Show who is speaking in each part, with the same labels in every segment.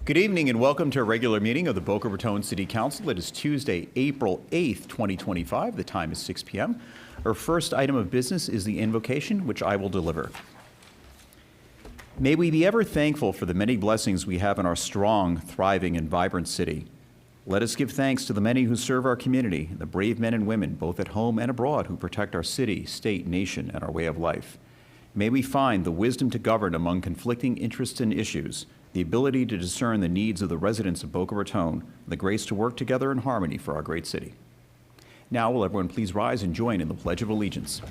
Speaker 1: Good evening and welcome to a regular meeting of the Boca Raton City Council. It is Tuesday, April 8th, 2025. The time is 6 p.m. Our first item of business is the invocation, which I will deliver. May we be ever thankful for the many blessings we have in our strong, thriving, and vibrant city. Let us give thanks to the many who serve our community, the brave men and women, both at home and abroad, who protect our city, state, nation, and our way of life. May we find the wisdom to govern among conflicting interests and issues, the ability to discern the needs of the residents of Boca Raton, the grace to work together in harmony for our great city. Now, will everyone please rise and join in the Pledge of Allegiance.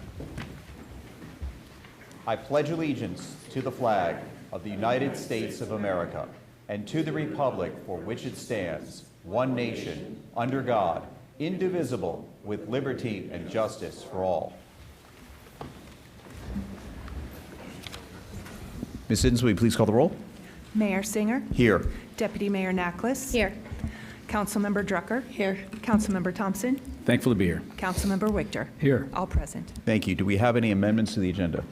Speaker 1: I pledge allegiance to the flag of the United States of America and to the republic for which it stands, one nation, under God, indivisible, with liberty and justice for all. Ms. Siddons, will you please call the roll?
Speaker 2: Mayor Singer.
Speaker 1: Here.
Speaker 2: Deputy Mayor Naklis.
Speaker 3: Here.
Speaker 2: Councilmember Drucker.
Speaker 3: Here.
Speaker 2: Councilmember Thompson.
Speaker 4: Thankful to be here.
Speaker 2: Councilmember Wichter.
Speaker 4: Here.
Speaker 2: All present.
Speaker 1: Thank you. Do we have any amendments to the agenda?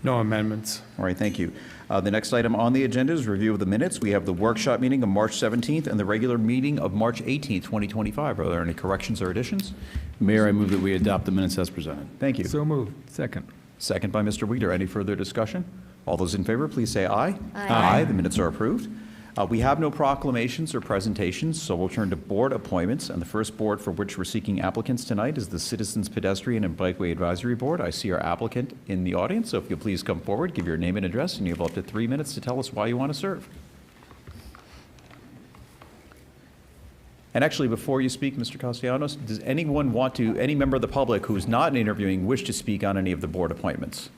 Speaker 4: No amendments.
Speaker 1: All right, thank you. The next item on the agenda is review of the minutes. We have the workshop meeting of March 17th and the regular meeting of March 18th, 2025. Are there any corrections or additions?
Speaker 4: Mayor, I move that we adopt the minutes as presented.
Speaker 1: Thank you.
Speaker 4: So moved. Second.
Speaker 1: Second by Mr. Wichter. Any further discussion? All those in favor, please say aye.
Speaker 3: Aye.
Speaker 1: The minutes are approved. We have no proclamations or presentations, so we'll turn to board appointments. And the first board for which we're seeking applicants tonight is the Citizens Pedestrian and Bikeway Advisory Board. I see our applicant in the audience, so if you'll please come forward, give your name and address, and you have up to 3 minutes to tell us why you want to serve. And actually, before you speak, Mr. Castellanos, does anyone want to, any member of the public who's not interviewing, wish to speak on any of the board appointments?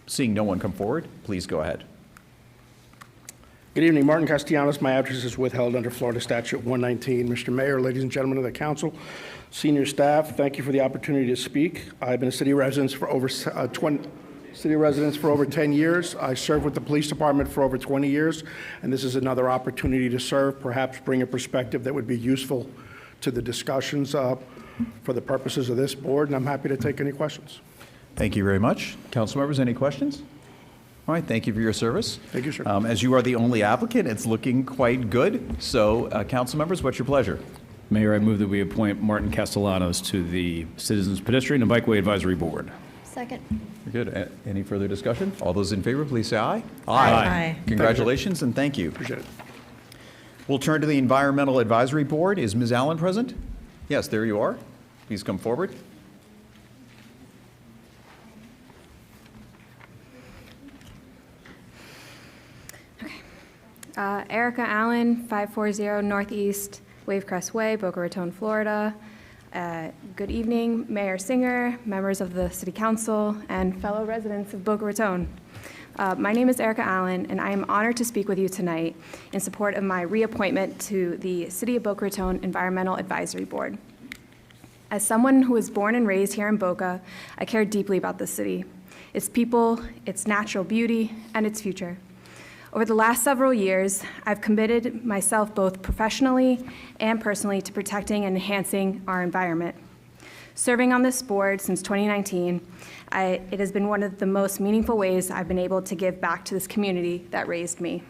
Speaker 1: Seeing no one come forward, please go ahead.
Speaker 5: Good evening, Martin Castellanos. My address is withheld under Florida Statute 119. Mr. Mayor, ladies and gentlemen of the council, senior staff, thank you for the opportunity to speak. I've been a city resident for over 10 years. I served with the police department for over 20 years, and this is another opportunity to serve, perhaps bring a perspective that would be useful to the discussions for the purposes of this board, and I'm happy to take any questions.
Speaker 1: Thank you very much. Council members, any questions? All right, thank you for your service.
Speaker 5: Thank you, sir.
Speaker 1: As you are the only applicant, it's looking quite good. So, council members, what's your pleasure?
Speaker 4: Mayor, I move that we appoint Martin Castellanos to the Citizens Pedestrian and Bikeway Advisory Board.
Speaker 3: Second.
Speaker 1: Good. Any further discussion? All those in favor, please say aye.
Speaker 2: Aye.
Speaker 1: Congratulations and thank you.
Speaker 5: Appreciate it.
Speaker 1: We'll turn to the Environmental Advisory Board. Is Ms. Allen present? Yes, there you are. Please come forward.
Speaker 6: Erica Allen, 540 Northeast Wavecrest Way, Boca Raton, Florida. Good evening, Mayor Singer, members of the City Council, and fellow residents of Boca Raton. My name is Erica Allen, and I am honored to speak with you tonight in support of my reappointment to the City of Boca Raton Environmental Advisory Board. As someone who was born and raised here in Boca, I care deeply about the city, its people, its natural beauty, and its future. Over the last several years, I've committed myself both professionally and personally to protecting and enhancing our environment. Serving on this board since 2019, it has been one of the most meaningful ways I've been able to give back to this community that raised me.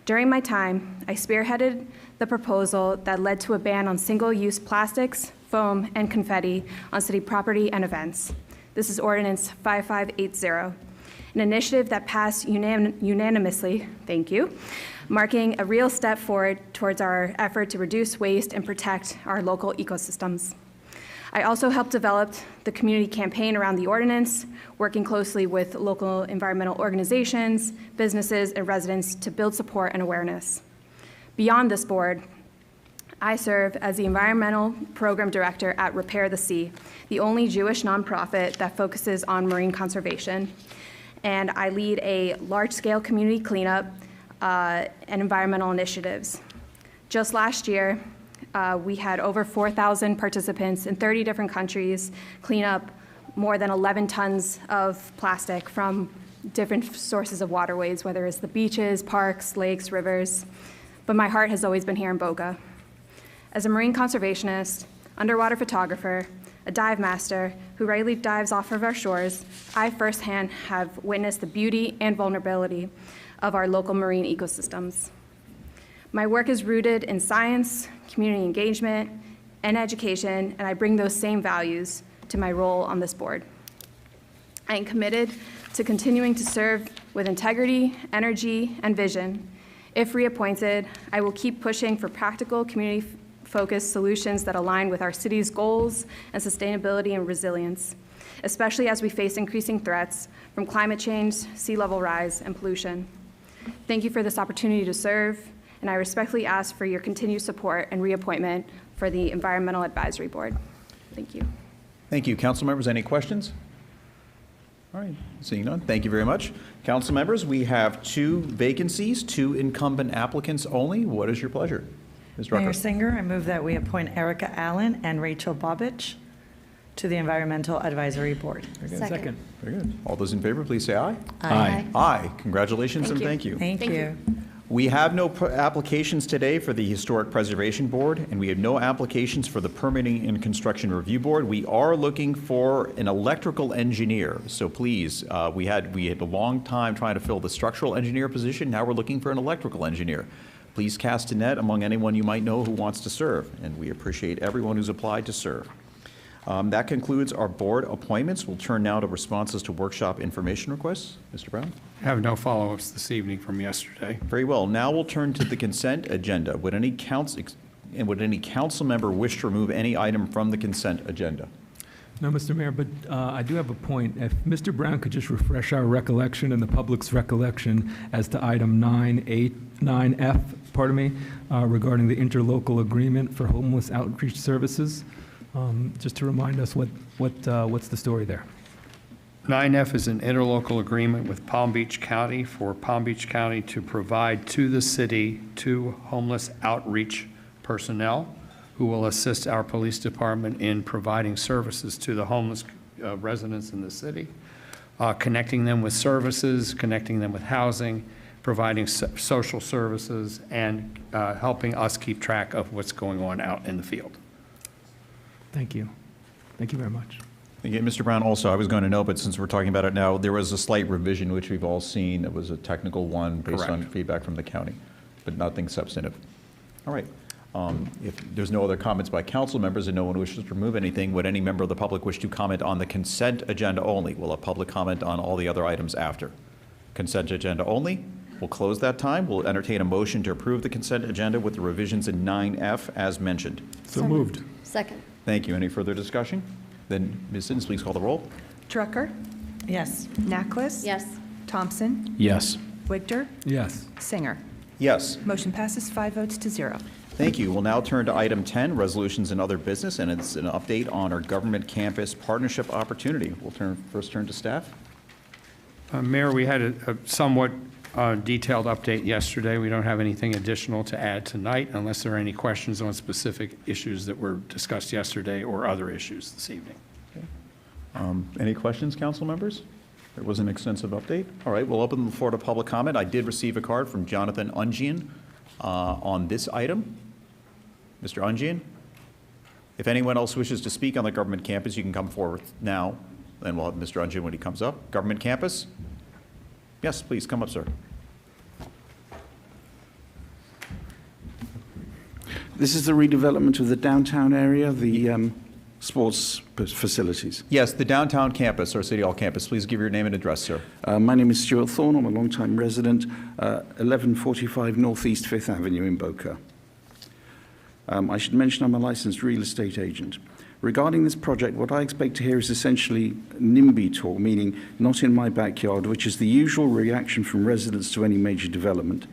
Speaker 6: During my time, I spearheaded the proposal that led to a ban on single-use plastics, foam, and confetti on city property and events. This is Ordinance 5580. An initiative that passed unanimously, thank you, marking a real step forward towards our effort to reduce waste and protect our local ecosystems. I also helped develop the community campaign around the ordinance, working closely with local environmental organizations, businesses, and residents to build support and awareness. Beyond this board, I serve as the Environmental Program Director at Repair the Sea, the only Jewish nonprofit that focuses on marine conservation. And I lead a large-scale community cleanup and environmental initiatives. Just last year, we had over 4,000 participants in 30 different countries clean up more than 11 tons of plastic from different sources of waterways, whether it's the beaches, parks, lakes, rivers. But my heart has always been here in Boca. As a marine conservationist, underwater photographer, a dive master who regularly dives off of our shores, I firsthand have witnessed the beauty and vulnerability of our local marine ecosystems. My work is rooted in science, community engagement, and education, and I bring those same values to my role on this board. I am committed to continuing to serve with integrity, energy, and vision. If reappointed, I will keep pushing for practical, community-focused solutions that align with our city's goals and sustainability and resilience, especially as we face increasing threats from climate change, sea level rise, and pollution. Thank you for this opportunity to serve, and I respectfully ask for your continued support and reappointment for the Environmental Advisory Board. Thank you.
Speaker 1: Thank you. Council members, any questions? All right, seeing none, thank you very much. Council members, we have 2 vacancies, 2 incumbent applicants only. What is your pleasure? Ms. Drucker.
Speaker 3: Mayor Singer, I move that we appoint Erica Allen and Rachel Bobich to the Environmental Advisory Board.
Speaker 1: Very good.
Speaker 7: Second.
Speaker 1: Very good. All those in favor, please say aye.
Speaker 4: Aye.
Speaker 1: Aye. Congratulations and
Speaker 6: Thank
Speaker 1: thank you.
Speaker 3: Thank you.
Speaker 1: We have no applications today for the Historic Preservation Board, and we have no applications for the Permitting and Construction Review Board. We are looking for an electrical engineer, so please, we had a long time trying to fill the structural engineer position. Now we're looking for an electrical engineer. Please cast a net among anyone you might know who wants to serve, and we appreciate everyone who's applied to serve. That concludes our board appointments. We'll turn now to responses to workshop information requests. Mr. Brown?
Speaker 8: I have no follow-ups this evening from yesterday.
Speaker 1: Very well. Now we'll turn to the consent agenda. Would any council member wish to remove any item from the consent agenda?
Speaker 9: No, Mr. Mayor, but I do have a point. If Mr. Brown could just refresh our recollection and the public's recollection as to item 9F, regarding the interlocal agreement for homeless outreach services, just to remind us what's the story there.
Speaker 8: 9F is an interlocal agreement with Palm Beach County for Palm Beach County to provide to the city 2 homeless outreach personnel who will assist our police department in providing services to the homeless residents in the city, connecting them with services, connecting them with housing, providing social services, and helping us keep track of what's going on out in the field.
Speaker 9: Thank you. Thank you very much.
Speaker 1: Thank you. Mr. Brown, also, I was going to note, but since we're talking about it now, there was a slight revision, which we've all seen. It was a technical one based on
Speaker 8: Correct.
Speaker 1: feedback from the county, but nothing substantive. All right. If there's no other comments by council members and no one wishes to remove anything, would any member of the public wish to comment on the consent agenda only? We'll have public comment on all the other items after. Consent agenda only. We'll close that time. We'll entertain a motion to approve the consent agenda with the revisions in 9F as mentioned.
Speaker 9: So moved.
Speaker 7: Second.
Speaker 1: Thank you. Any further discussion? Then, Ms. Siddons, please call the roll.
Speaker 2: Drucker,
Speaker 3: Yes.
Speaker 2: Nachless.
Speaker 7: Yes.
Speaker 2: Thompson,
Speaker 4: Yes.
Speaker 2: Wigter,
Speaker 9: Yes.
Speaker 2: Singer.
Speaker 1: Yes.
Speaker 2: Motion passes 5 votes to 0.
Speaker 1: Thank you. We'll now turn to item 10, resolutions and other business, and it's an update on our government campus partnership opportunity. We'll first turn to staff.
Speaker 8: Mayor, we had a somewhat detailed update yesterday. We don't have anything additional to add tonight unless there are any questions on specific issues that were discussed yesterday or other issues this evening.
Speaker 1: Any questions, council members? There was an extensive update. All right, we'll open the floor to public comment. I did receive a card from Jonathan Ungian on this item. Mr. Ungian, if anyone else wishes to speak on the government campus, you can come forward now, and we'll have Mr. Ungian when he comes up. Government campus? Yes, please, come up, sir.
Speaker 10: This is the redevelopment of the downtown area, the sports facilities.
Speaker 1: Yes, the downtown campus, or City Hall campus. Please give your name and address, sir.
Speaker 10: My name is Stuart Thorne. I'm a long-time resident, 1145 Northeast 5th Avenue in Boca. I should mention I'm a licensed real estate agent. Regarding this project, what I expect to hear is essentially NIMBY talk, meaning not in my backyard, which is the usual reaction from residents to any major development.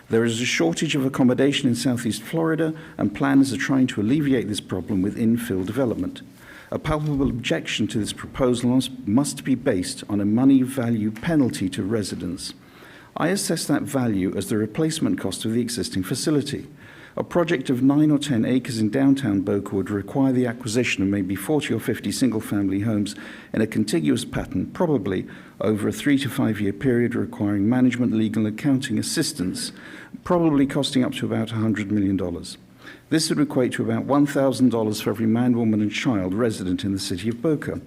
Speaker 10: There is a shortage of accommodation in Southeast Florida, and planners are trying to alleviate this problem with infill development. A palpable objection to this proposal must be based on a money value penalty to residents. I assess that value as the replacement cost of the existing facility. A project of 9 or 10 acres in downtown Boca would require the acquisition of maybe 40 or 50 single-family homes in a contiguous pattern, probably over a 3 to 5 year period, requiring management, legal, and accounting assistance, probably costing up to about $100 million. This would equate to about $1,000 for every man, woman, and child resident in the city of Boca.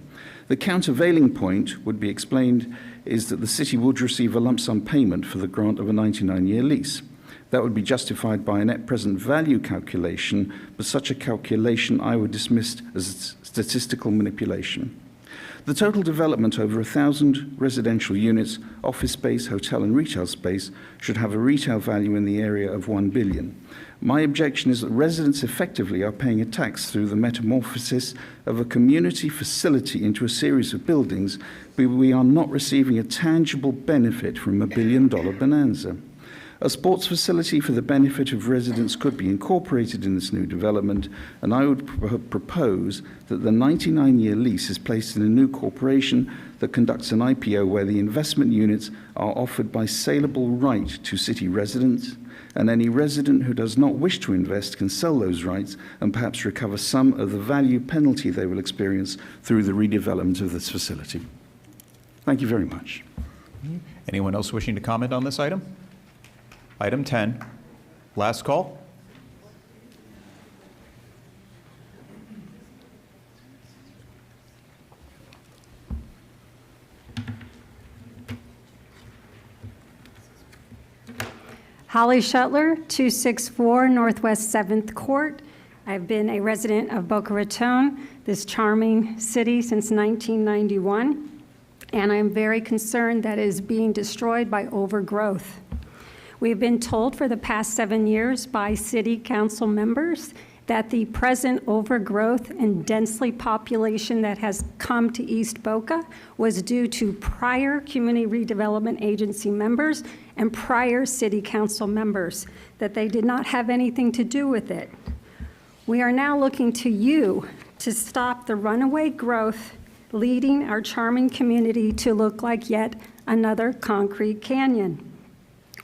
Speaker 10: The countervailing point would be explained is that the city would receive a lump sum payment for the grant of a 99-year lease. That would be justified by a net present value calculation, but such a calculation I would dismiss as statistical manipulation. The total development over 1,000 residential units, office space, hotel and retail space should have a retail value in the area of $1 billion. My objection is that residents effectively are paying a tax through the metamorphosis of a community facility into a series of buildings, but we are not receiving a tangible benefit from a billion-dollar bonanza. A sports facility for the benefit of residents could be incorporated in this new development, and I would propose that the 99-year lease is placed in a new corporation that conducts an IPO where the investment units are offered by saleable right to city residents, and any resident who does not wish to invest can sell those rights and perhaps recover some of the value penalty they will experience through the redevelopment of this facility. Thank you very much.
Speaker 1: Anyone else wishing to comment on this item? Item 10, last call.
Speaker 7: Holly Shuttler, 264 Northwest 7th Court. I've been a resident of Boca Raton, this charming city, since 1991, and I'm very concerned that it is being destroyed by overgrowth. We've been told for the past 7 years by city council members that the present overgrowth and densely population that has come to East Boca was due to prior Community Redevelopment Agency members and prior city council members, that they did not have anything to do with it. We are now looking to you to stop the runaway growth, leading our charming community to look like yet another concrete canyon.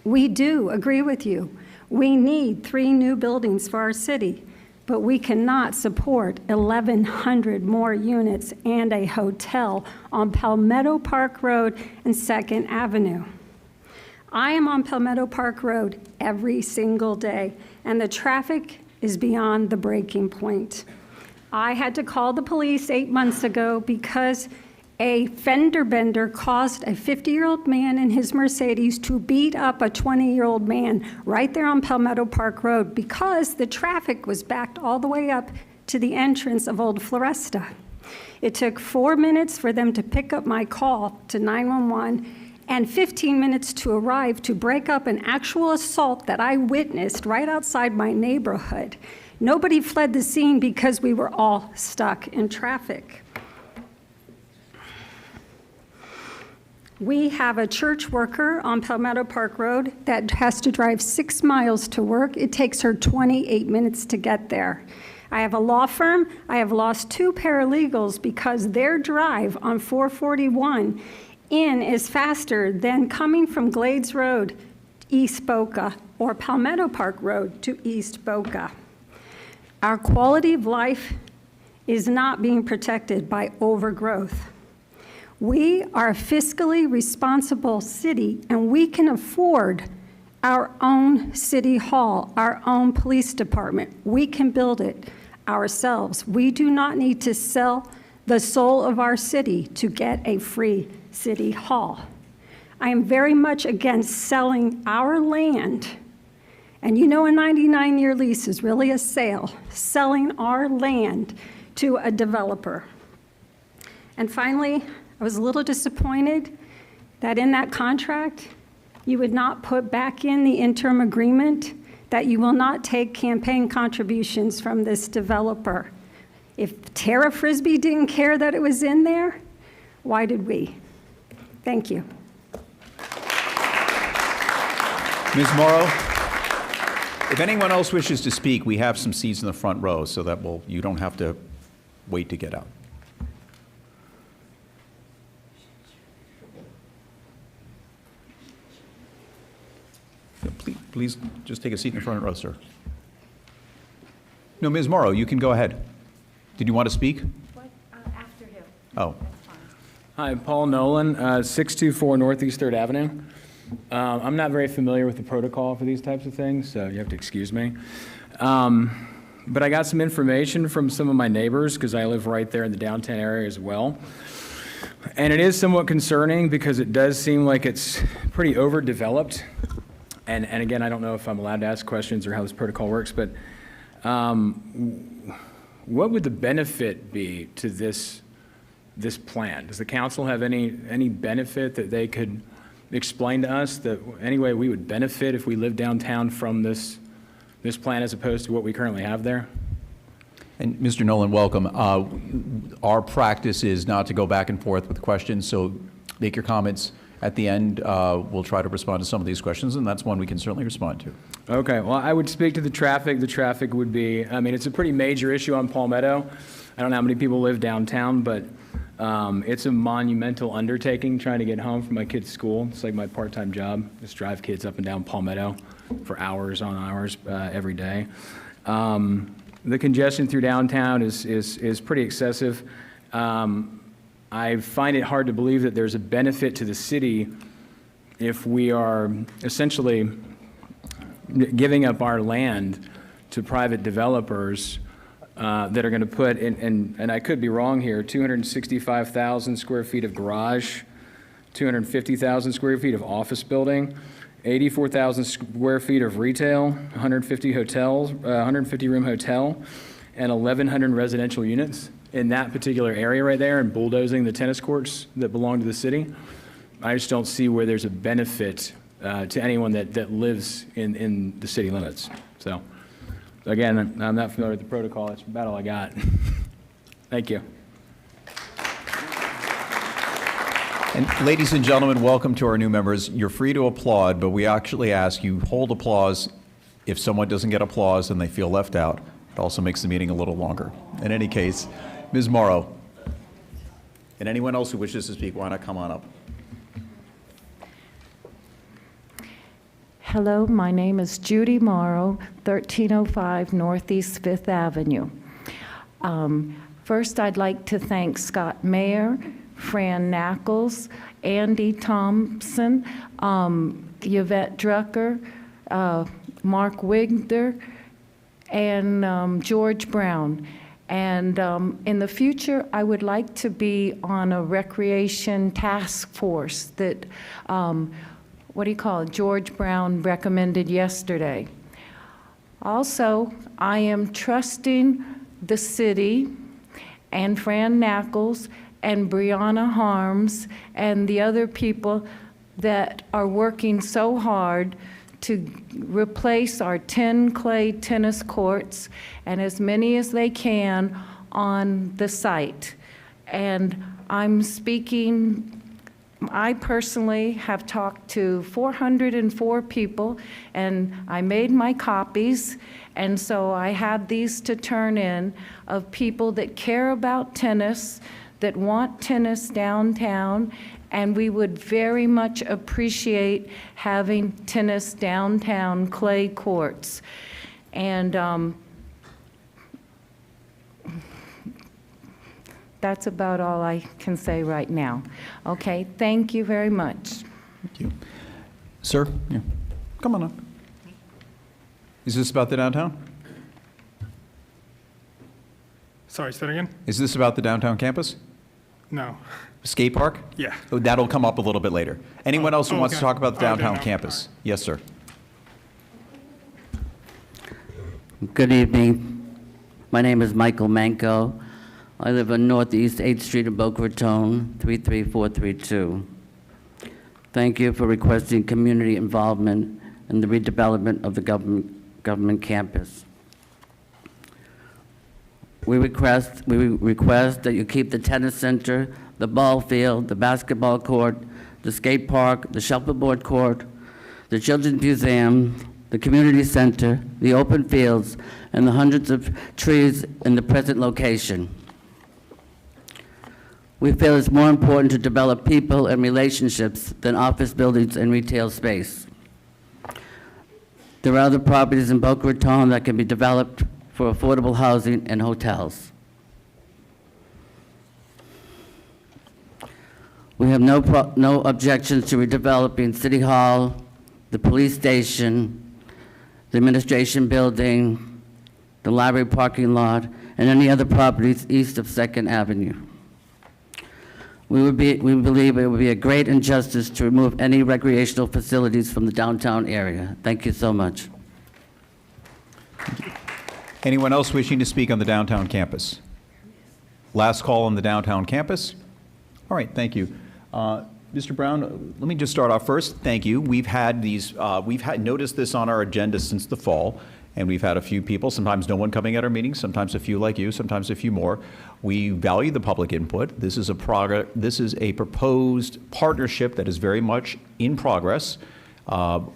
Speaker 7: We do agree with you. We need 3 new buildings for our city, but we cannot support 1,100 more units and a hotel on Palmetto Park Road and 2nd Avenue. I am on Palmetto Park Road every single day, and the traffic is beyond the breaking point. I had to call the police 8 months ago because a fender bender caused a 50-year-old man in his Mercedes to beat up a 20-year-old man right there on Palmetto Park Road because the traffic was backed all the way up to the entrance of Old Floresta. It took 4 minutes for them to pick up my call to 911 and 15 minutes to arrive to break up an actual assault that I witnessed right outside my neighborhood. Nobody fled the scene because we were all stuck in traffic. We have a church worker on Palmetto Park Road that has to drive 6 miles to work. It takes her 28 minutes to get there. I have a law firm. I have lost 2 paralegals because their drive on 441 in is faster than coming from Glades Road, East Boca, or Palmetto Park Road to East Boca. Our quality of life is not being protected by overgrowth. We are a fiscally responsible city, and we can afford our own city hall, our own police department. We can build it ourselves. We do not need to sell the soul of our city to get a free city hall. I am very much against selling our land, and you know a 99-year lease is really a sale, selling our land to a developer. And finally, I was a little disappointed that in that contract, you would not put back in the interim agreement that you will not take campaign contributions from this developer. If Tara Frisbee didn't care that it was in there, why did we? Thank you.
Speaker 1: Ms. Morrow, if anyone else wishes to speak, we have some seats in the front row so that you don't have to wait to get out. Please just take a seat in the front row, sir. No, Ms. Morrow, you can go ahead. Did you want to speak?
Speaker 11: What? After him.
Speaker 1: Oh.
Speaker 12: Hi, Paul Nolan, 624 Northeast 3rd Avenue. I'm not very familiar with the protocol for these types of things, so you have to excuse me. but I got some information from some of my neighbors because I live right there in the downtown area as well. And it is somewhat concerning because it does seem like it's pretty overdeveloped. And again, I don't know if I'm allowed to ask questions or how this protocol works, but what would the benefit be to this plan? Does the council have any benefit that they could explain to us, that any way we would benefit if we lived downtown from this plan as opposed to what we currently have there?
Speaker 1: And Mr. Nolan, welcome. Our practice is not to go back and forth with questions, so make your comments at the end. We'll try to respond to some of these questions, and that's one we can certainly respond to.
Speaker 12: Okay, well, I would speak to the traffic. The traffic would be, I mean, it's a pretty major issue on Palmetto. I don't know how many people live downtown, but it's a monumental undertaking trying to get home from my kids' school. It's like my part-time job, just drive kids up and down Palmetto for hours on hours every day. The congestion through downtown is pretty excessive. I find it hard to believe that there's a benefit to the city if we are essentially giving up our land to private developers that are going to put in, and I could be wrong here, 265,000 square feet of garage, 250,000 square feet of office building, 84,000 square feet of retail, 150 hotels, 150 room hotel, and 1,100 residential units in that particular area right there, and bulldozing the tennis courts that belong to the city. I just don't see where there's a benefit to anyone that lives in the city limits. So, again, I'm not familiar with the protocol. That's about all I got. Thank you.
Speaker 1: And ladies and gentlemen, welcome to our new members. You're free to applaud, but we actually ask you hold applause. If someone doesn't get applause and they feel left out, it also makes the meeting a little longer. In any case, Ms. Morrow, and anyone else who wishes to speak, why not come on up?
Speaker 13: Hello, my name is Judy Morrow, 1305 Northeast 5th Avenue. First, I'd like to thank Scott Mayer, Fran Nackles, Andy Thompson, Yvette Drucker, Mark Wigder, and George Brown. And in the future, I would like to be on a recreation task force that, George Brown recommended yesterday. Also, I am trusting the city and Fran Nackles and Brianna Harms and the other people that are working so hard to replace our 10 clay tennis courts and as many as they can on the site. And I'm speaking, I personally have talked to 404 people, and I made my copies, and so I had these to turn in of people that care about tennis, that want tennis downtown, and we would very much appreciate having tennis downtown clay courts. And that's about all I can say right now. Okay, thank you very much.
Speaker 1: Thank you. Sir, yeah. Come on up. Is this about the downtown?
Speaker 14: Sorry, say that again?
Speaker 1: Is this about the downtown campus?
Speaker 14: No.
Speaker 1: Skate park?
Speaker 14: Yeah.
Speaker 1: Oh, that'll come up a little bit later. Anyone else who wants to
Speaker 14: okay.
Speaker 1: talk about the downtown
Speaker 14: no.
Speaker 1: campus? Yes, sir.
Speaker 15: Good evening. My name is Michael Manco. I live on Northeast 8th Street in Boca Raton, 33432. Thank you for requesting community involvement in the redevelopment of the government campus. We request that you keep the tennis center, the ball field, the basketball court, the skate park, the shuffleboard court, the children's museum, the community center, the open fields, and the hundreds of trees in the present location. We feel it's more important to develop people and relationships than office buildings and retail space. There are other properties in Boca Raton that can be developed for affordable housing and hotels. We have no objections to redeveloping City Hall, the police station, the administration building, the library parking lot, and any other properties east of 2nd Avenue. We believe it would be a great injustice to remove any recreational facilities from the downtown area. Thank you so much.
Speaker 1: Anyone else wishing to speak on the downtown campus? Last call on the downtown campus? All right, thank you. Mr. Brown, let me just start off first. Thank you. We've had noticed this on our agenda since the fall, and we've had a few people, sometimes no one coming at our meetings, sometimes a few like you, sometimes a few more. We value the public input. This is a proposed partnership that is very much in progress. I'll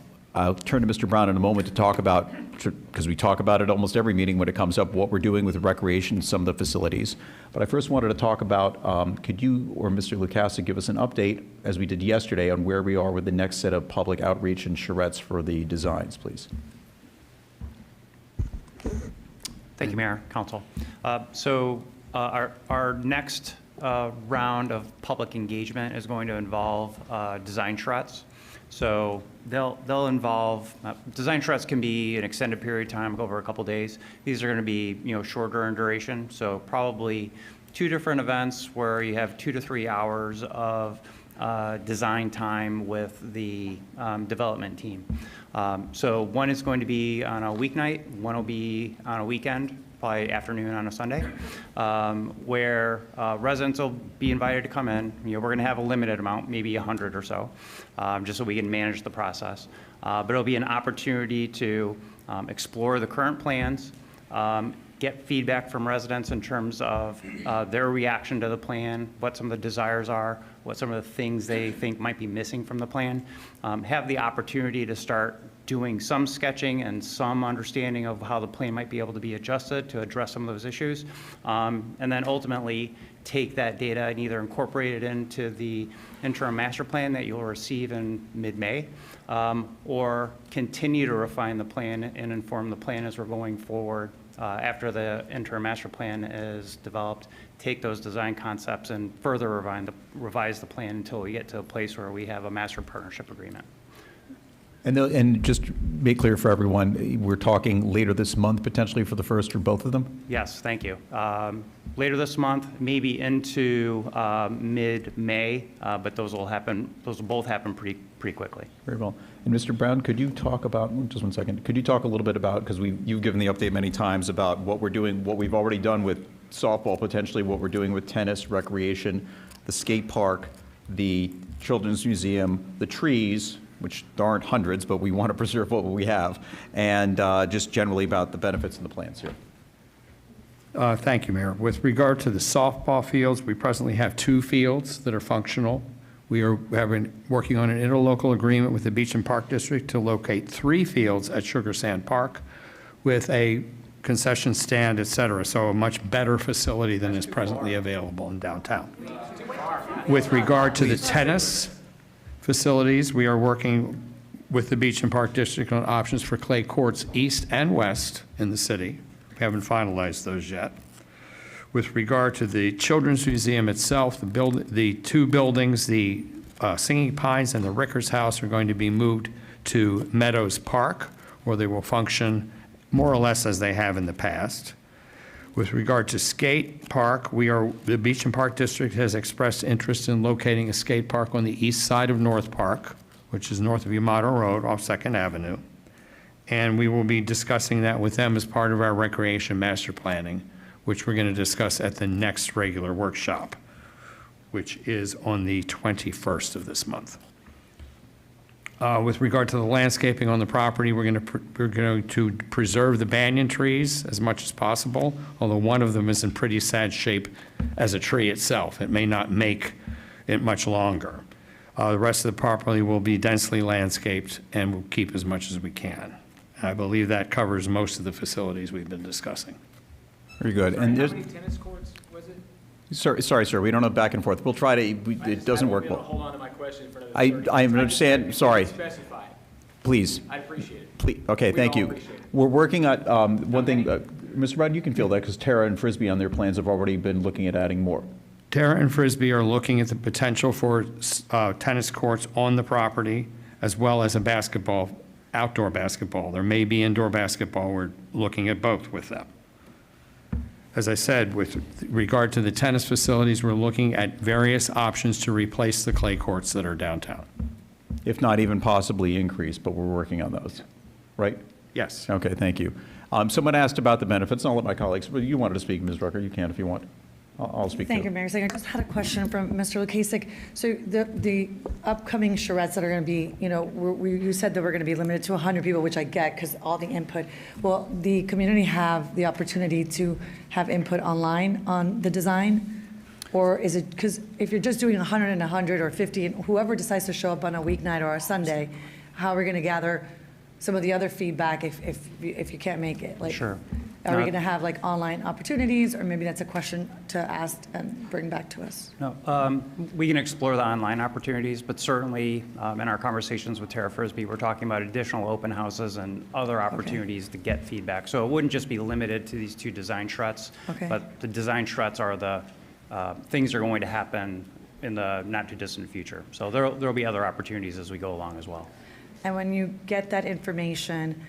Speaker 1: turn to Mr. Brown in a moment to talk about, because we talk about it almost every meeting when it comes up, what we're doing with recreation and some of the facilities. But I first wanted to talk about, could you or Mr. Lucasa give us an update, as we did yesterday, on where we are with the next set of public outreach and charrettes for the designs, please?
Speaker 16: Thank you, Mayor, Council. Our next round of public engagement is going to involve design charrettes. So they'll involve, design charrettes can be an extended period of time, over a couple days. These are going to be, shorter in duration. So probably 2 different events where you have 2 to 3 hours of design time with the development team. So one is going to be on a weeknight, one will be on a weekend, probably afternoon on a Sunday, where residents will be invited to come in. We're going to have a limited amount, maybe 100 or so, just so we can manage the process. But it'll be an opportunity to explore the current plans, get feedback from residents in terms of their reaction to the plan, what some of the desires are, what some of the things they think might be missing from the plan, have the opportunity to start doing some sketching and some understanding of how the plan might be able to be adjusted to address some of those issues, and then ultimately take that data and either incorporate it into the interim master plan that you'll receive in mid-May, or continue to refine the plan and inform the plan as we're going forward after the interim master plan is developed, take those design concepts and further revise the plan until we get to a place where we have a master partnership agreement.
Speaker 1: And just make clear for everyone, we're talking later this month potentially for the first or both of them?
Speaker 16: Yes, thank you. Later this month, maybe into mid-May, but those will both happen pretty quickly.
Speaker 1: Very well. And Mr. Brown, could you talk about, just one second, could you talk a little bit about, because you've given the update many times about what we're doing, what we've already done with softball potentially, what we're doing with tennis, recreation, the skate park, the Children's Museum, the trees, which there aren't hundreds, but we want to preserve what we have, and just generally about the benefits and the plans here.
Speaker 8: Thank you, Mayor. With regard to the softball fields, we presently have 2 fields that are functional. We have been working on an interlocal agreement with the Beach and Park District to locate 3 fields at Sugar Sand Park with a concession stand, et cetera, so a much better facility than is presently available in downtown. With regard to the tennis facilities, we are working with the Beach and Park District on options for clay courts east and west in the city. We haven't finalized those yet. With regard to the Children's Museum itself, the 2 buildings, the Singing Pines and the Rickers House, are going to be moved to Meadows Park, where they will function more or less as they have in the past. With regard to skate park, the Beach and Park District has expressed interest in locating a skate park on the east side of North Park, which is north of Yamato Road off 2nd Avenue. And we will be discussing that with them as part of our recreation master planning, which we're going to discuss at the next regular workshop, which is on the 21st of this month. With regard to the landscaping on the property, we're going to preserve the banyan trees as much as possible, although one of them is in pretty sad shape as a tree itself. It may not make it much longer. The rest of the property will be densely landscaped, and we'll keep as much as we can. I believe that covers most of the facilities we've been discussing.
Speaker 1: Very good.
Speaker 12: Sorry,
Speaker 1: And
Speaker 12: how
Speaker 1: there's,
Speaker 12: many tennis courts was it?
Speaker 1: sorry, sir, we don't have back and forth. We'll try to, it doesn't work well.
Speaker 12: Hold on to my question in front of the
Speaker 1: I understand, sorry.
Speaker 12: Specify.
Speaker 1: Please.
Speaker 12: I appreciate it.
Speaker 1: Please. Okay, thank you. We're working on one thing. Mr. Brown, you can feel that because Tara and Frisbee on their plans have already been looking at adding more.
Speaker 8: Tara and Frisbee are looking at the potential for tennis courts on the property, as well as a outdoor basketball. There may be indoor basketball. We're looking at both with them. as I said, with regard to the tennis facilities, we're looking at various options to replace the clay courts that are downtown.
Speaker 1: If not even possibly increase, but we're working on those, right?
Speaker 8: Yes.
Speaker 1: Okay, thank you. Someone asked about the benefits, and I'll let my colleagues, but you wanted to speak, Ms. Rucker, you can if you want. I'll speak to
Speaker 3: Thank you, Mayor Singer. I just had a question from Mr. Lukasik. So the upcoming charrettes that are going to be, you said that we're going to be limited to 100 people, which I get because all the input. Will the community have the opportunity to have input online on the design? Or is it, because if you're just doing 100 and 100 or 50, and whoever decides to show up on a weeknight or a Sunday, how are we going to gather some of the other feedback if you can't make it? Like,
Speaker 16: Sure.
Speaker 3: Are we going to have like online opportunities, or maybe that's a question to ask and bring back to us?
Speaker 16: No, we can explore the online opportunities, but certainly in our conversations with Tara Frisbee, we're talking about additional open houses and other opportunities to get feedback. So it wouldn't just be limited to these 2 design struts, but the design struts are the things that are going to happen in the not too distant future. So there'll be other opportunities as we go along as well.
Speaker 3: And when you get that information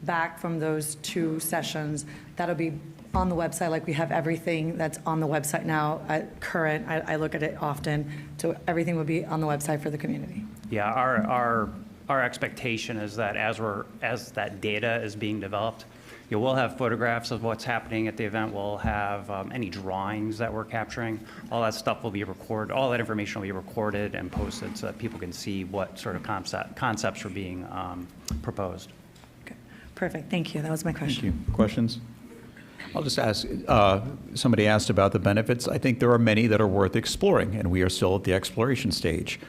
Speaker 3: back from those 2 sessions, that'll be on the website, like we have everything that's on the website now, current. I look at it often, so everything will be on the website for the community.
Speaker 16: Yeah, our expectation is that as that data is being developed, we'll have photographs of what's happening at the event. We'll have any drawings that we're capturing. All that stuff will be recorded. All that information will be recorded and posted so that people can see what sort of concepts are being proposed.
Speaker 3: Okay, perfect. Thank you. That was my question.
Speaker 1: Thank you. Questions? I'll just ask, somebody asked about the benefits. I think there are many that are worth exploring, and we are still at the exploration stage.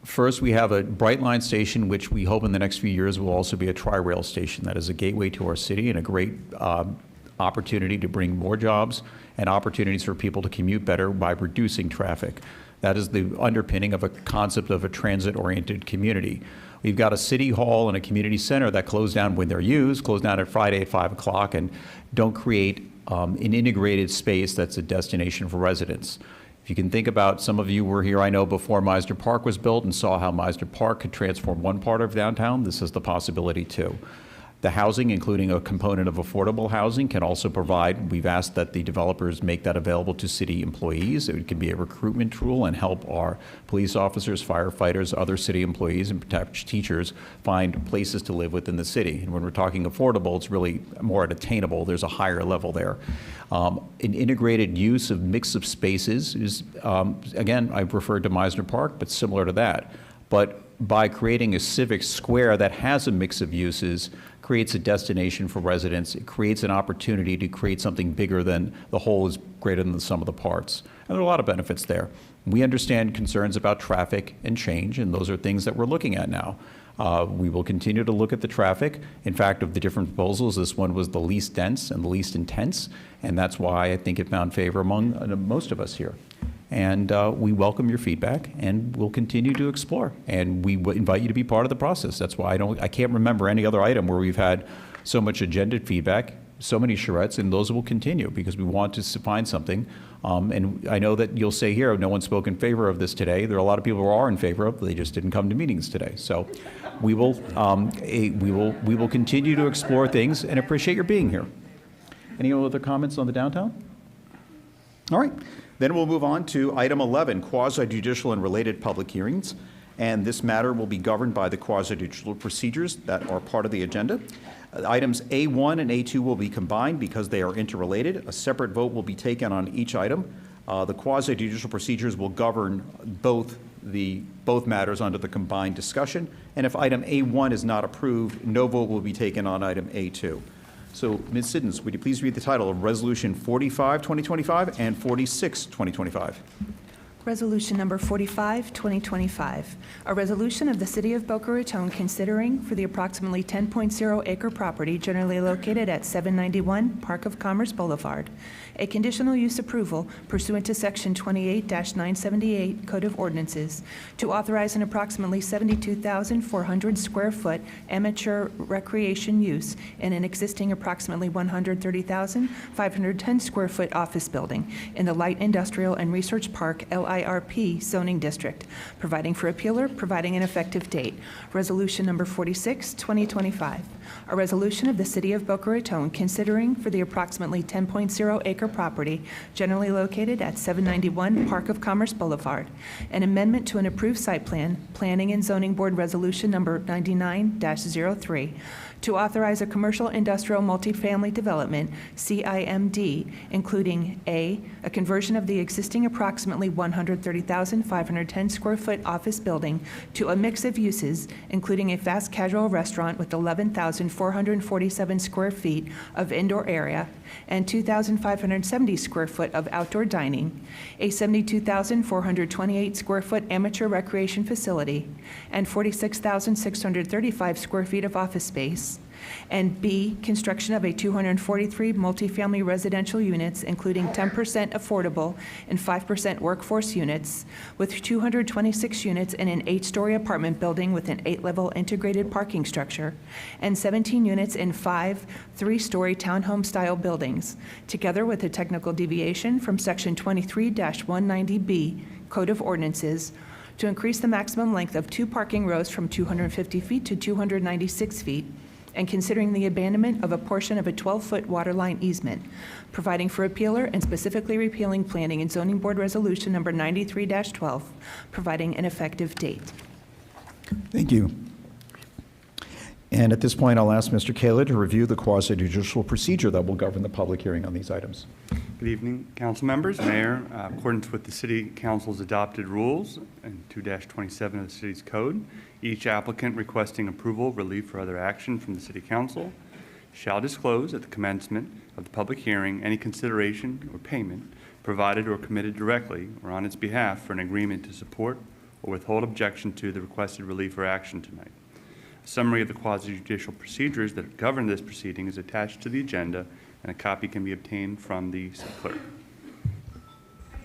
Speaker 1: First, we have a Bright Line station, which we hope in the next few years will also be a tri-rail station. That is a gateway to our city and a great opportunity to bring more jobs and opportunities for people to commute better by reducing traffic. That is the underpinning of a concept of a transit-oriented community. We've got a city hall and a community center that close down when they're used, close down at Friday at 5 o'clock, and don't create an integrated space that's a destination for residents. If you can think about, some of you were here, I know, before Meisner Park was built and saw how Meisner Park could transform one part of downtown. This is the possibility too. The housing, including a component of affordable housing, can also provide, we've asked that the developers make that available to city employees. It can be a recruitment tool and help our police officers, firefighters, other city employees, and teachers find places to live within the city. And when we're talking affordable, it's really more attainable. There's a higher level there. An integrated use of mix of spaces is, again, I've referred to Meisner Park, but similar to that. But by creating a civic square that has a mix of uses, creates a destination for residents, it creates an opportunity to create something bigger than the whole is greater than the sum of the parts. And there are a lot of benefits there. We understand concerns about traffic and change, and those are things that we're looking at now. We will continue to look at the traffic. In fact, of the different proposals, this one was the least dense and the least intense, and that's why I think it found favor among most of us here. And we welcome your feedback, and we'll continue to explore. And we invite you to be part of the process. That's why I can't remember any other item where we've had so much agenda feedback, so many charrettes, and those will continue because we want to find something. And I know that you'll say here, no one spoke in favor of this today. There are a lot of people who are in favor of it, they just didn't come to meetings today. So we will continue to explore things and appreciate your being here. Any other comments on the downtown? All right. Then we'll move on to item 11, quasi-judicial and related public hearings. And this matter will be governed by the quasi-judicial procedures that are part of the agenda. Items A1 and A2 will be combined because they are interrelated. A separate vote will be taken on each item. The quasi-judicial procedures will govern both matters under the combined discussion. And if item A1 is not approved, no vote will be taken on item A2. So, Ms. Siddons, would you please read the title of Resolution 45, 2025 and 46, 2025?
Speaker 2: Resolution number 45, 2025, a resolution of the City of Boca Raton considering for the approximately 10.0 acre property generally located at 791 Park of Commerce Boulevard, a conditional use approval pursuant to Section 28-978 Code of Ordinances to authorize an approximately 72,400 square foot amateur recreation use in an existing approximately 130,510 square foot office building in the Light Industrial and Research Park, LI LIRP zoning district, providing for appealer, providing an effective date. Resolution number 46, 2025. A resolution of the City of Boca Raton considering for the approximately 10.0 acre property generally located at 791 Park of Commerce Boulevard, an amendment to an approved site plan, Planning and Zoning Board Resolution number 99-03, to authorize a commercial industrial multifamily development, CIMD, including a conversion of the existing approximately 130,510 square foot office building to a mix of uses, including a fast casual restaurant with 11,447 square feet of indoor area and 2,570 square foot of outdoor dining, a 72,428 square foot amateur recreation facility, and 46,635 square feet of office space, and B, construction of a 243 multifamily residential units, including 10% affordable and 5% workforce units, with 226 units in an 8-story apartment building with an 8-level integrated parking structure, and 17 units in 5 3-story townhome-style buildings, together with a technical deviation from Section 23-190B Code of Ordinances, to increase the maximum length of 2 parking rows from 250 feet to 296 feet, and considering the abandonment of a portion of a 12-foot waterline easement, providing for appealer and specifically repealing Planning and Zoning Board Resolution number 93-12, providing an effective date.
Speaker 1: Thank you. And at this point, I'll ask Mr. Kaler to review the quasi-judicial procedure that will govern the public hearing on these items.
Speaker 17: Good evening, council members, mayor. In accordance with the city council's adopted rules and 2-27 of the city's code, each applicant requesting approval, relief, or other action from the city council shall disclose at the commencement of the public hearing any consideration or payment provided or committed directly or on its behalf for an agreement to support or withhold objection to the requested relief or action tonight. A summary of the quasi-judicial procedures that govern this proceeding is attached to the agenda, and a copy can be obtained from the city clerk.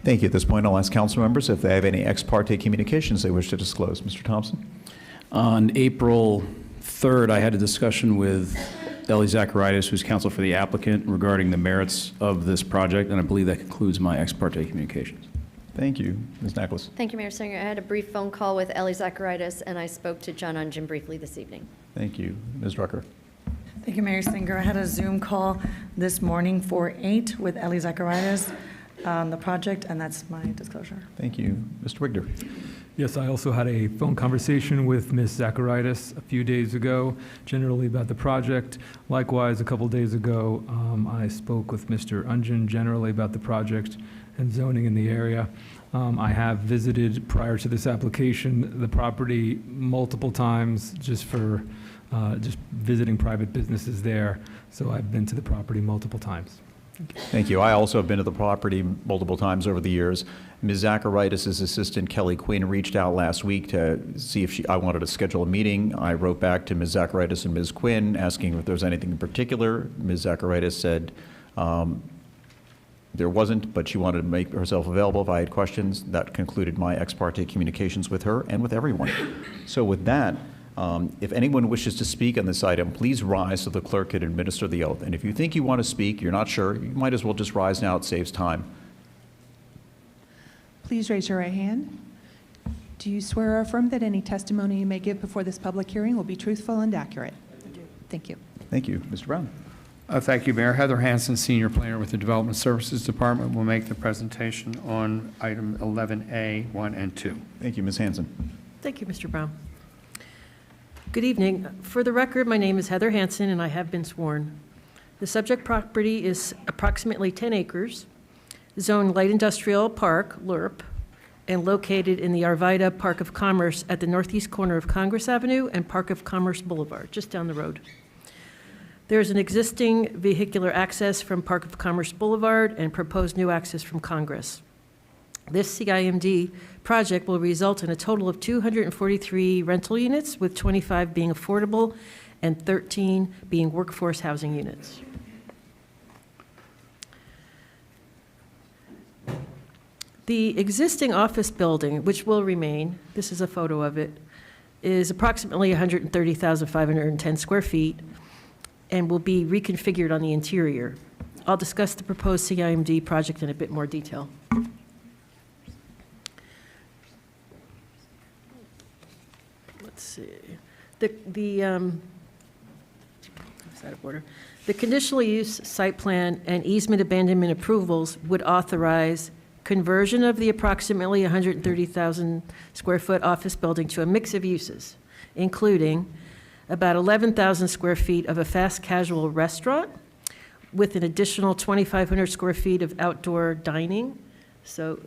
Speaker 1: Thank you. At this point, I'll ask council members if they have any ex parte communications they wish to disclose. Mr. Thompson?
Speaker 4: On April 3rd, I had a discussion with Ellie Zacharias, who's counsel for the applicant, regarding the merits of this project, and I believe that concludes my ex parte communications.
Speaker 1: Thank you. Ms. Nicholas?
Speaker 11: Thank you, Mayor Singer. I had a brief phone call with Ellie Zacharias, and I spoke to John Ungen briefly this evening.
Speaker 1: Thank you. Ms. Rucker?
Speaker 3: Thank you, Mayor Singer. I had a Zoom call this morning for 8 with Ellie Zacharias on the project, and that's my disclosure.
Speaker 1: Thank you. Mr. Wigner?
Speaker 9: Yes, I also had a phone conversation with Ms. Zacharias a few days ago, generally about the project. Likewise, a couple days ago, I spoke with Mr. Ungen generally about the project and zoning in the area. I have visited, prior to this application, the property multiple times just for just visiting private businesses there. So I've been to the property multiple times.
Speaker 1: Thank you. I also have been to the property multiple times over the years. Ms. Zacharias' assistant, Kelly Quinn, reached out last week to see if I wanted to schedule a meeting. I wrote back to Ms. Zacharias and Ms. Quinn asking if there was anything in particular. Ms. Zacharias said there wasn't, but she wanted to make herself available if I had questions. That concluded my ex parte communications with her and with everyone. So with that, if anyone wishes to speak on this item, please rise so the clerk can administer the oath. And if you think you want to speak, you're not sure, you might as well just rise now. It saves time.
Speaker 2: Please raise your right hand. Do you swear or affirm that any testimony you may give before this public hearing will be truthful and accurate? I do. Thank you.
Speaker 1: Thank you. Mr. Brown?
Speaker 8: Thank you, Mayor. Heather Hansen, Senior Planner with the Development Services Department, will make the presentation on item 11A, 1 and 2.
Speaker 1: Thank you. Ms. Hansen.
Speaker 18: Thank you, Mr. Brown. Good evening. For the record, my name is Heather Hansen, and I have been sworn. The subject property is approximately 10 acres, zoned light industrial park, LIRP, and located in the Arvida Park of Commerce at the northeast corner of Congress Avenue and Park of Commerce Boulevard, just down the road. There's an existing vehicular access from Park of Commerce Boulevard and proposed new access from Congress. This CIMD project will result in a total of 243 rental units, with 25 being affordable and 13 being workforce housing units. The existing office building, which will remain, this is a photo of it, is approximately 130,510 square feet and will be reconfigured on the interior. I'll discuss the proposed CIMD project in a bit more detail. let's see, it's out of order. The conditional use site plan and easement abandonment approvals would authorize conversion of the approximately 130,000 square foot office building to a mix of uses, including about 11,000 square feet of a fast casual restaurant with an additional 2,500 square feet of outdoor dining. So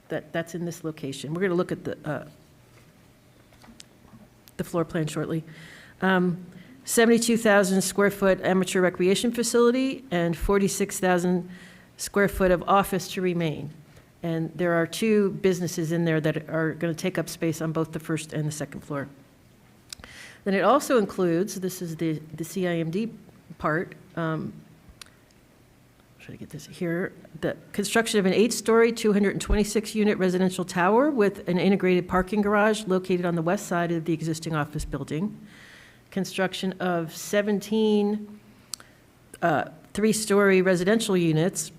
Speaker 18: that's in this location. We're going to look at the floor plan shortly. 72,000 square foot amateur recreation facility and 46,000 square foot of office to remain. And there are 2 businesses in there that are going to take up space on both the first and the second floor. Then it also includes, this is the CIMD part, try to get this here, the construction of an 8-story, 226-unit residential tower with an integrated parking garage located on the west side of the existing office building. Construction of 17 3-story residential units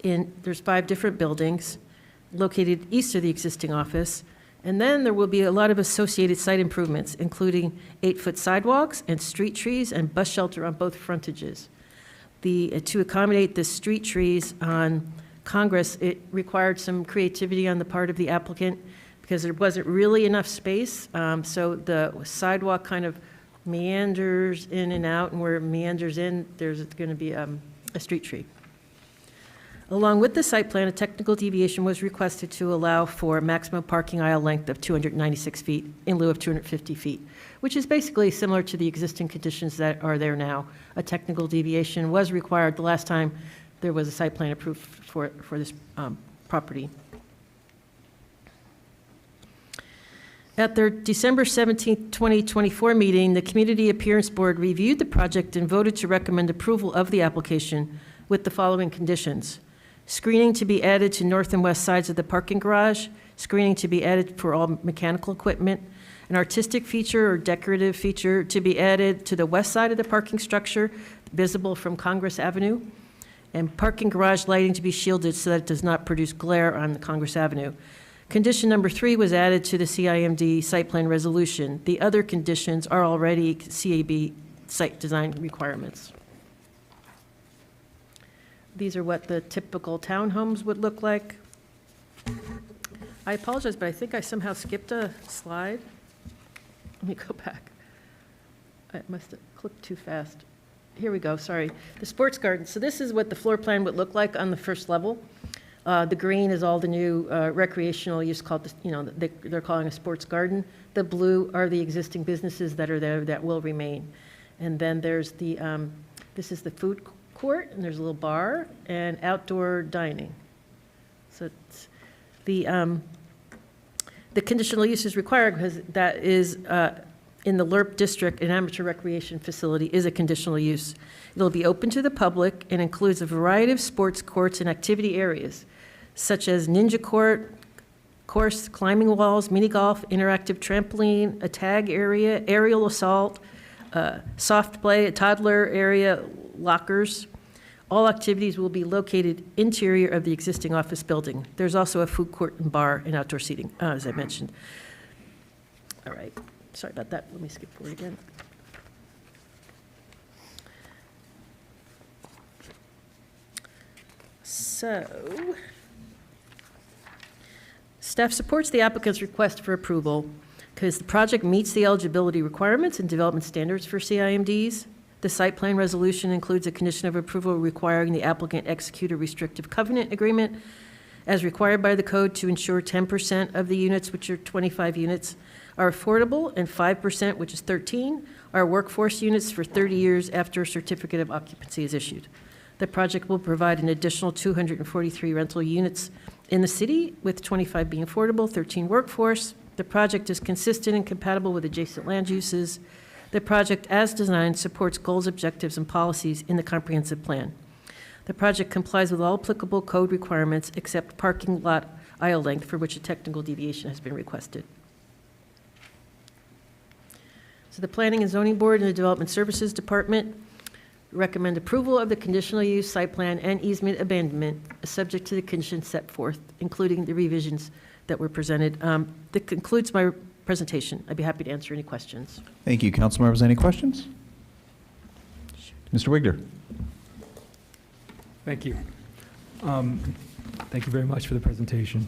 Speaker 18: there's 5 different buildings located east of the existing office. And then there will be a lot of associated site improvements, including 8-foot sidewalks and street trees and bus shelter on both frontages. To accommodate the street trees on Congress, it required some creativity on the part of the applicant because there wasn't really enough space. So the sidewalk kind of meanders in and out, and where it meanders in, there's going to be a street tree. Along with the site plan, a technical deviation was requested to allow for a maximum parking aisle length of 296 feet in lieu of 250 feet, which is basically similar to the existing conditions that are there now. A technical deviation was required the last time there was a site plan approved for this property. At their December 17, 2024 meeting, the Community Appearance Board reviewed the project and voted to recommend approval of the application with the following conditions. Screening to be added to north and west sides of the parking garage, screening to be added for all mechanical equipment, an artistic feature or decorative feature to be added to the west side of the parking structure, visible from Congress Avenue, and parking garage lighting to be shielded so that it does not produce glare on the Congress Avenue. Condition number 3 was added to the CIMD site plan resolution. The other conditions are already CAB site design requirements. These are what the typical townhomes would look like. I apologize, but I think I somehow skipped a slide. Let me go back. I must have clicked too fast. Here we go, sorry. The sports garden. So this is what the floor plan would look like on the first level. The green is all the new recreational use called, they're calling a sports garden. The blue are the existing businesses that are there that will remain. And then there's this is the food court, and there's a little bar and outdoor dining. So it's the conditional use is required because that is in the LERP district, an amateur recreation facility is a conditional use. It'll be open to the public and includes a variety of sports courts and activity areas, such as ninja course, climbing walls, mini golf, interactive trampoline, a tag area, aerial assault, soft play, a toddler area, lockers. All activities will be located interior of the existing office building. There's also a food court and bar and outdoor seating, as I mentioned. All right, sorry about that. Let me skip forward again. So, staff supports the applicant's request for approval because the project meets the eligibility requirements and development standards for CIMDs. The site plan resolution includes a condition of approval requiring the applicant execute a restrictive covenant agreement as required by the code to ensure 10% of the units, which are 25 units, are affordable, and 5%, which is 13, are workforce units for 30 years after a certificate of occupancy is issued. The project will provide an additional 243 rental units in the city, with 25 being affordable, 13 workforce. The project is consistent and compatible with adjacent land uses. The project, as designed, supports goals, objectives, and policies in the comprehensive plan. The project complies with all applicable code requirements except parking lot aisle length, for which a technical deviation has been requested. So the Planning and Zoning Board and the Development Services Department recommend approval of the conditional use site plan and easement abandonment, subject to the conditions set forth, including the revisions that were presented. That concludes my presentation. I'd be happy to answer any questions.
Speaker 1: Thank you. Council members, any questions? Mr. Wigner.
Speaker 9: Thank you. Thank you very much for the presentation.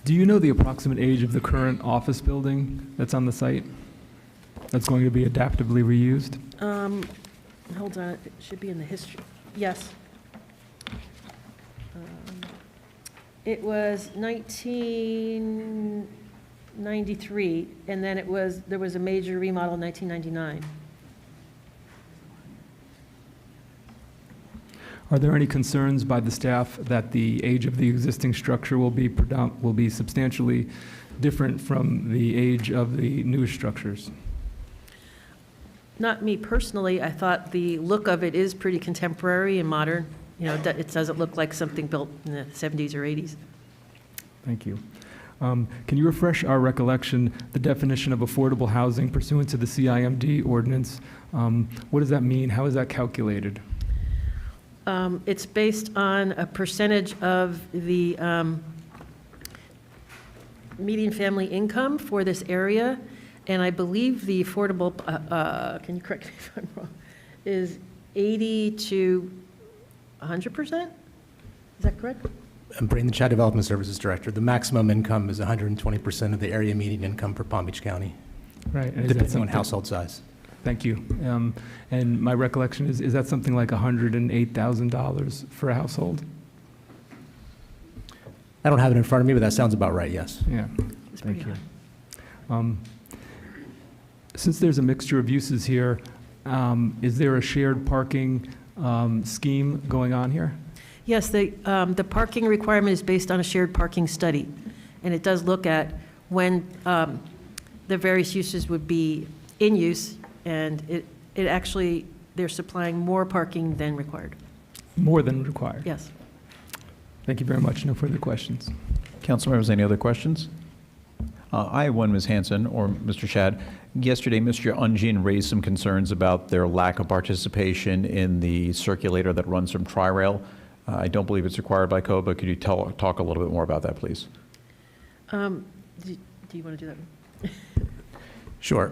Speaker 9: Do you know the approximate age of the current office building that's on the site that's going to be adaptively reused?
Speaker 18: Hold on, it should be in the history. Yes. It was 1993, and then there was a major remodel in 1999.
Speaker 9: Are there any concerns by the staff that the age of the existing structure will be substantially different from the age of the new structures?
Speaker 18: Not me personally. I thought the look of it is pretty contemporary and modern. You know, it doesn't look like something built in the 70s or 80s.
Speaker 9: Thank you. Can you refresh our recollection the definition of affordable housing pursuant to the CIMD ordinance? What does that mean? How is that calculated?
Speaker 18: It's based on a percentage of the median family income for this area, and I believe the affordable, can you correct me if I'm wrong, is 80 to 100%? Is that correct?
Speaker 19: I'm Brandon Ch, Development Services Director. The maximum income is 120% of the area median income for Palm Beach County.
Speaker 9: Right.
Speaker 19: Depending on household size.
Speaker 9: Thank you. And my recollection is that something like $108,000 for a household?
Speaker 19: I don't have it in front of me, but that sounds about right, yes.
Speaker 9: Yeah. Thank you. Since there's a mixture of uses here, is there a shared parking scheme going on here?
Speaker 18: Yes, the parking requirement is based on a shared parking study, and it does look at when the various uses would be in use, and it actually, they're supplying more parking than required.
Speaker 9: More than required?
Speaker 18: Yes.
Speaker 9: Thank you very much. No further questions.
Speaker 1: Council members, any other questions? I have one, Ms. Hanson or Mr. Shad. Yesterday, Mr. Ungin raised some concerns about their lack of participation in the circulator that runs from Tri-Rail. I don't believe it's required by code, but could you talk a little bit more about that, please?
Speaker 18: Do you want to do that?
Speaker 19: Sure.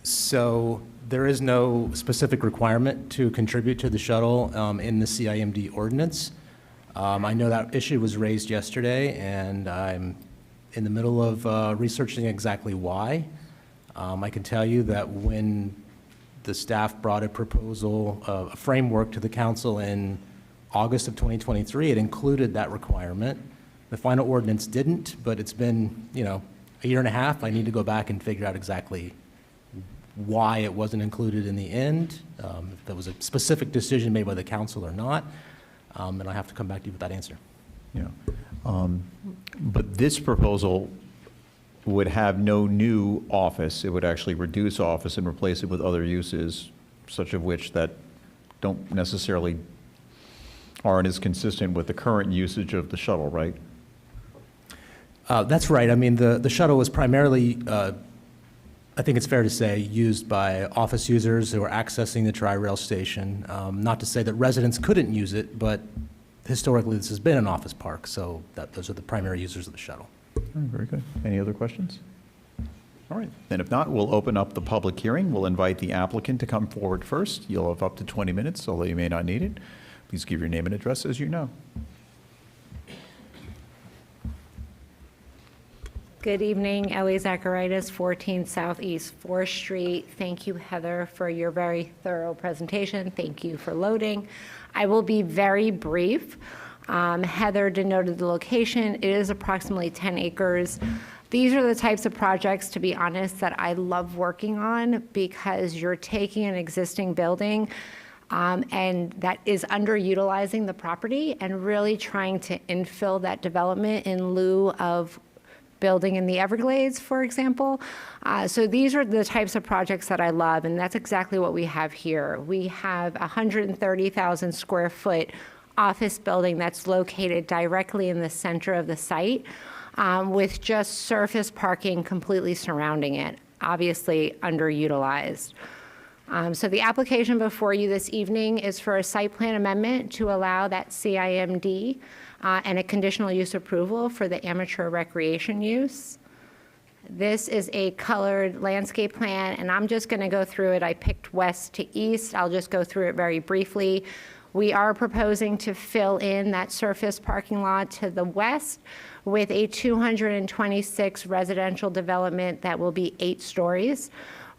Speaker 19: So there is no specific requirement to contribute to the shuttle in the CIMD ordinance. I know that issue was raised yesterday, and I'm in the middle of researching exactly why. I can tell you that when the staff brought a proposal, a framework to the council in August of 2023, it included that requirement. The final ordinance didn't, but it's been, a year and a half. I need to go back and figure out exactly why it wasn't included in the end, if there was a specific decision made by the council or not, and I have to come back to you with that answer.
Speaker 1: Yeah. But this proposal would have no new office. It would actually reduce office and replace it with other uses, such of which that don't necessarily aren't as consistent with the current usage of the shuttle, right?
Speaker 19: That's right. I mean, the shuttle was primarily, I think it's fair to say, used by office users who are accessing the Tri-Rail station. Not to say that residents couldn't use it, but historically this has been an office park, so those are the primary users of the shuttle.
Speaker 1: Very good. Any other questions? All right. Then if not, we'll open up the public hearing. We'll invite the applicant to come forward first. You'll have up to 20 minutes, although you may not need it. Please give your name and address as you know.
Speaker 20: Good evening, Ellie Zacharias, 14 Southeast 4th Street. Thank you, Heather, for your very thorough presentation. Thank you for loading. I will be very brief. Heather denoted the location. It is approximately 10 acres. These are the types of projects, to be honest, that I love working on because you're taking an existing building and that is underutilizing the property and really trying to infill that development in lieu of building in the Everglades, for example. So these are the types of projects that I love, and that's exactly what we have here. We have a 130,000 square foot office building that's located directly in the center of the site with just surface parking completely surrounding it, obviously underutilized. So the application before you this evening is for a site plan amendment to allow that CIMD and a conditional use approval for the amateur recreation use. This is a colored landscape plan, and I'm just going to go through it. I picked west to east. I'll just go through it very briefly. We are proposing to fill in that surface parking lot to the west with a 226 residential development that will be 8 stories.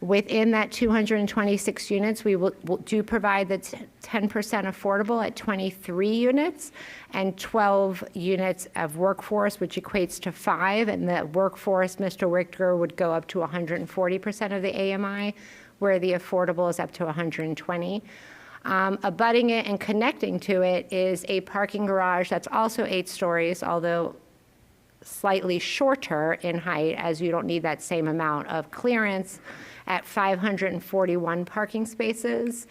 Speaker 20: Within that 226 units, we will do provide the 10% affordable at 23 units and 12 units of workforce, which equates to 5. And the workforce, Mr. Richter, would go up to 140% of the AMI, where the affordable is up to 120. Abutting it and connecting to it is a parking garage that's also 8 stories, although slightly shorter in height, as you don't need that same amount of clearance, at 541 parking spaces.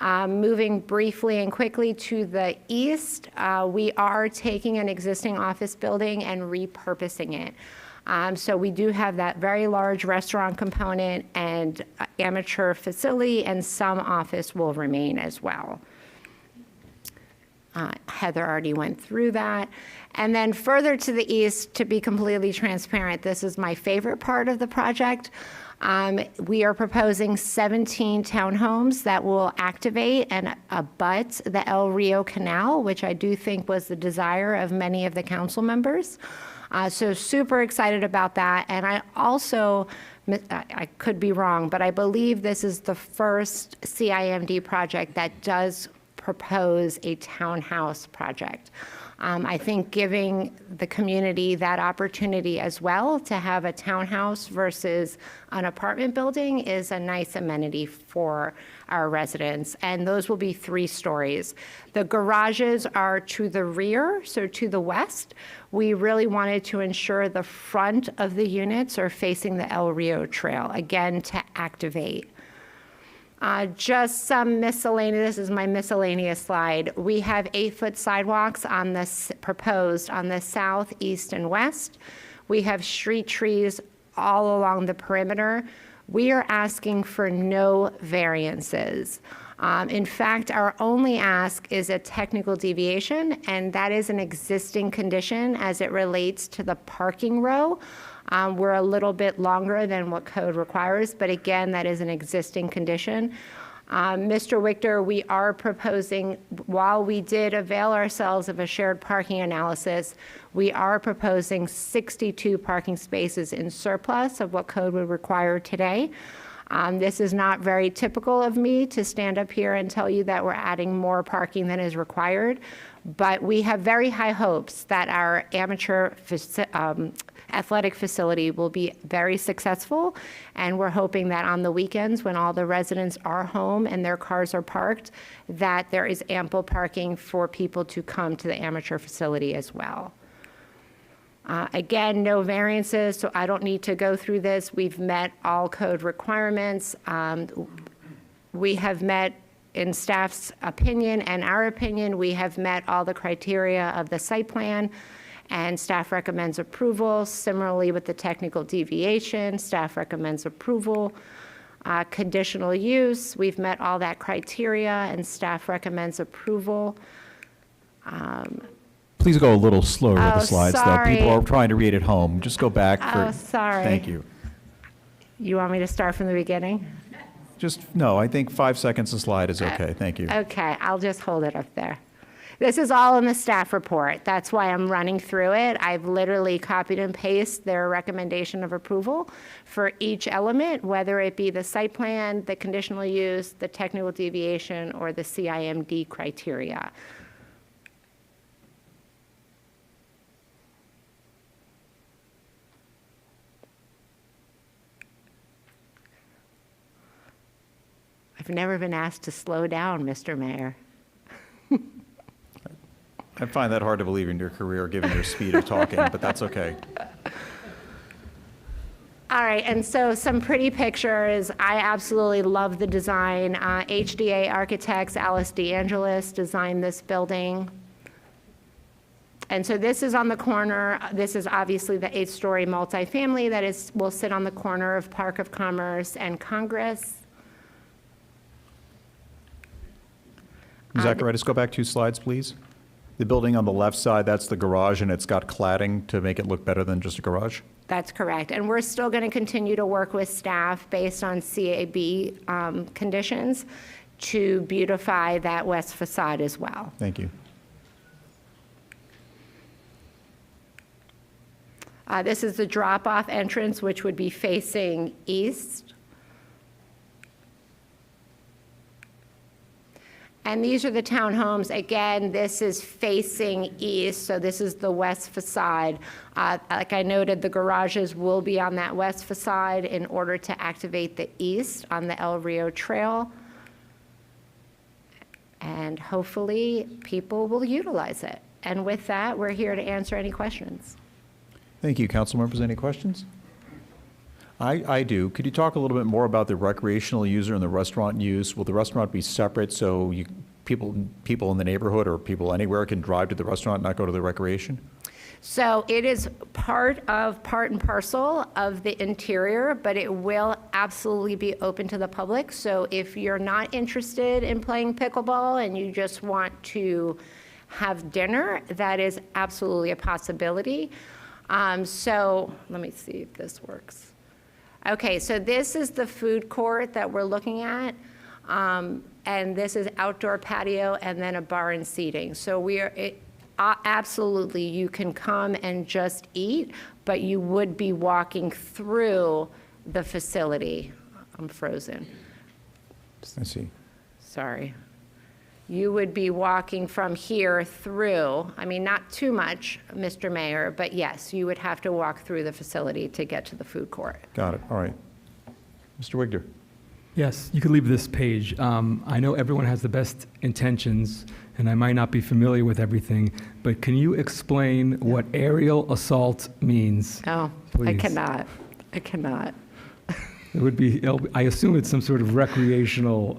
Speaker 20: Moving briefly and quickly to the east, we are taking an existing office building and repurposing it. So we do have that very large restaurant component and amateur facility, and some office will remain as well. Heather already went through that. And then further to the east, to be completely transparent, this is my favorite part of the project. We are proposing 17 townhomes that will activate and abut the El Rio Canal, which I do think was the desire of many of the council members. So super excited about that. And I also, I could be wrong, but I believe this is the first CIMD project that does propose a townhouse project. I think giving the community that opportunity as well to have a townhouse versus an apartment building is a nice amenity for our residents, and those will be 3 stories. The garages are to the rear, so to the west. We really wanted to ensure the front of the units are facing the El Rio Trail, again, to activate. Just some miscellaneous, this is my miscellaneous slide. We have 8-foot sidewalks on this proposed on the south, east, and west. We have street trees all along the perimeter. We are asking for no variances. In fact, our only ask is a technical deviation, and that is an existing condition as it relates to the parking row. We're a little bit longer than what code requires, but again, that is an existing condition. Mr. Richter, we are proposing, while we did avail ourselves of a shared parking analysis, we are proposing 62 parking spaces in surplus of what code would require today. This is not very typical of me to stand up here and tell you that we're adding more parking than is required, but we have very high hopes that our amateur athletic facility will be very successful, and we're hoping that on the weekends when all the residents are home and their cars are parked, that there is ample parking for people to come to the amateur facility as well. Again, no variances, so I don't need to go through this. We've met all code requirements. We have met, in staff's opinion and our opinion, we have met all the criteria of the site plan, and staff recommends approval. Similarly with the technical deviation, staff recommends approval. Conditional use, we've met all that criteria, and staff recommends approval.
Speaker 1: Please go a little slower with the slides,
Speaker 20: sorry.
Speaker 1: though. People are trying to read at home. Just go back.
Speaker 20: Oh, sorry.
Speaker 1: Thank you.
Speaker 20: You want me to start from the beginning?
Speaker 1: No, I think 5 seconds a slide is okay. Thank you.
Speaker 20: Okay, I'll just hold it up there. This is all in the staff report. That's why I'm running through it. I've literally copied and pasted their recommendation of approval for each element, whether it be the site plan, the conditional use, the technical deviation, or the CIMD criteria. I've never been asked to slow down, Mr. Mayor.
Speaker 1: I find that hard to believe in your career, given your speed of talking, but that's okay.
Speaker 20: All right, and so some pretty pictures. I absolutely love the design. HDA Architects, Alice DeAngelis designed this building. And so this is on the corner. This is obviously the 8-story multifamily that will sit on the corner of Park of Commerce and Congress.
Speaker 1: Zacharias, go back 2 slides, please. The building on the left side, that's the garage, and it's got cladding to make it look better than just a garage?
Speaker 20: That's correct. And we're still going to continue to work with staff based on CAB conditions to beautify that west facade as well.
Speaker 1: Thank you.
Speaker 20: This is the drop-off entrance, which would be facing east. And these are the townhomes. Again, this is facing east, so this is the west facade. Like I noted, the garages will be on that west facade in order to activate the east on the El Rio Trail. And hopefully, people will utilize it. And with that, we're here to answer any questions.
Speaker 1: Thank you. Council members, any questions? I do. Could you talk a little bit more about the recreational user and the restaurant use? Will the restaurant be separate so people in the neighborhood or people anywhere can drive to the restaurant, not go to the recreation?
Speaker 20: So it is part and parcel of the interior, but it will absolutely be open to the public. So if you're not interested in playing pickleball and you just want to have dinner, that is absolutely a possibility. So let me see if this works. Okay, so this is the food court that we're looking at. And this is outdoor patio and then a bar and seating. So absolutely, you can come and just eat, but you would be walking through the facility. I'm frozen.
Speaker 1: I see.
Speaker 20: Sorry. You would be walking from here through, I mean, not too much, Mr. Mayor, but yes, you would have to walk through the facility to get to the food court.
Speaker 1: Got it. All right. Mr. Wigder.
Speaker 9: Yes, you could leave this page. I know everyone has the best intentions, and I might not be familiar with everything, but can you explain what aerial assault means?
Speaker 20: Oh,
Speaker 9: please?
Speaker 20: I cannot.
Speaker 9: It would be, I assume it's some sort of recreational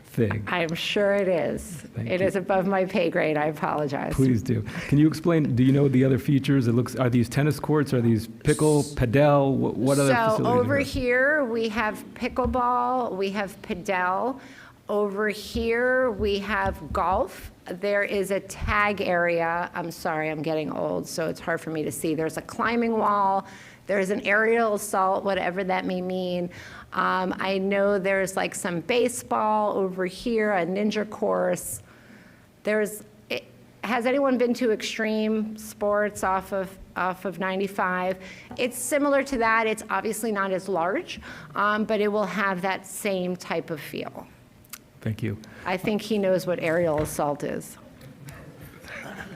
Speaker 9: thing.
Speaker 20: I'm sure it is. It is above my pay grade. I apologize.
Speaker 9: Please do. Can you explain, do you know the other features? Are these tennis courts? Are these padel? What other facilities?
Speaker 20: So over here, we have pickleball, we have padel. Over here, we have golf. There is a tag area. I'm sorry, I'm getting old, so it's hard for me to see. There's a climbing wall. There's an aerial assault, whatever that may mean. I know there's like some baseball over here, a ninja course. Has anyone been to Extreme Sports off of 95? It's similar to that. It's obviously not as large, but it will have that same type of feel.
Speaker 9: Thank you.
Speaker 20: I think he knows what aerial assault is.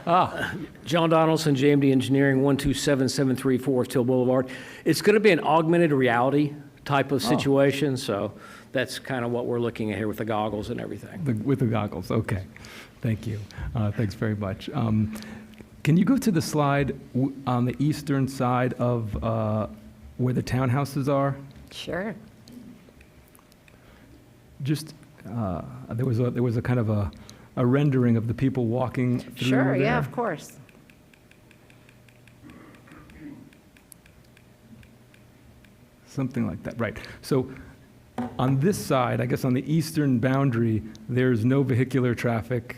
Speaker 21: John Donaldson, JMD Engineering, 127734 Till Boulevard. It's going to be an augmented reality type of situation, so that's kind of what we're looking at here with the goggles and everything.
Speaker 9: With the goggles, okay. Thank you. Thanks very much. Can you go to the slide on the eastern side of where the townhouses are?
Speaker 20: Sure.
Speaker 9: Just, there was a kind of a rendering of the people walking through
Speaker 20: Sure,
Speaker 9: there.
Speaker 20: yeah, of course.
Speaker 9: Something like that, right. So on this side, I guess on the eastern boundary, there's no vehicular traffic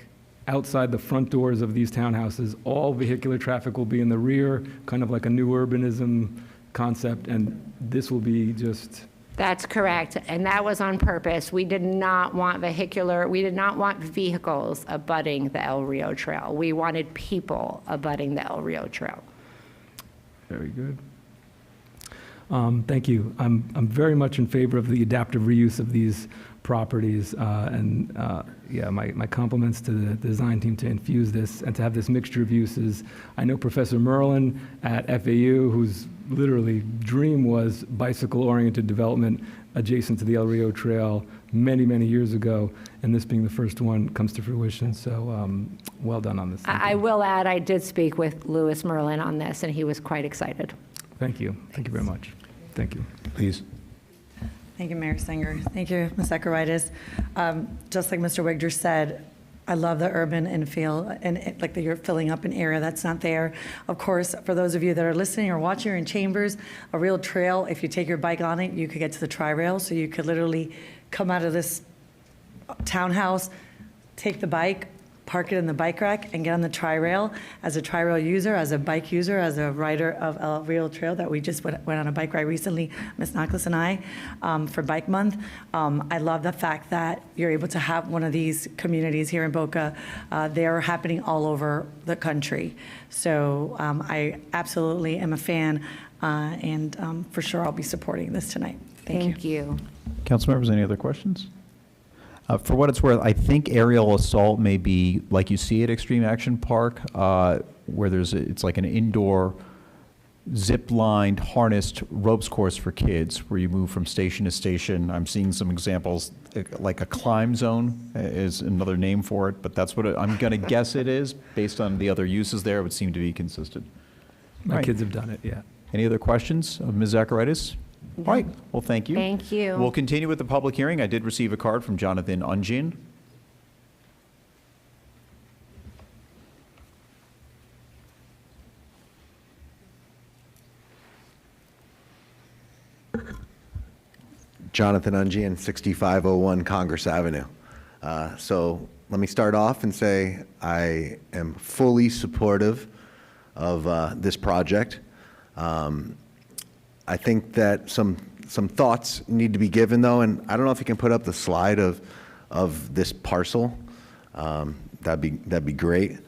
Speaker 9: outside the front doors of these townhouses. All vehicular traffic will be in the rear, kind of like a new urbanism concept, and this will be just...
Speaker 20: That's correct, and that was on purpose. We did not want vehicles abutting the El Rio Trail. We wanted people abutting the El Rio Trail.
Speaker 9: Very good. Thank you. I'm very much in favor of the adaptive reuse of these properties, and yeah, my compliments to the design team to infuse this and to have this mixture of uses. I know Professor Merlin at FAU, whose literally dream was bicycle-oriented development adjacent to the El Rio Trail many, many years ago, and this being the first one comes to fruition, so well done on this.
Speaker 20: I will add, I did speak with Louis Merlin on this, and he was quite excited.
Speaker 9: Thank you. Thank you very much. Thank you.
Speaker 1: Please.
Speaker 3: Thank you, Mayor Singer. Thank you, Ms. Zacharias. Just like Mr. Wigder said, I love the urban infill and like that you're filling up an area that's not there. Of course, for those of you that are listening or watching or in chambers, a real trail, if you take your bike on it, you could get to the tri-rail. So you could literally come out of this townhouse, take the bike, park it in the bike rack, and get on the tri-rail. As a tri-rail user, as a bike user, as a rider of a rail trail that we just went on a bike ride recently, Ms. Naklis and I, for Bike Month. I love the fact that you're able to have one of these communities here in Boca. They're happening all over the country. So I absolutely am a fan, and for sure I'll be supporting this tonight. Thank you.
Speaker 1: Council members, any other questions? For what it's worth, I think aerial assault may be like you see at Extreme Action Park, where it's like an indoor zip-lined, harnessed ropes course for kids, where you move from station to station. I'm seeing some examples, like a climb zone is another name for it, but that's what I'm going to guess it is. Based on the other uses there, it would seem to be consistent.
Speaker 9: My kids have done it, yeah.
Speaker 1: Any other questions of Ms. Zacharias? All right, well, thank you.
Speaker 20: Thank you.
Speaker 1: We'll continue with the public hearing. I did receive a card from Jonathan Unjin.
Speaker 5: Jonathan Unjin, 6501 Congress Avenue. So let me start off and say I am fully supportive of this project. I think that some thoughts need to be given, though, and I don't know if you can put up the slide of this parcel. That'd be great.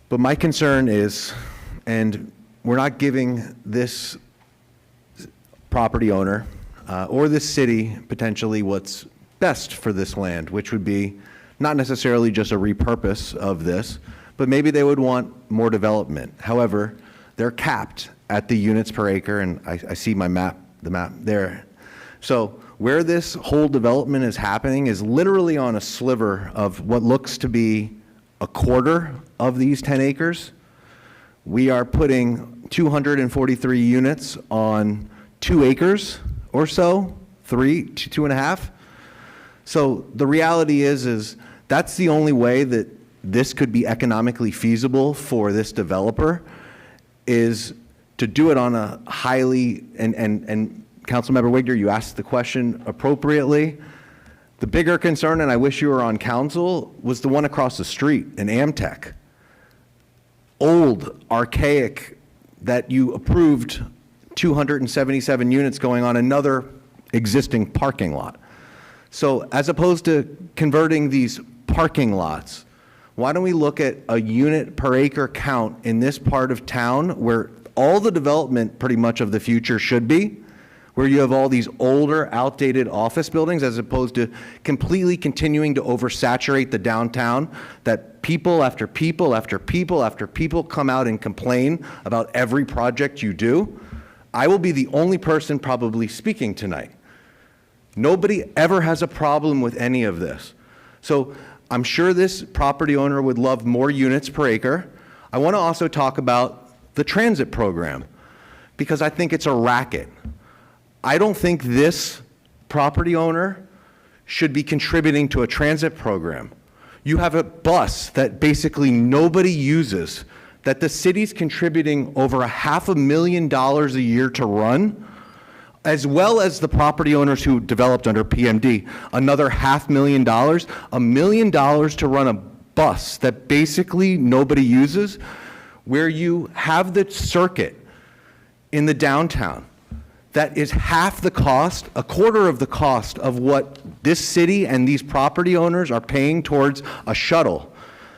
Speaker 5: But my concern is, and we're not giving this property owner or this city potentially what's best for this land, which would be not necessarily just a repurpose of this, but maybe they would want more development. However, they're capped at the units per acre, and I see the map there. So where this whole development is happening is literally on a sliver of what looks to be a quarter of these 10 acres. We are putting 243 units on 2 acres or so, 2.5. So the reality is that's the only way that this could be economically feasible for this developer, is to do it on a highly, and Councilmember Wigner, you asked the question appropriately. The bigger concern, and I wish you were on council, was the one across the street in Amtech. Old, archaic, that you approved 277 units going on another existing parking lot. So as opposed to converting these parking lots, why don't we look at a unit per acre count in this part of town where all the development pretty much of the future should be, where you have all these older, outdated office buildings, as opposed to completely continuing to oversaturate the downtown, that people after people after people after people come out and complain about every project you do. I will be the only person probably speaking tonight. Nobody ever has a problem with any of this. So I'm sure this property owner would love more units per acre. I want to also talk about the transit program, because I think it's a racket. I don't think this property owner should be contributing to a transit program. You have a bus that basically nobody uses, that the city's contributing over $500,000 a year to run, as well as the property owners who developed under PMD, another $500,000, $1 million to run a bus that basically nobody uses, where you have the circuit in the downtown that is half the cost, a quarter of the cost of what this city and these property owners are paying towards a shuttle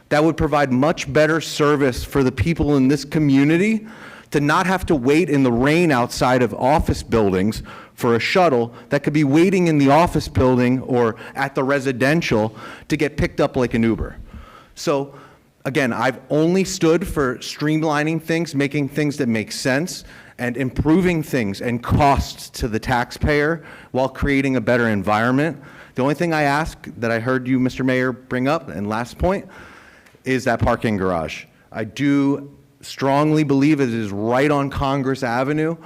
Speaker 5: that would provide much better service for the people in this community, to not have to wait in the rain outside of office buildings for a shuttle that could be waiting in the office building or at the residential to get picked up like an Uber. So again, I've only stood for streamlining things, making things that make sense, and improving things and costs to the taxpayer while creating a better environment. The only thing I ask that I heard you, Mr. Mayor, bring up, and last point, is that parking garage. I do strongly believe it is right on Congress Avenue.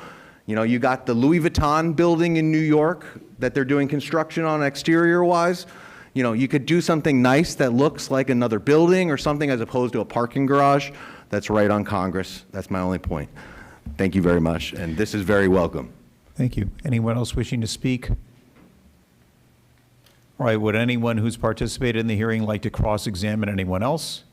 Speaker 5: You know, you got the Louis Vuitton building in New York that they're doing construction on exterior-wise. You know, you could do something nice that looks like another building or something, as opposed to a parking garage that's right on Congress. That's my only point. Thank you very much, and this is very welcome.
Speaker 1: Thank you. Anyone else wishing to speak? All right, would anyone who's participated in the hearing like to cross-examine anyone else?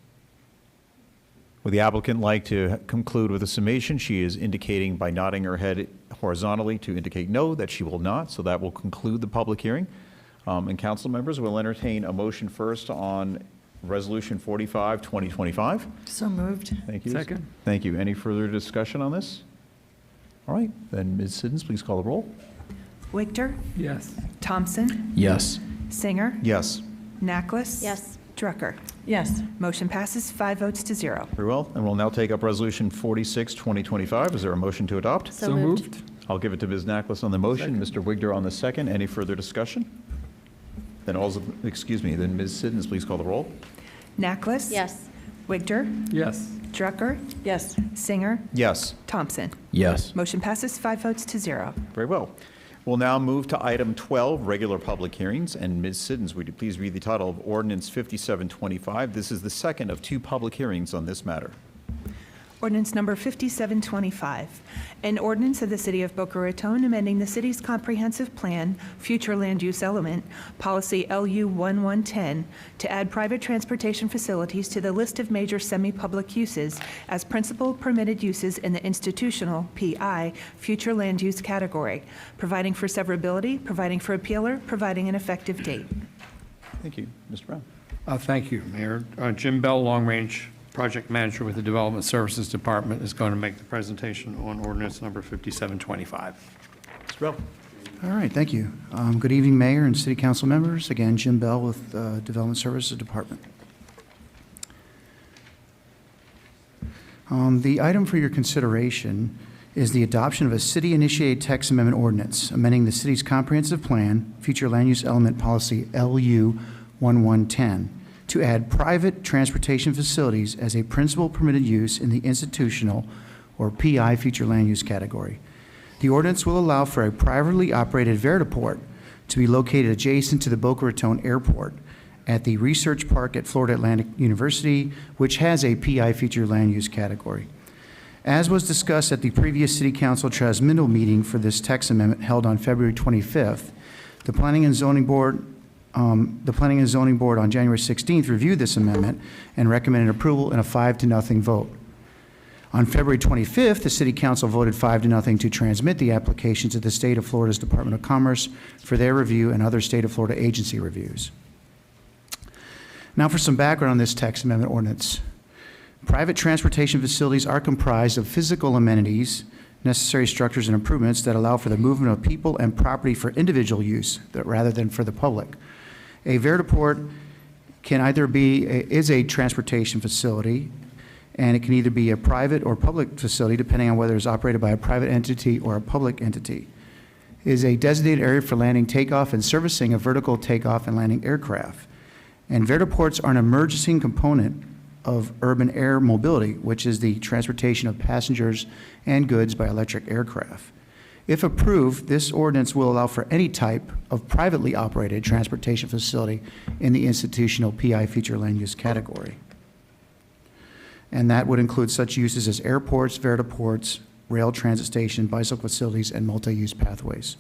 Speaker 1: Would the applicant like to conclude with a summation? She is indicating by nodding her head horizontally to indicate no, that she will not, so that will conclude the public hearing. And council members will entertain a motion first on Resolution 45, 2025.
Speaker 3: So moved.
Speaker 1: Thank you.
Speaker 9: Second.
Speaker 1: Thank you. Any further discussion on this? All right, then Ms. Siddons, please call the roll.
Speaker 2: Wichter,
Speaker 9: Yes.
Speaker 2: Thompson,
Speaker 4: Yes.
Speaker 2: Singer,
Speaker 1: Yes.
Speaker 2: Naklis.
Speaker 11: Yes.
Speaker 2: Drucker.
Speaker 3: Yes.
Speaker 2: Motion passes 5 votes to 0.
Speaker 1: Very well, and we'll now take up Resolution 46, 2025. Is there a motion to adopt?
Speaker 11: So moved.
Speaker 1: I'll give it to Ms. Naklis on the motion, Mr. Wigder on the second. Any further discussion? Then then Ms. Siddons, please call the roll.
Speaker 2: Naklis.
Speaker 11: Yes.
Speaker 2: Wichter,
Speaker 9: Yes.
Speaker 2: Drucker,
Speaker 3: Yes.
Speaker 2: Singer,
Speaker 1: Yes.
Speaker 2: Thompson.
Speaker 4: Yes.
Speaker 2: Motion passes 5 votes to 0.
Speaker 1: Very well. We'll now move to item 12, regular public hearings. And Ms. Siddons, would you please read the title of Ordinance 5725? This is the second of 2 public hearings on this matter.
Speaker 2: Ordinance number 5725, an ordinance of the City of Boca Raton amending the city's comprehensive plan, future land use element, policy LU1110, to add private transportation facilities to the list of major semi-public uses as principal permitted uses in the institutional, PI, future land use category, providing for severability, providing for appealer, providing an effective date.
Speaker 1: Thank you. Mr. Brown.
Speaker 8: Thank you, Mayor. Jim Bell, Long Range Project Manager with the Development Services Department, is going to make the presentation on ordinance number 5725.
Speaker 1: Mr. Bell.
Speaker 6: All right, thank you. Good evening, Mayor and City Council members. Again, Jim Bell with Development Services Department. The item for your consideration is the adoption of a city-initiated text amendment ordinance, amending the city's comprehensive plan, future land use element policy LU1110, to add private transportation facilities as a principal permitted use in the institutional or PI future land use category. The ordinance will allow for a privately operated vertiport to be located adjacent to the Boca Raton Airport at the Research Park at Florida Atlantic University, which has a PI future land use category. As was discussed at the previous City Council transmittal meeting for this text amendment held on February 25th, the Planning and Zoning Board on January 16th reviewed this amendment and recommended approval in a 5-0 vote. On February 25th, the City Council voted 5-0 to transmit the application to the State of Florida's Department of Commerce for their review and other State of Florida agency reviews. Now for some background on this text amendment ordinance. Private transportation facilities are comprised of physical amenities, necessary structures and improvements that allow for the movement of people and property for individual use rather than for the public. A vertiport is a transportation facility, and it can either be a private or public facility depending on whether it's operated by a private entity or a public entity. It is a designated area for landing, takeoff, and servicing of vertical takeoff and landing aircraft. And vertiports are an emerging component of urban air mobility, which is the transportation of passengers and goods by electric aircraft. If approved, this ordinance will allow for any type of privately operated transportation facility in the institutional PI future land use category. And that would include such uses as airports, vertiports, rail transit station, bicycle facilities, and multi-use pathways.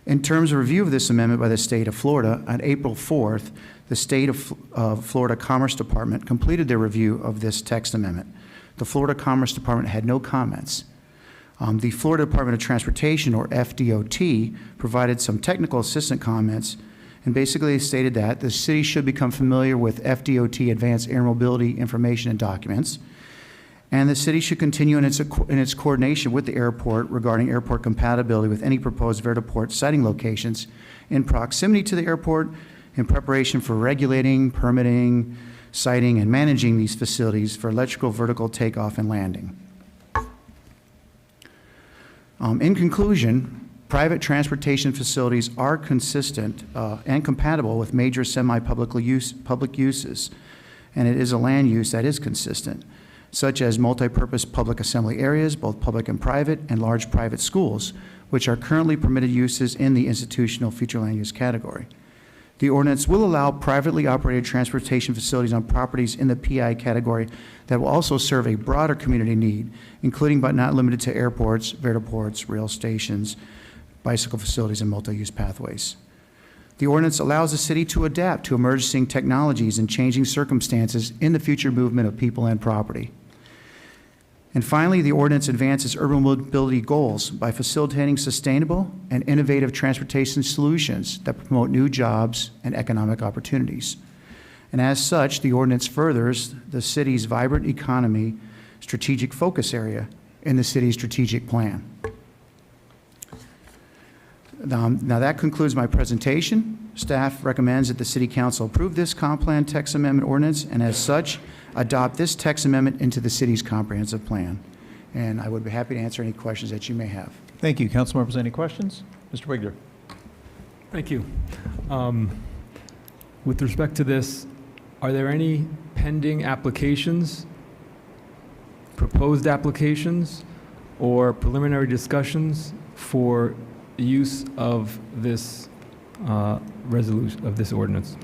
Speaker 6: In terms of review of this amendment by the State of Florida, on April 4th, the State of Florida Commerce Department completed their review of this text amendment. The Florida Commerce Department had no comments. The Florida Department of Transportation, or FDOT, provided some technical assistant comments and basically stated that the city should become familiar with FDOT Advanced Air Mobility Information and Documents, and the city should continue in its coordination with the airport regarding airport compatibility with any proposed vertiport siting locations in proximity to the airport in preparation for regulating, permitting, siting, and managing these facilities for electrical vertical takeoff and landing. In conclusion, private transportation facilities are consistent and compatible with major semi-public uses, and it is a land use that is consistent, such as multi-purpose public assembly areas, both public and private, and large private schools, which are currently permitted uses in the institutional future land use category. The ordinance will allow privately operated transportation facilities on properties in the PI category that will also serve a broader community need, including but not limited to airports, vertiports, rail stations, bicycle facilities, and multi-use pathways. The ordinance allows the city to adapt to emerging technologies and changing circumstances in the future movement of people and property. And finally, the ordinance advances urban mobility goals by facilitating sustainable and innovative transportation solutions that promote new jobs and economic opportunities. And as such, the ordinance furthers the city's vibrant economy strategic focus area in the city's strategic plan. Now that concludes my presentation. Staff recommends that the City Council approve this comp plan text amendment ordinance, and as such, adopt this text amendment into the city's comprehensive plan. And I would be happy to answer any questions that you may have.
Speaker 1: Thank you. Council members, any questions? Mr. Wigler.
Speaker 9: Thank you. With respect to this, are there any pending applications, proposed applications, or preliminary discussions for use of this resolution, of this ordinance?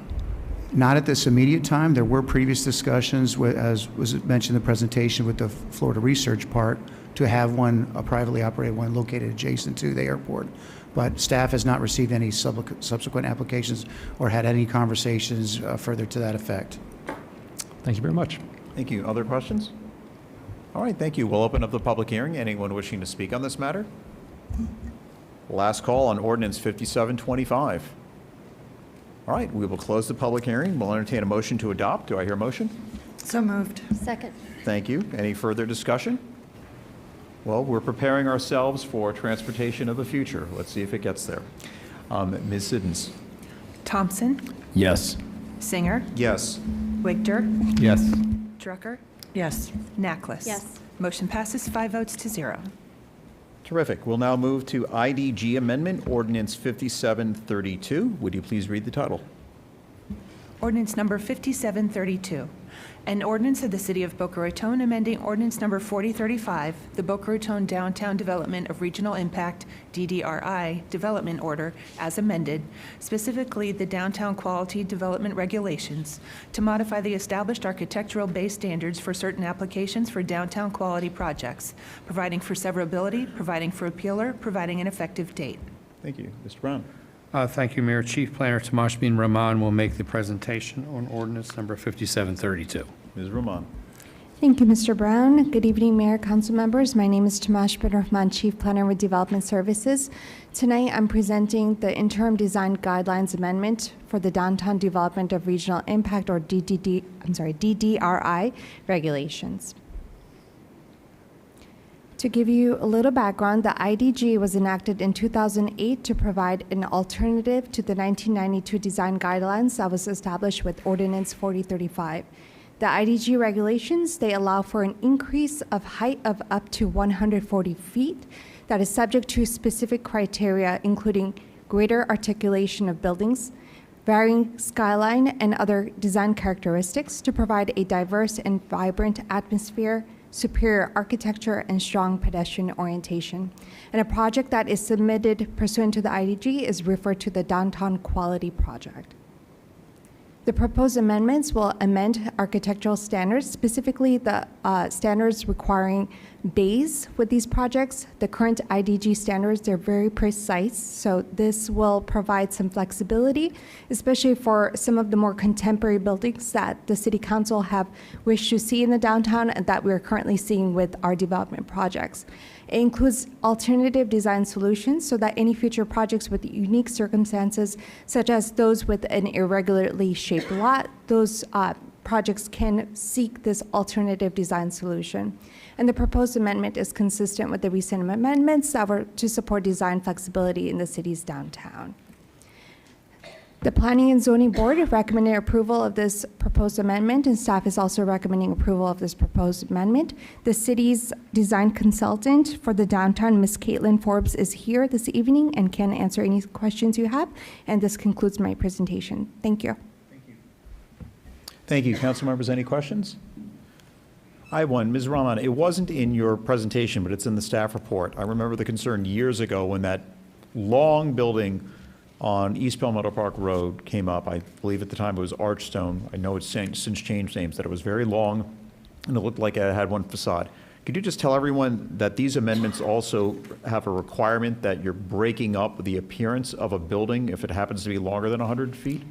Speaker 6: Not at this immediate time. There were previous discussions, as was mentioned in the presentation, with the Florida Research Park to have one, a privately operated one located adjacent to the airport. But staff has not received any subsequent applications or had any conversations further to that effect.
Speaker 9: Thank you very much.
Speaker 1: Thank you. Other questions? All right, thank you. We'll open up the public hearing. Anyone wishing to speak on this matter? Last call on ordinance 5725. All right, we will close the public hearing. We'll entertain a motion to adopt. Do I hear a motion?
Speaker 3: So moved.
Speaker 11: Second.
Speaker 1: Thank you. Any further discussion? Well, we're preparing ourselves for transportation of the future. Let's see if it gets there. Ms. Siddons.
Speaker 2: Thompson,
Speaker 4: Yes.
Speaker 2: Singer,
Speaker 1: Yes.
Speaker 2: Wigder,
Speaker 9: Yes.
Speaker 2: Drucker,
Speaker 3: Yes.
Speaker 2: Naklis.
Speaker 11: Yes.
Speaker 2: Motion passes 5 votes to 0.
Speaker 1: Terrific. We'll now move to IDG Amendment, Ordinance 5732. Would you please read the title?
Speaker 2: Ordinance number 5732, an ordinance of the City of Boca Raton amending ordinance number 4035, the Boca Raton Downtown Development of Regional Impact, DDRI, Development Order, as amended, specifically the Downtown Quality Development Regulations, to modify the established architectural base standards for certain applications for downtown quality projects, providing for severability, providing for appealer, providing an effective date.
Speaker 1: Thank you. Mr. Brown.
Speaker 8: Thank you, Mayor. Chief Planner Tomasz bin Rahman will make the presentation on ordinance number 5732.
Speaker 1: Ms. Roman.
Speaker 10: Thank you, Mr. Brown. Good evening, Mayor, Council members. My name is Tomasz bin Rahman, Chief Planner with Development Services. Tonight, I'm presenting the Interim Design Guidelines Amendment for the Downtown Development of Regional Impact, or DDRI regulations. To give you a little background, the IDG was enacted in 2008 to provide an alternative to the 1992 design guidelines that was established with Ordinance 4035. The IDG regulations, they allow for an increase of height of up to 140 feet that is subject to specific criteria, including greater articulation of buildings, varying skyline, and other design characteristics to provide a diverse and vibrant atmosphere, superior architecture, and strong pedestrian orientation. And a project that is submitted pursuant to the IDG is referred to the Downtown Quality Project. The proposed amendments will amend architectural standards, specifically the standards requiring bays with these projects. The current IDG standards, they're very precise, so this will provide some flexibility, especially for some of the more contemporary buildings that the City Council have wished to see in the downtown and that we're currently seeing with our development projects. It includes alternative design solutions so that any future projects with unique circumstances, such as those with an irregularly shaped lot, those projects can seek this alternative design solution. And the proposed amendment is consistent with the recent amendments that were to support design flexibility in the city's downtown. The Planning and Zoning Board recommended approval of this proposed amendment, and staff is also recommending approval of this proposed amendment. The city's design consultant for the downtown, Ms. Caitlin Forbes, is here this evening and can answer any questions you have. And this concludes my presentation. Thank you.
Speaker 1: Thank you. Council members, any questions? I have one. Ms. Rahman, it wasn't in your presentation, but it's in the staff report. I remember the concern years ago when that long building on East Palmetto Park Road came up. I believe at the time it was Archstone. I know it's since changed names, that it was very long and it looked like it had one facade. Could you just tell everyone that these amendments also have a requirement that you're breaking up the appearance of a building if it happens to be longer than 100 feet?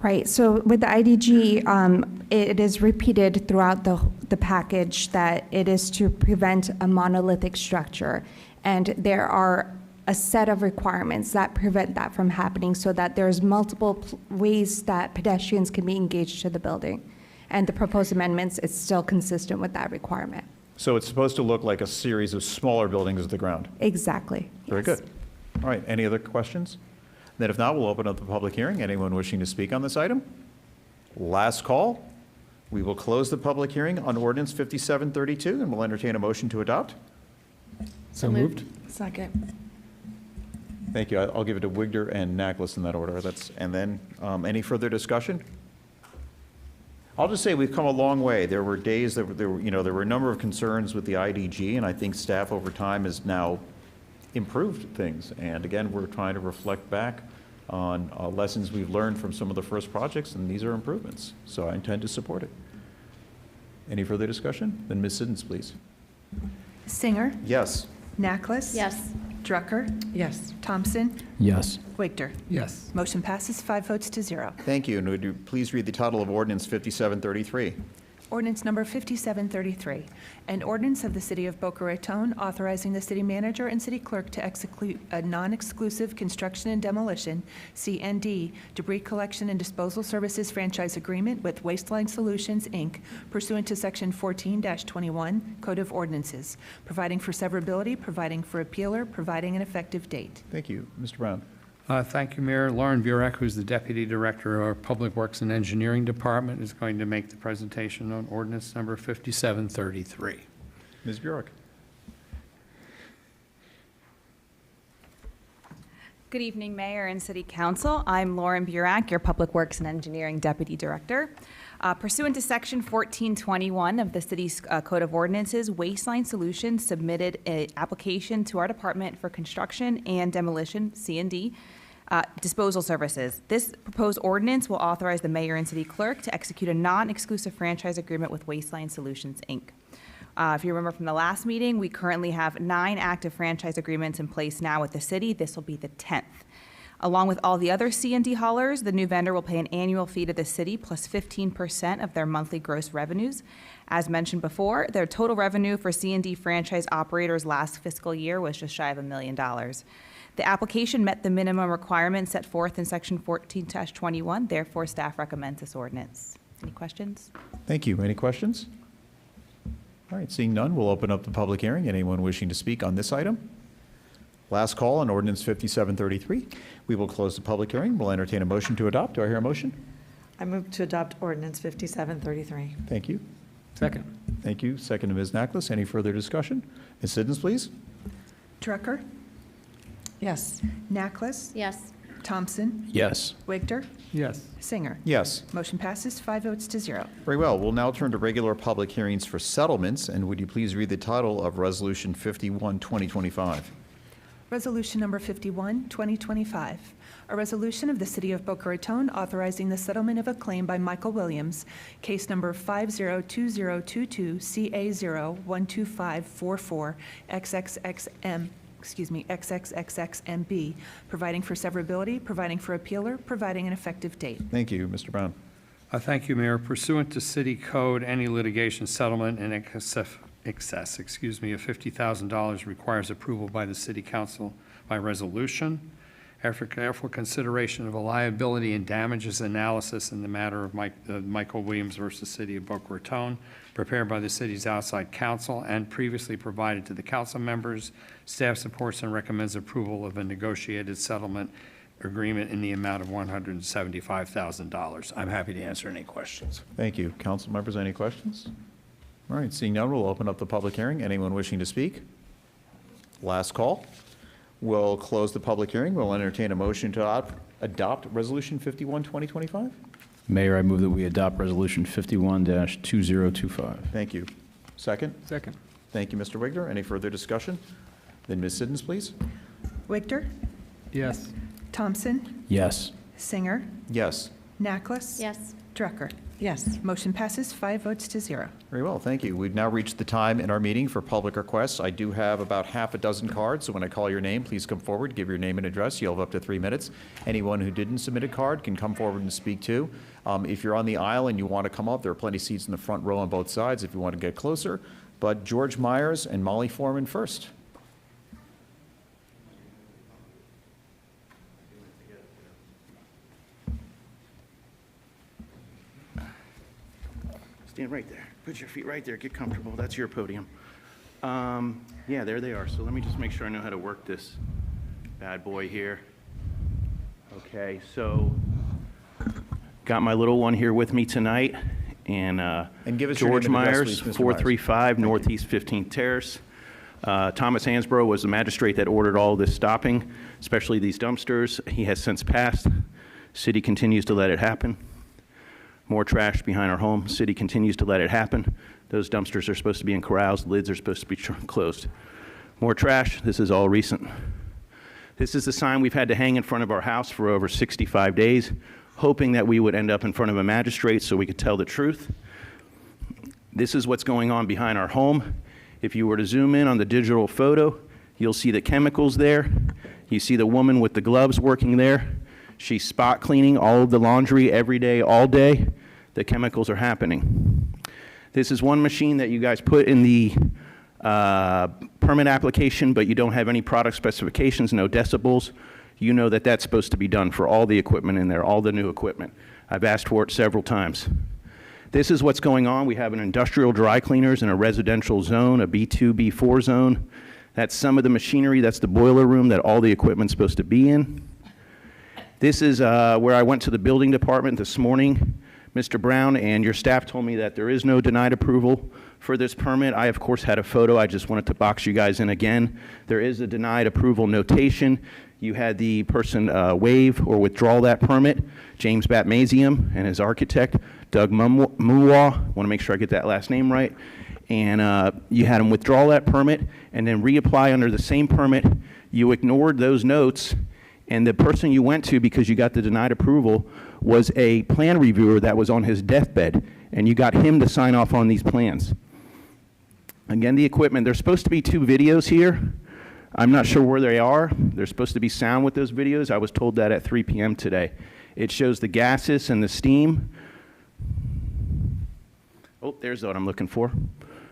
Speaker 10: Right, so with the IDG, it is repeated throughout the package that it is to prevent a monolithic structure. And there are a set of requirements that prevent that from happening so that there's multiple ways that pedestrians can be engaged to the building. And the proposed amendments is still consistent with that requirement.
Speaker 1: So it's supposed to look like a series of smaller buildings at the ground?
Speaker 10: Exactly.
Speaker 1: Very
Speaker 10: yes.
Speaker 1: good. All right, any other questions? Then if not, we'll open up the public hearing. Anyone wishing to speak on this item? Last call. We will close the public hearing on ordinance 5732, and we'll entertain a motion to adopt.
Speaker 9: So moved.
Speaker 3: Second.
Speaker 1: Thank you. I'll give it to Wigder and Naklis in that order. And then any further discussion? I'll just say we've come a long way. There were days that there were a number of concerns with the IDG, and I think staff over time has now improved things. And again, we're trying to reflect back on lessons we've learned from some of the first projects, and these are improvements. So I intend to support it. Any further discussion? Then Ms. Siddons, please.
Speaker 2: Singer.
Speaker 1: Yes.
Speaker 2: Naklis.
Speaker 11: Yes.
Speaker 2: Drucker.
Speaker 3: Yes.
Speaker 2: Thompson.
Speaker 4: Yes.
Speaker 2: Wigder.
Speaker 9: Yes.
Speaker 2: Motion passes 5 votes to 0.
Speaker 1: Thank you. And would you please read the title of ordinance 5733?
Speaker 2: Ordinance number 5733, an ordinance of the City of Boca Raton authorizing the city manager and city clerk to execute a non-exclusive construction and demolition, CND, debris collection and disposal services franchise agreement with Wasteline Solutions, Inc., pursuant to Section 14-21 Code of Ordinances, providing for severability, providing for appealer, providing an effective date.
Speaker 1: Thank you. Mr. Brown.
Speaker 8: Thank you, Mayor. Lauren Burek, who's the Deputy Director of our Public Works and Engineering Department, is going to make the presentation on ordinance number 5733.
Speaker 1: Ms. Burek.
Speaker 7: Good evening, Mayor and City Council. I'm Lauren Burek, your Public Works and Engineering Deputy Director. Pursuant to Section 1421 of the city's Code of Ordinances, Wasteline Solutions submitted an application to our department for construction and demolition, C&D, disposal services. This proposed ordinance will authorize the mayor and city clerk to execute a non-exclusive franchise agreement with Wasteline Solutions, Inc. If you remember from the last meeting, we currently have 9 active franchise agreements in place now with the city. This will be the 10th. Along with all the other C&D haulers, the new vendor will pay an annual fee to the city plus 15% of their monthly gross revenues. As mentioned before, their total revenue for C&D franchise operators last fiscal year was just shy of $1 million. The application met the minimum requirements set forth in Section 14-21. Therefore, staff recommends this ordinance. Any questions?
Speaker 1: Thank you. Any questions? All right, seeing none, we'll open up the public hearing. Anyone wishing to speak on this item? Last call on ordinance 5733. We will close the public hearing. We'll entertain a motion to adopt. Do I hear a motion?
Speaker 3: I move to adopt ordinance 5733.
Speaker 1: Thank you.
Speaker 9: Second.
Speaker 1: Thank you. Second to Ms. Naklis. Any further discussion? Ms. Siddons, please.
Speaker 2: Drucker.
Speaker 3: Yes.
Speaker 2: Naklis.
Speaker 11: Yes.
Speaker 2: Thompson.
Speaker 4: Yes.
Speaker 2: Wigder.
Speaker 9: Yes.
Speaker 2: Singer.
Speaker 1: Yes.
Speaker 2: Motion passes 5 votes to 0.
Speaker 1: Very well. We'll now turn to regular public hearings for settlements. And would you please read the title of Resolution 51, 2025?
Speaker 2: Resolution number 51, 2025, a resolution of the City of Boca Raton authorizing the settlement of a claim by Michael Williams, case number 502022 CA0-12544 XXXXMB, providing for severability, providing for appealer, providing an effective date.
Speaker 1: Thank you. Mr. Brown.
Speaker 8: Thank you, Mayor. Pursuant to city code, any litigation settlement in excess of $50,000 requires approval by the city council by resolution. After careful consideration of a liability and damages analysis in the matter of Michael Williams versus City of Boca Raton, prepared by the city's outside counsel and previously provided to the council members, staff supports and recommends approval of a negotiated settlement agreement in the amount of $175,000. I'm happy to answer any questions.
Speaker 1: Thank you. Council members, any questions? All right, seeing none, we'll open up the public hearing. Anyone wishing to speak? Last call. We'll close the public hearing. We'll entertain a motion to adopt Resolution 51, 2025.
Speaker 4: Mayor, I move that we adopt Resolution 51-2025.
Speaker 1: Thank you. Second?
Speaker 9: Second.
Speaker 1: Thank you, Mr. Wigder. Any further discussion? Then Ms. Siddons, please.
Speaker 2: Wigder.
Speaker 9: Yes.
Speaker 2: Thompson.
Speaker 4: Yes.
Speaker 2: Singer.
Speaker 1: Yes.
Speaker 2: Naklis.
Speaker 11: Yes.
Speaker 2: Drucker.
Speaker 3: Yes.
Speaker 2: Motion passes 5 votes to 0.
Speaker 1: Very well, thank you. We've now reached the time in our meeting for public requests. I do have about half a dozen cards, so when I call your name, please come forward, give your name and address. You'll have up to 3 minutes. Anyone who didn't submit a card can come forward and speak too. If you're on the aisle and you want to come up, there are plenty of seats in the front row on both sides if you want to get closer. But George Myers and Molly Foreman first.
Speaker 13: Stand right there. Put your feet right there. Get comfortable. That's your podium. Yeah, there they are. So let me just make sure I know how to work this bad boy here. Okay, so got my little one here with me tonight. And
Speaker 1: give us your
Speaker 13: George
Speaker 1: name and address,
Speaker 13: Myers,
Speaker 1: please, Mr.
Speaker 13: 435 Northeast 15th Terrace. Thomas Hansborough was the magistrate that ordered all this stopping, especially these dumpsters. He has since passed. City continues to let it happen. More trash behind our home. City continues to let it happen. Those dumpsters are supposed to be in corrals. Lids are supposed to be closed. More trash. This is all recent. This is the sign we've had to hang in front of our house for over 65 days, hoping that we would end up in front of a magistrate so we could tell the truth. This is what's going on behind our home. If you were to zoom in on the digital photo, you'll see the chemicals there. You see the woman with the gloves working there. She's spot cleaning all of the laundry every day, all day. The chemicals are happening. This is one machine that you guys put in the permit application, but you don't have any product specifications, no decibels. You know that that's supposed to be done for all the equipment in there, all the new equipment. I've asked for it several times. This is what's going on. We have an industrial dry cleaners in a residential zone, a B2, B4 zone. That's some of the machinery. That's the boiler room that all the equipment's supposed to be in. This is where I went to the building department this morning, Mr. Brown, and your staff told me that there is no denied approval for this permit. I, of course, had a photo. I just wanted to box you guys in again. There is a denied approval notation. You had the person waive or withdraw that permit, James Batmasium and his architect, Doug Muwa. Want to make sure I get that last name right. And you had him withdraw that permit and then reapply under the same permit. You ignored those notes. And the person you went to, because you got the denied approval, was a plan reviewer that was on his deathbed, and you got him to sign off on these plans. Again, the equipment, there's supposed to be 2 videos here. I'm not sure where they are. There's supposed to be sound with those videos. I was told that at 3 p.m. today. It shows the gases and the steam. Oh, there's what I'm looking for.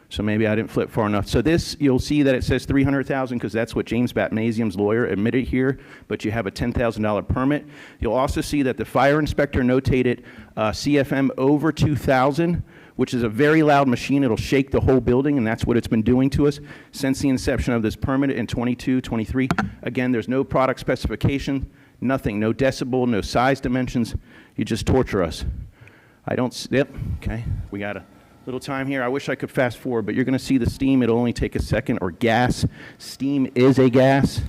Speaker 13: So maybe I didn't flip far enough. So this, you'll see that it says $300,000 because that's what James Batmasium's lawyer admitted here, but you have a $10,000 permit. You'll also see that the fire inspector notated CFM over 2,000, which is a very loud machine. It'll shake the whole building, and that's what it's been doing to us since the inception of this permit in 22, 23. Again, there's no product specification, nothing, no decibel, no size dimensions. You just torture us. Yep, okay, we got a little time here. I wish I could fast forward, but you're going to see the steam. It'll only take a second. Or gas. Steam is a gas.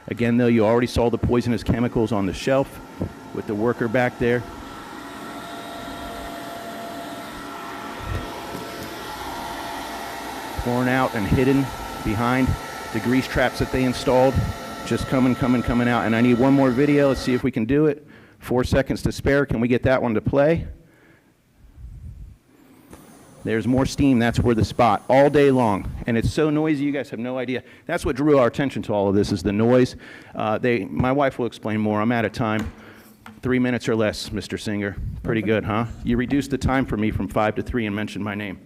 Speaker 13: Again, though, you already saw the poisonous chemicals on the shelf with the worker back there. Pouring out and hidden behind the grease traps that they installed. Just coming out. And I need one more video. Let's see if we can do it. 4 seconds to spare. Can we get that one to play? There's more steam. That's where the spot all day long. And it's so noisy, you guys have no idea. That's what drew our attention to all of this is the noise. My wife will explain more. I'm out of time. 3 minutes or less, Mr. Singer. Pretty good, huh? You reduced the time for me from 5 to 3 and mentioned my name.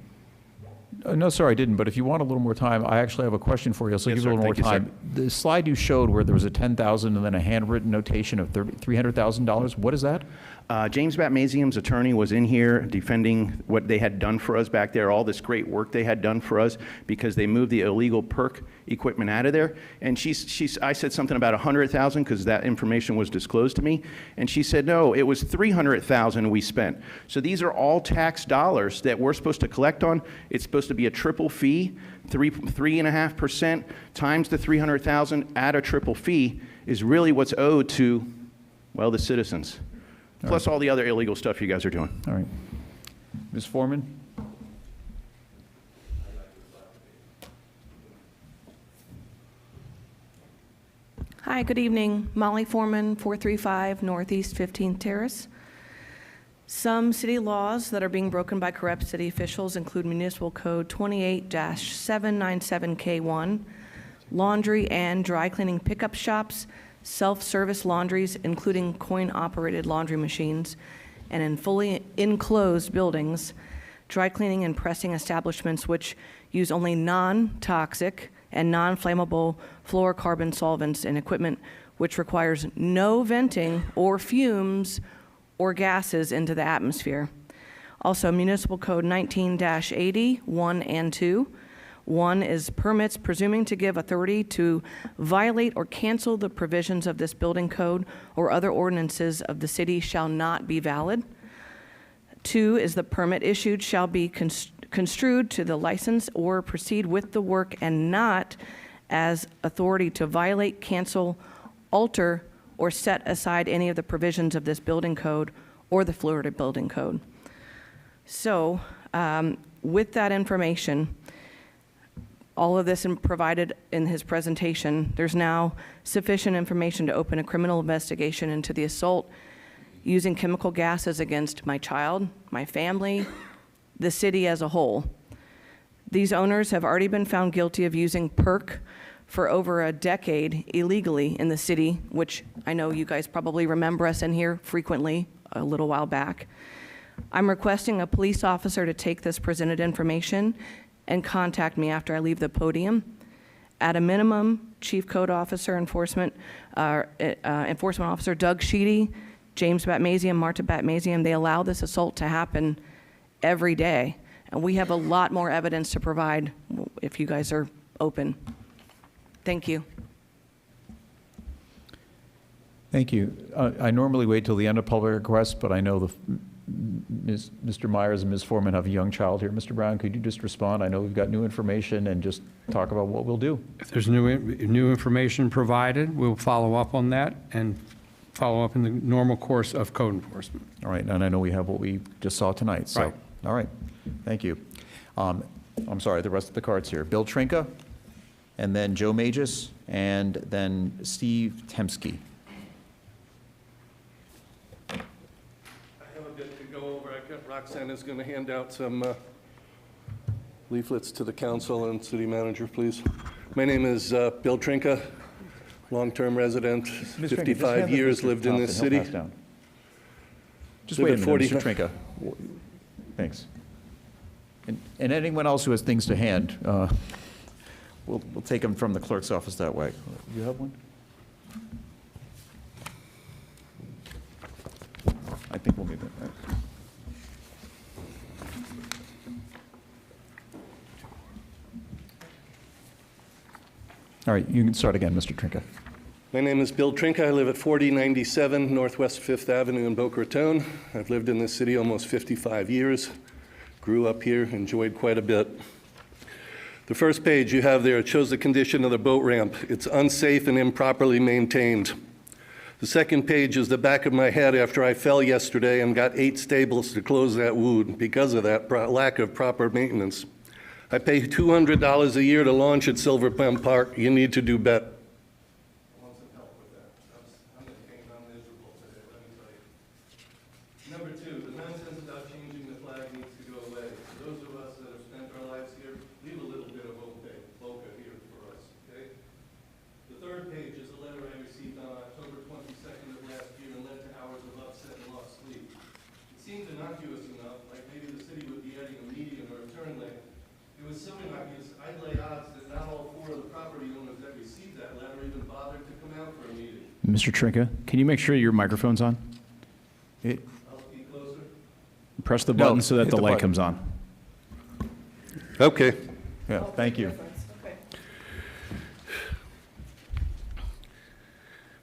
Speaker 1: No, sir, I didn't. But if you want a little more time, I actually have a question for you. So
Speaker 13: Yes,
Speaker 1: give you a
Speaker 13: sir.
Speaker 1: little more
Speaker 13: Thank you,
Speaker 1: time. The slide you showed where there was a $10,000 and then a handwritten notation of $300,000. What is that?
Speaker 13: James Batmasium's attorney was in here defending what they had done for us back there, all this great work they had done for us because they moved the illegal perk equipment out of there. And I said something about $100,000 because that information was disclosed to me. And she said, no, it was $300,000 we spent. So these are all tax dollars that we're supposed to collect on. It's supposed to be a triple fee, 3.5% times the $300,000 at a triple fee is really what's owed to, well, the citizens. Plus all the other illegal stuff you guys are doing.
Speaker 1: All right. Ms. Foreman?
Speaker 22: Hi, good evening. Molly Foreman, 435 Northeast 15th Terrace.
Speaker 14: Some city laws that are being broken by corrupt city officials include Municipal Code 28-797K1, laundry and dry cleaning pickup shops, self-service laundries, including coin-operated laundry machines, and in fully enclosed buildings, dry cleaning and pressing establishments which use only non-toxic and non-flammable fluorocarbon solvents and equipment which requires no venting or fumes or gases into the atmosphere. Also, Municipal Code 19-80, 1 and 2. 1 is permits presuming to give authority to violate or cancel the provisions of this building code or other ordinances of the city shall not be valid. 2 is the permit issued shall be construed to the license or proceed with the work and not as authority to violate, cancel, alter, or set aside any of the provisions of this building code or the Florida Building Code. So, with that information, all of this provided in his presentation, there's now sufficient information to open a criminal investigation into the assault using chemical gases against my child, my family, the city as a whole. These owners have already been found guilty of using PERC for over a decade illegally in the city, which I know you guys probably remember us in here frequently a little while back. I'm requesting a police officer to take this presented information and contact me after I leave the podium. At a minimum, Chief Code Officer Enforcement Officer Doug Sheedy, James Batmazian, Marta Batmazian, they allow this assault to happen every day. And we have a lot more evidence to provide if you guys are open. Thank you.
Speaker 1: Thank you. I normally wait till the end of public requests, but I know Mr. Myers and Ms. Foreman have a young child here. Mr. Brown, could you just respond? I know we've got new information and just talk about what we'll do.
Speaker 8: If there's new information provided, we'll follow up on that and follow up in the normal course of code enforcement.
Speaker 1: All right, and I know we have what we just saw tonight. So,
Speaker 8: Right.
Speaker 1: All right, thank you. I'm sorry, the rest of the cards here. Bill Trinka, and then Joe Magis, and then Steve Temsky.
Speaker 22: I have a bit to go over. Roxanne is going to hand out some leaflets to the council and city manager, please. My name is Bill Trinka, long-term resident, 55 years, lived in this city.
Speaker 1: Just wait a minute, Mr. Trinka. Thanks. And anyone else who has things to hand, we'll take them from the clerk's office that way. You have one? I think we'll need that. Right? All right, you can start again, Mr. Trinka.
Speaker 22: My name is Bill Trinka. I live at 4097 Northwest 5th Avenue in Boca Raton. I've lived in this city almost 55 years. Grew up here, enjoyed quite a bit. The first page you have there, it shows the condition of the boat ramp. It's unsafe and improperly maintained. The second page is the back of my head after I fell yesterday and got 8 staples to close that wound because of that lack of proper maintenance. I pay $200 a year to launch at Silver Plum Park. You need to do better. Number 2, the nonsense about changing the flag needs to go away. For those of us that have spent our lives here, leave a little bit of Boca here for us, okay? The third page is a letter I received on October 22nd of last year and led to hours of upset and lost sleep. It seemed innocuous enough, like maybe the city would be adding a median or a turn lane. It was so innocuous, I'd lay odds that not all 4 of the property owners that received that letter even bothered to come out for a meeting.
Speaker 4: Mr. Trinka, can you make sure your microphone's on?
Speaker 22: I'll speak closer.
Speaker 4: Press the button so that the light comes on.
Speaker 22: Okay.
Speaker 1: Yeah, thank you.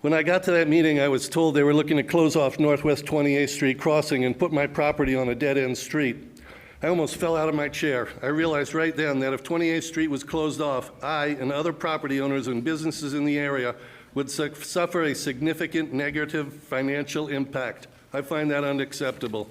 Speaker 22: When I got to that meeting, I was told they were looking to close off Northwest 28th Street crossing and put my property on a dead-end street. I almost fell out of my chair. I realized right then that if 28th Street was closed off, I and other property owners and businesses in the area would suffer a significant negative financial impact. I find that unacceptable.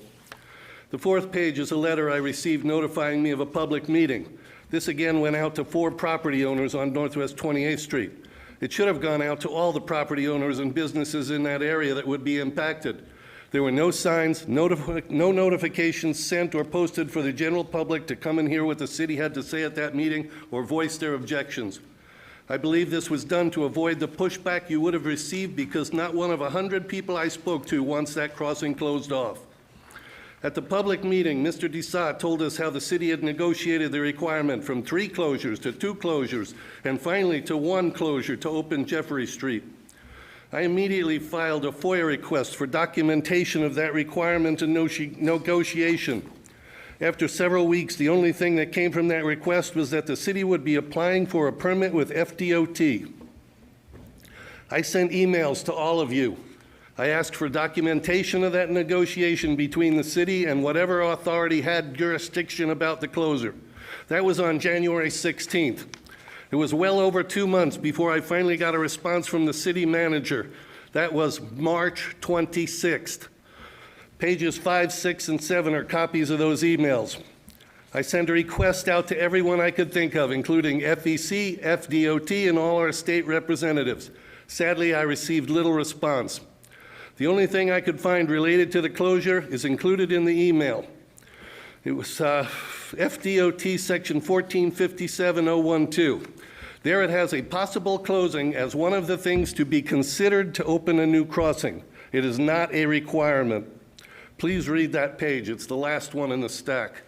Speaker 22: The fourth page is a letter I received notifying me of a public meeting. This again went out to 4 property owners on Northwest 28th Street. It should have gone out to all the property owners and businesses in that area that would be impacted. There were no signs, no notifications sent or posted for the general public to come and hear what the city had to say at that meeting or voice their objections. I believe this was done to avoid the pushback you would have received because not one of 100 people I spoke to wants that crossing closed off. At the public meeting, Mr. Desat told us how the city had negotiated the requirement from 3 closures to 2 closures and finally to 1 closure to open Jeffrey Street. I immediately filed a FOIA request for documentation of that requirement and negotiation. After several weeks, the only thing that came from that request was that the city would be applying for a permit with FDOT. I sent emails to all of you. I asked for documentation of that negotiation between the city and whatever authority had jurisdiction about the closure. That was on January 16th. It was well over 2 months before I finally got a response from the city manager. That was March 26th. Pages 5, 6, and 7 are copies of those emails. I sent a request out to everyone I could think of, including FEC, FDOT, and all our state representatives. Sadly, I received little response. The only thing I could find related to the closure is included in the email. It was FDOT section 1457012. There it has a possible closing as one of the things to be considered to open a new crossing. It is not a requirement. Please read that page. It's the last one in the stack.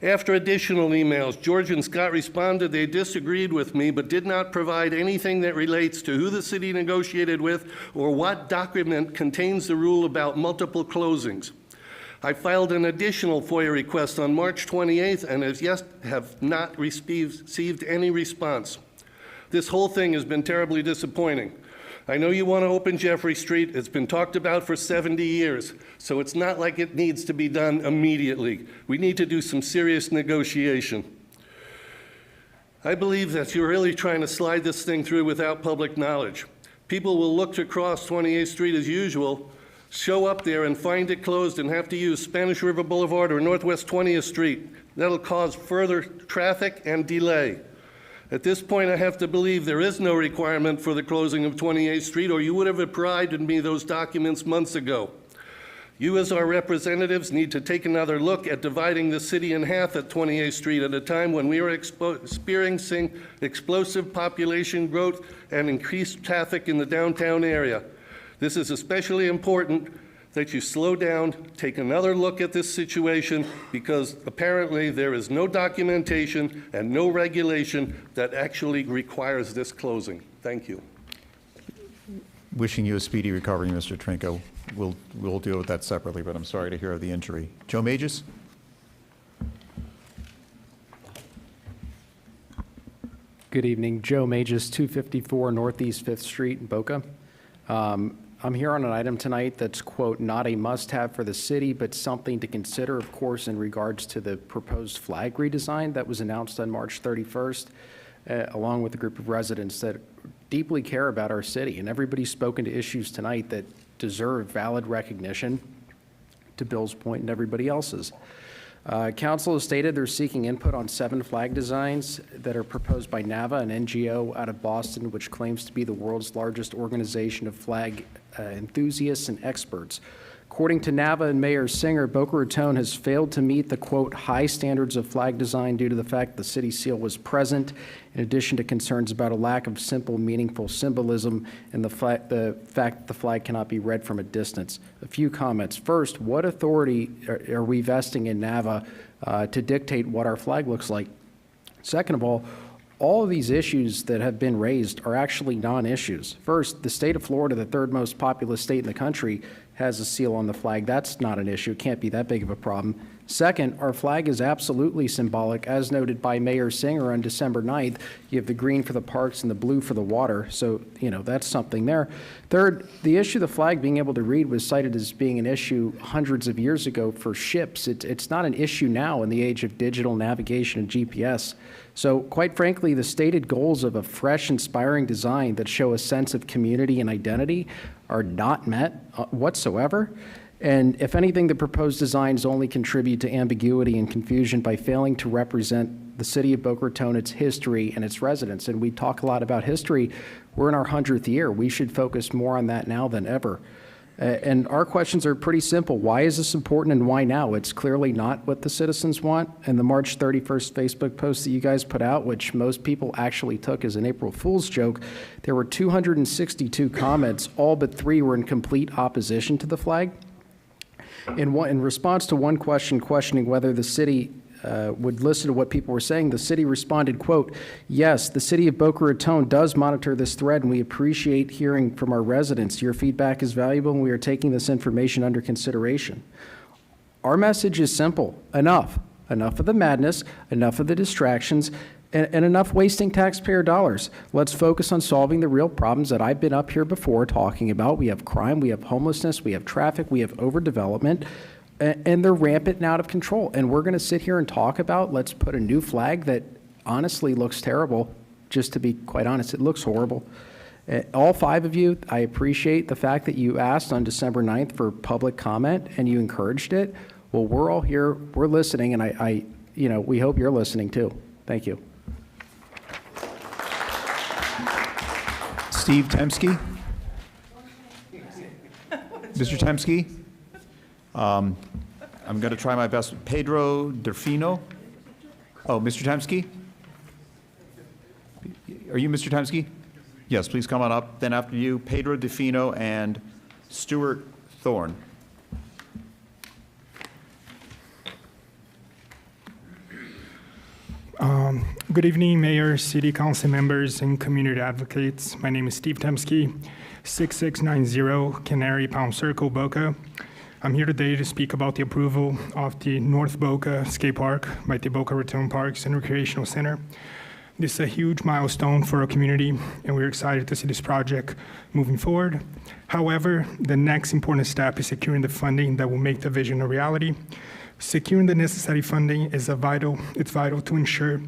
Speaker 22: After additional emails, George and Scott responded they disagreed with me but did not provide anything that relates to who the city negotiated with or what document contains the rule about multiple closings. I filed an additional FOIA request on March 28th and have not received any response. This whole thing has been terribly disappointing. I know you want to open Jeffrey Street. It's been talked about for 70 years, so it's not like it needs to be done immediately. We need to do some serious negotiation. I believe that you're really trying to slide this thing through without public knowledge. People will look to cross 28th Street as usual, show up there and find it closed and have to use Spanish River Boulevard or Northwest 20th Street. That'll cause further traffic and delay. At this point, I have to believe there is no requirement for the closing of 28th Street, or you would have provided me those documents months ago. You, as our representatives, need to take another look at dividing the city in half at 28th Street at a time when we are experiencing explosive population growth and increased traffic in the downtown area. This is especially important that you slow down, take another look at this situation, because apparently there is no documentation and no regulation that actually requires this closing. Thank you.
Speaker 1: Wishing you a speedy recovery, Mr. Trinko. We'll deal with that separately, but I'm sorry to hear of the injury. Joe Magis?
Speaker 12: Good evening. Joe Magis, 254 Northeast 5th Street in Boca. I'm here on an item tonight that's, quote, not a must-have for the city, but something to consider, of course, in regards to the proposed flag redesign that was announced on March 31st, along with a group of residents that deeply care about our city. And everybody's spoken to issues tonight that deserve valid recognition, to Bill's point and everybody else's. Council has stated they're seeking input on 7 flag designs that are proposed by NAVA, an NGO out of Boston, which claims to be the world's largest organization of flag enthusiasts and experts. According to NAVA and Mayor Singer, Boca Raton has failed to meet the, quote, high standards of flag design due to the fact the city seal was present, in addition to concerns about a lack of simple, meaningful symbolism and the fact that the flag cannot be read from a distance. A few comments. First, what authority are we vesting in NAVA to dictate what our flag looks like? Second of all of these issues that have been raised are actually non-issues. First, the state of Florida, the 3rd most populous state in the country, has a seal on the flag. That's not an issue. It can't be that big of a problem. Second, our flag is absolutely symbolic, as noted by Mayor Singer on December 9th. You have the green for the parks and the blue for the water, so, that's something there. Third, the issue of the flag being able to read was cited as being an issue hundreds of years ago for ships. It's not an issue now in the age of digital navigation and GPS. So, quite frankly, the stated goals of a fresh, inspiring design that show a sense of community and identity are not met whatsoever. And if anything, the proposed designs only contribute to ambiguity and confusion by failing to represent the city of Boca Raton, its history, and its residents. And we talk a lot about history. We're in our 100th year. We should focus more on that now than ever. And our questions are pretty simple. Why is this important and why now? It's clearly not what the citizens want. And the March 31st Facebook post that you guys put out, which most people actually took as an April Fool's joke, there were 262 comments. All but 3 were in complete opposition to the flag. In response to one question questioning whether the city would listen to what people were saying, the city responded, quote, "Yes, the city of Boca Raton does monitor this thread, and we appreciate hearing from our residents. Your feedback is valuable, and we are taking this information under consideration." Our message is simple. Enough. Enough of the madness, enough of the distractions, and enough wasting taxpayer dollars. Let's focus on solving the real problems that I've been up here before talking about. We have crime, we have homelessness, we have traffic, we have overdevelopment, and they're rampant and out of control. And we're going to sit here and talk about, let's put a new flag that honestly looks terrible. Just to be quite honest, it looks horrible. All 5 of you, I appreciate the fact that you asked on December 9th for public comment and you encouraged it. Well, we're all here, we're listening, and we hope you're listening too. Thank you.
Speaker 1: Steve Temsky? Mr. Temsky? I'm going to try my best. Pedro Delfino? Oh, Mr. Temsky? Are you Mr. Temsky? Yes, please come on up. Then after you, Pedro Delfino and Stuart Thorne.
Speaker 15: Good evening, Mayor, City Council members, and community advocates. My name is Steve Temsky, 6690 Canary Palm Circle, Boca. I'm here today to speak about the approval of the North Boca Skate Park by the Boca Raton Parks and Recreational Center. This is a huge milestone for our community, and we're excited to see this project moving forward. However, the next important step is securing the funding that will make the vision a reality. Securing the necessary funding is vital to ensure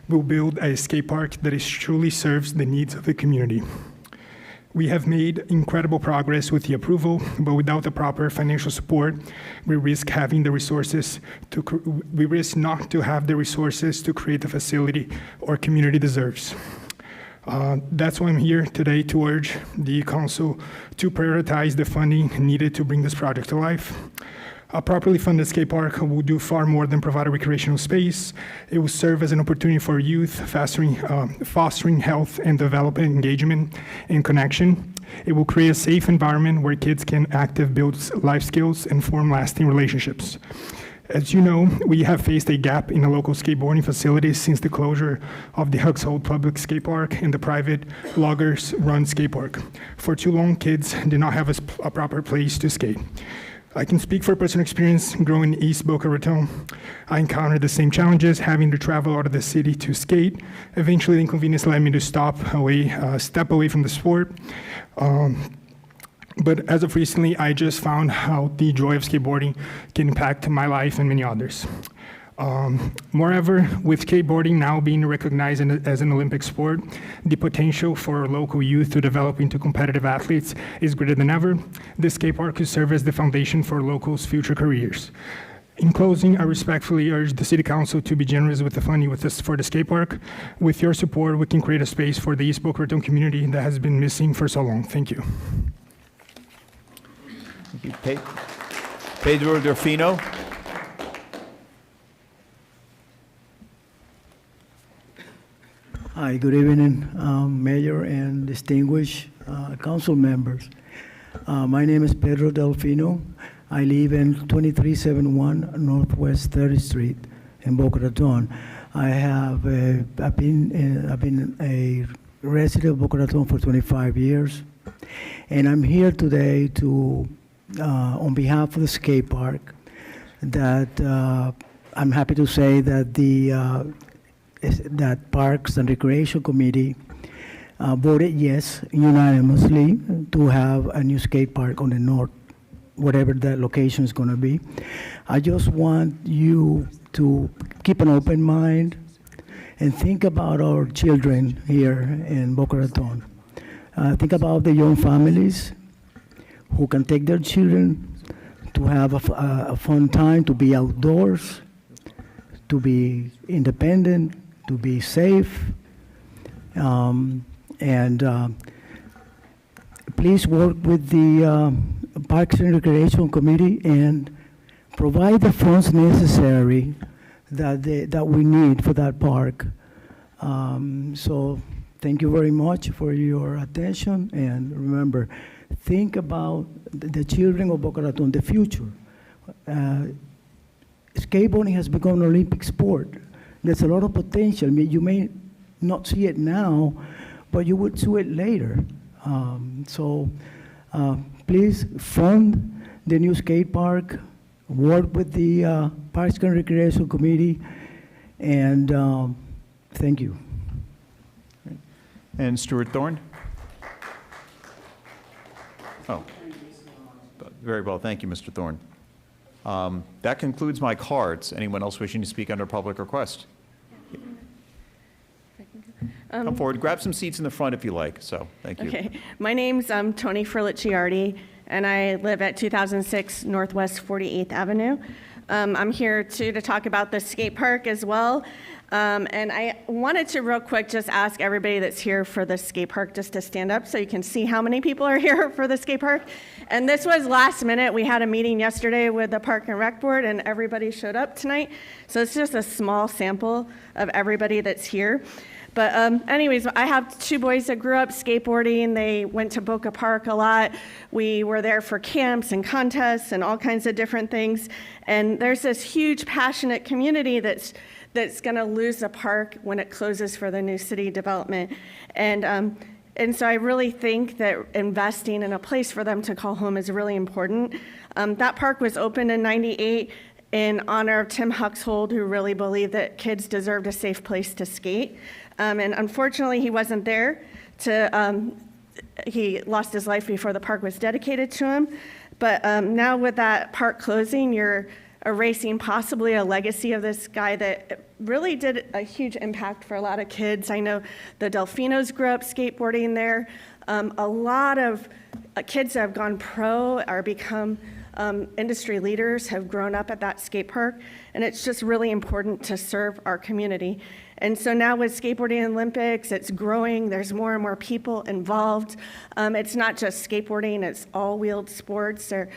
Speaker 15: we'll build a skate park that truly serves the needs of the community. We have made incredible progress with the approval, but without the proper financial support, we risk not to have the resources to create the facility our community deserves. That's why I'm here today to urge the council to prioritize the funding needed to bring this project to life. A properly funded skate park will do far more than provide a recreational space. It will serve as an opportunity for youth, fostering health and development, engagement, and connection. It will create a safe environment where kids can build life skills and form lasting relationships. As you know, we have faced a gap in the local skateboarding facilities since the closure of the Huxhold Public Skate Park and the private loggers-run skate park. For too long, kids did not have a proper place to skate. I can speak for personal experience growing in East Boca Raton. I encountered the same challenges, having to travel out of the city to skate. Eventually, the inconvenience led me to step away from the sport. But as of recently, I just found how the joy of skateboarding can impact my life and many others. Moreover, with skateboarding now being recognized as an Olympic sport, the potential for local youth to develop into competitive athletes is greater than ever. This skate park could serve as the foundation for locals' future careers. In closing, I respectfully urge the City Council to be generous with the funding for the skate park. With your support, we can create a space for the East Boca Raton community that has been missing for so long. Thank you.
Speaker 1: Thank you. Pedro Delfino.
Speaker 16: Hi, good evening, Mayor and distinguished council members. My name is Pedro Delfino. I live in 2371 Northwest 30th Street in Boca Raton. I've been a resident of Boca Raton for 25 years, and I'm here today to, on behalf of the skate park, that I'm happy to say that that Parks and Recreation Committee voted yes unanimously to have a new skate park on the north, whatever that location is going to be. I just want you to keep an open mind and think about our children here in Boca Raton. Think about the young families who can take their children to have a fun time, to be outdoors, to be independent, to be safe, and please work with the Parks and Recreation Committee and provide the funds necessary that we need for that park. So thank you very much for your attention, and remember, think about the children of Boca Raton, the future. Skateboarding has become an Olympic sport. There's a lot of potential. I mean, you may not see it now, but you would see it later. Please fund the new skate park, work with the Parks and Recreation Committee, and thank you.
Speaker 1: And Stuart Thorne? Oh, very well. Thank you, Mr. Thorne. That concludes my cards. Anyone else wishing to speak under public request? Come forward. Grab some seats in the front if you like. So, thank you.
Speaker 17: Okay. My name's Tony Furlicciardi, and I live at 2006 Northwest 48th Avenue. I'm here to talk about the skate park as well. And I wanted to real quick just ask everybody that's here for the skate park just to stand up so you can see how many people are here for the skate park. And this was last minute. We had a meeting yesterday with the Park and Rec Board, and everybody showed up tonight. So it's just a small sample of everybody that's here. But anyways, I have two boys that grew up skateboarding. They went to Boca Park a lot. We were there for camps and contests and all kinds of different things. And there's this huge, passionate community that's going to lose the park when it closes for the new city development. And so I really think that investing in a place for them to call home is really important. That park was opened in '98 in honor of Tim Huxhold, who really believed that kids deserved a safe place to skate. And unfortunately, he wasn't there he lost his life before the park was dedicated to him. But now with that park closing, you're erasing possibly a legacy of this guy that really did a huge impact for a lot of kids. I know the Delfinos grew up skateboarding there. A lot of kids that have gone pro or become industry leaders have grown up at that skate park, and it's just really important to serve our community. And so now with Skateboarding Olympics, it's growing. There's more and more people involved. It's not just skateboarding, it's all-wheeled sports or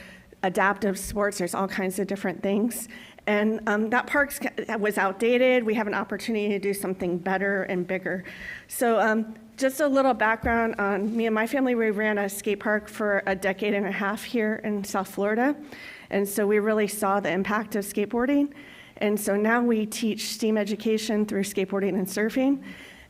Speaker 17: adaptive sports. There's all kinds of different things. And that park was outdated. We have an opportunity to do something better and bigger. So just a little background on me and my family. We ran a skate park for a decade and a half here in South Florida. And so we really saw the impact of skateboarding. And so now we teach STEAM education through skateboarding and surfing.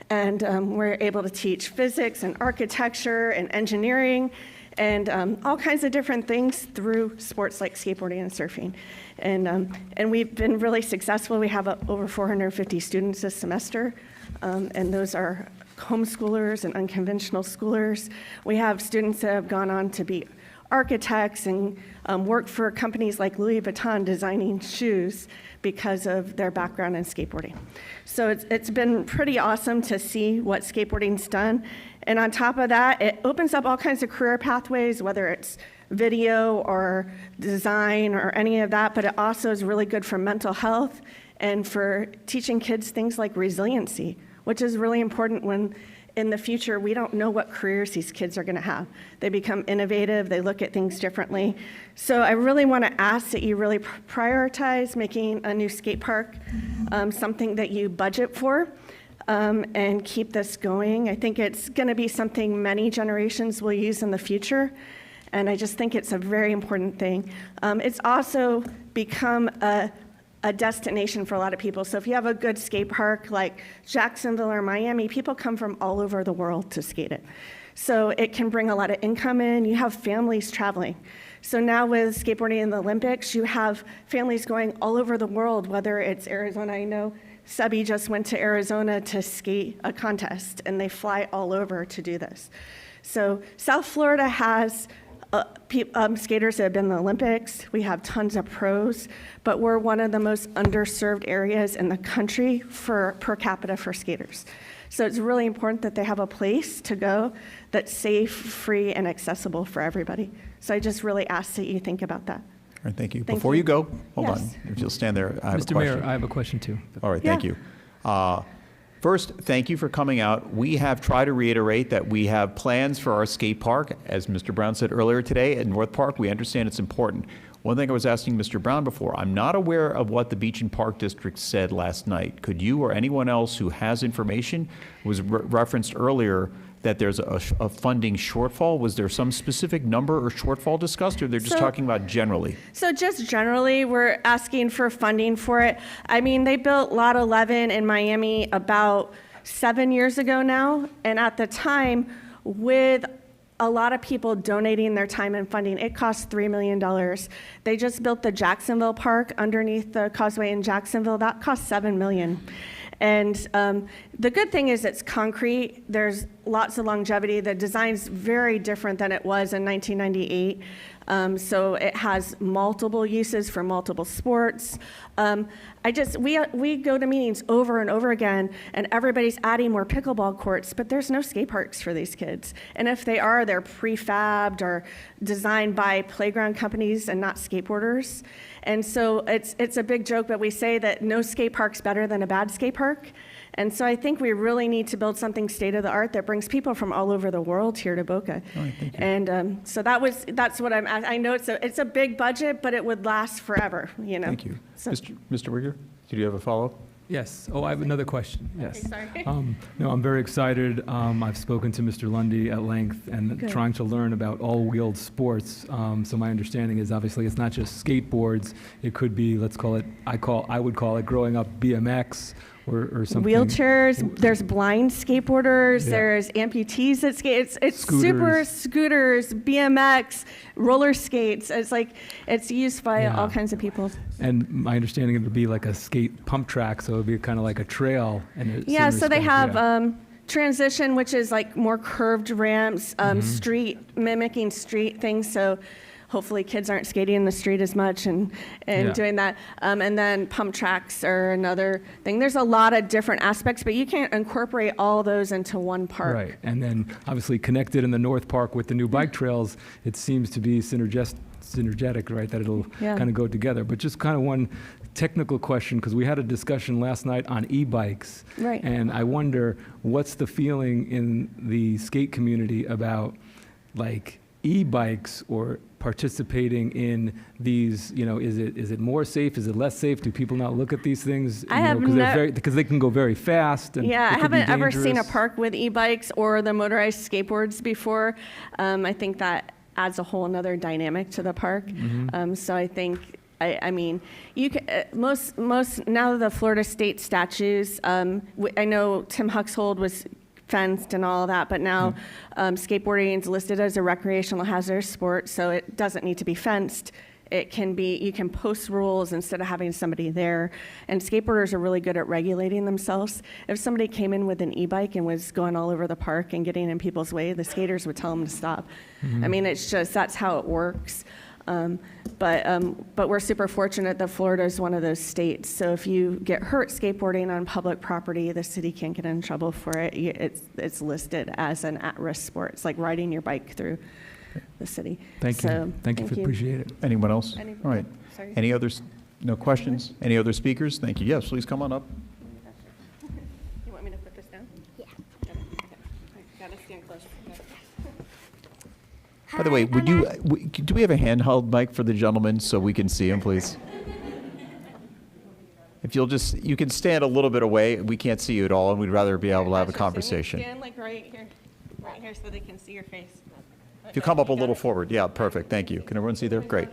Speaker 17: And we're able to teach physics and architecture and engineering and all kinds of different things through sports like skateboarding and surfing. And we've been really successful. We have over 450 students this semester, and those are homeschoolers and unconventional schoolers. We have students that have gone on to be architects and work for companies like Louis Vuitton designing shoes because of their background in skateboarding. So it's been pretty awesome to see what skateboarding's done. And on top of that, it opens up all kinds of career pathways, whether it's video or design or any of that, but it also is really good for mental health and for teaching kids things like resiliency, which is really important when in the future, we don't know what careers these kids are going to have. They become innovative, they look at things differently. So I really want to ask that you really prioritize making a new skate park something that you budget for and keep this going. I think it's going to be something many generations will use in the future, and I just think it's a very important thing. It's also become a destination for a lot of people. So if you have a good skate park like Jacksonville or Miami, people come from all over the world to skate it. So it can bring a lot of income in. You have families traveling. So now with skateboarding in the Olympics, you have families going all over the world, whether it's Arizona. I know Sebi just went to Arizona to skate a contest, and they fly all over to do this. So South Florida has skaters that have been in the Olympics. We have tons of pros, but we're one of the most underserved areas in the country for per capita for skaters. So it's really important that they have a place to go that's safe, free, and accessible for everybody. So I just really ask that you think about that.
Speaker 1: All right, thank you.
Speaker 17: Thank
Speaker 1: Before
Speaker 17: you.
Speaker 1: you go, hold
Speaker 17: Yes.
Speaker 1: on. If you'll stand there, I have
Speaker 9: Mr.
Speaker 1: a question.
Speaker 9: Mayor, I have a question too.
Speaker 1: All right, thank you. First, thank you for coming out. We have tried to reiterate that we have plans for our skate park. As Mr. Brown said earlier today at North Park, we understand it's important. One thing I was asking Mr. Brown before, I'm not aware of what the Beach and Park District said last night. Could you or anyone else who has information, was referenced earlier that there's a funding shortfall? Was there some specific number or shortfall discussed, or they're just talking about generally?
Speaker 17: So just generally, we're asking for funding for it. I mean, they built Lot 11 in Miami about 7 years ago now, and at the time, with a lot of people donating their time and funding, it cost $3 million. They just built the Jacksonville Park underneath the causeway in Jacksonville. That cost $7 million. And the good thing is it's concrete. There's lots of longevity. The design's very different than it was in 1998. So it has multiple uses for multiple sports. We go to meetings over and over again, and everybody's adding more pickleball courts, but there's no skate parks for these kids. And if they are, they're prefabbed or designed by playground companies and not skateboarders. And so it's a big joke, but we say that no skate park's better than a bad skate park. And so I think we really need to build something state-of-the-art that brings people from all over the world here to Boca.
Speaker 1: All right, thank you.
Speaker 17: And so that's what I know it's a big budget, but it would last forever, you know.
Speaker 1: Thank you.
Speaker 17: So,
Speaker 1: Mr. Wigger, did you have a follow-up?
Speaker 9: Yes. Oh, I have another question. Yes.
Speaker 17: Okay, sorry.
Speaker 9: No, I'm very excited. I've spoken to Mr. Lundy at length and
Speaker 17: Good.
Speaker 9: trying to learn about all-wheeled sports. So my understanding is obviously it's not just skateboards. It could be, let's call it, I would call it growing up BMX or something.
Speaker 17: Wheelchairs, there's blind skateboarders,
Speaker 9: Yeah.
Speaker 17: there's amputees that skate. It's
Speaker 9: Scooters.
Speaker 17: super scooters, BMX, roller skates. It's like, it's used by
Speaker 9: Yeah.
Speaker 17: all kinds of people.
Speaker 9: And my understanding it would be like a skate pump track, so it would be kind of like a trail.
Speaker 17: Yeah, so they have transition, which is like more curved ramps, street, mimicking street things. So hopefully kids aren't skating in the street as much and
Speaker 9: Yeah.
Speaker 17: doing that. And then pump tracks are another thing. There's a lot of different aspects, but you can't incorporate all those into one park.
Speaker 9: Right, and then obviously connected in the North Park with the new bike trails, it seems to be synergetic, right, that it'll
Speaker 17: Yeah.
Speaker 9: kind of go together. But just kind of one technical question, because we had a discussion last night on e-bikes.
Speaker 17: Right.
Speaker 9: And I wonder, what's the feeling in the skate community about, like, e-bikes or participating in these, you know, is it more safe? Is it less safe? Do people not look at these things?
Speaker 17: I have
Speaker 9: because they can go very fast. And
Speaker 17: Yeah, I
Speaker 9: it could be
Speaker 17: haven't ever seen a
Speaker 9: dangerous.
Speaker 17: park with e-bikes or the motorized skateboards before. I think that adds a whole another dynamic to the park. So I think, I mean, you can, most now the Florida state statutes. I know Tim Huxhold was fenced and all of that, but now skateboarding is listed as a recreational hazardous sport, so it doesn't need to be fenced. It can be, you can post rules instead of having somebody there. And skateboarders are really good at regulating themselves. If somebody came in with an e-bike and was going all over the park and getting in people's way, the skaters would tell them to stop. I mean, it's just, that's how it works. But we're super fortunate that Florida is one of those states. So if you get hurt skateboarding on public property, the city can't get in trouble for it. It's listed as an at-risk sport. It's like riding your bike through the city.
Speaker 9: Thank you. Thank you. Appreciate it.
Speaker 1: Anyone else? All right.
Speaker 17: Sorry.
Speaker 1: Any others? No questions? Any other speakers? Thank you. Yes, please come on up.
Speaker 17: You want me to put this down? Yeah. Okay. Gotta stand close.
Speaker 1: By the way, do we have a handheld mic for the gentleman so we can see him, please? If you'll just, you can stand a little bit away. We can't see you at all, and we'd rather be able to have a conversation.
Speaker 17: Stand like right here so they can see your face.
Speaker 1: If you come up a little forward. Yeah, perfect. Thank you. Can everyone see there? Great.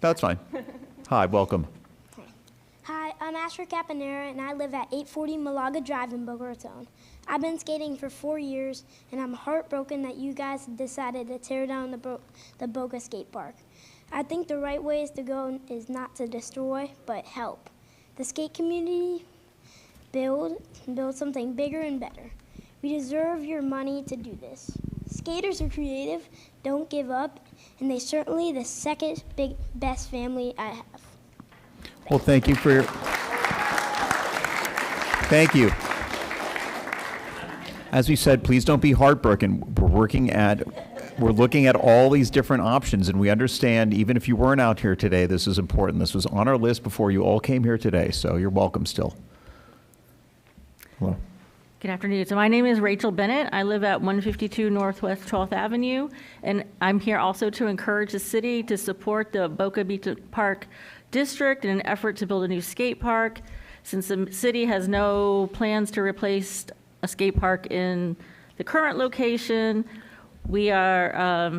Speaker 1: That's fine. Hi, welcome.
Speaker 18: Hi, I'm Asher Caponera, and I live at 840 Malaga Drive in Boca Raton. I've been skating for 4 years, and I'm heartbroken that you guys decided to tear down the Boca skate park. I think the right way is to go is not to destroy, but help. The skate community build something bigger and better. We deserve your money to do this. Skaters are creative, don't give up, and they're certainly the second best family I have.
Speaker 1: Well, thank you for your... Thank you. As we said, please don't be heartbroken. We're looking at all these different options, and we understand, even if you weren't out here today, this is important. This was on our list before you all came here today, so you're welcome still. Hello.
Speaker 19: Good afternoon. So my name is Rachel Bennett. I live at 152 Northwest 12th Avenue, and I'm here also to encourage the city to support the Boca Beach Park District in an effort to build a new skate park. Since the city has no plans to replace a skate park in the current location, we are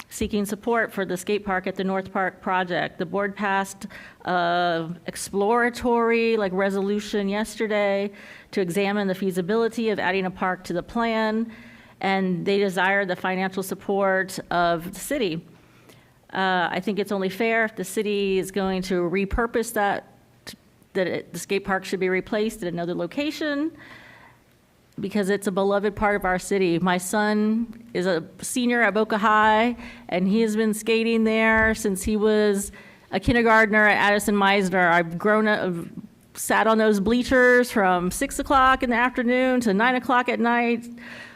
Speaker 19: seeking support for the skate park at the North Park project. The board passed exploratory resolution yesterday to examine the feasibility of adding a park to the plan, and they desire the financial support of the city. I think it's only fair if the city is going to repurpose the skate park should be replaced at another location, because it's a beloved part of our city. My son is a senior at Boca High, and he has been skating there since he was a kindergartner at Addison Meisner. I've grown up, sat on those bleachers from 6 o'clock in the afternoon to 9 o'clock at night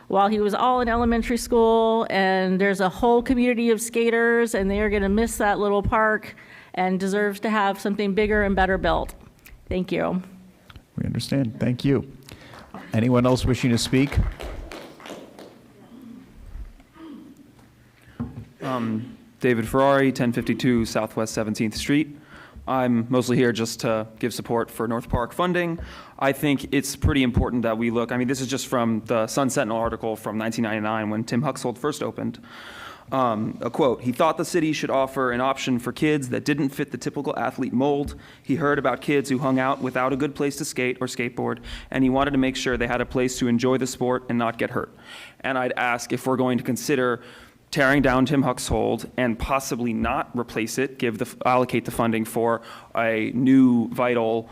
Speaker 19: while he was all in elementary school, and there's a whole community of skaters, and they are gonna miss that little park and deserves to have something bigger and better built. Thank you.
Speaker 1: We understand. Thank you. Anyone else wishing to speak?
Speaker 21: David Ferrari, 1052 Southwest 17th Street. I'm mostly here just to give support for North Park funding. I think it's pretty important that we look, this is just from the Sun Sentinel article from 1999 when Tim Huxhold first opened. A quote, he thought the city should offer an option for kids that didn't fit the typical athlete mold. He heard about kids who hung out without a good place to skate or skateboard, and he wanted to make sure they had a place to enjoy the sport and not get hurt. And I'd ask if we're going to consider tearing down Tim Huxhold and possibly not replace it, allocate the funding for a new, vital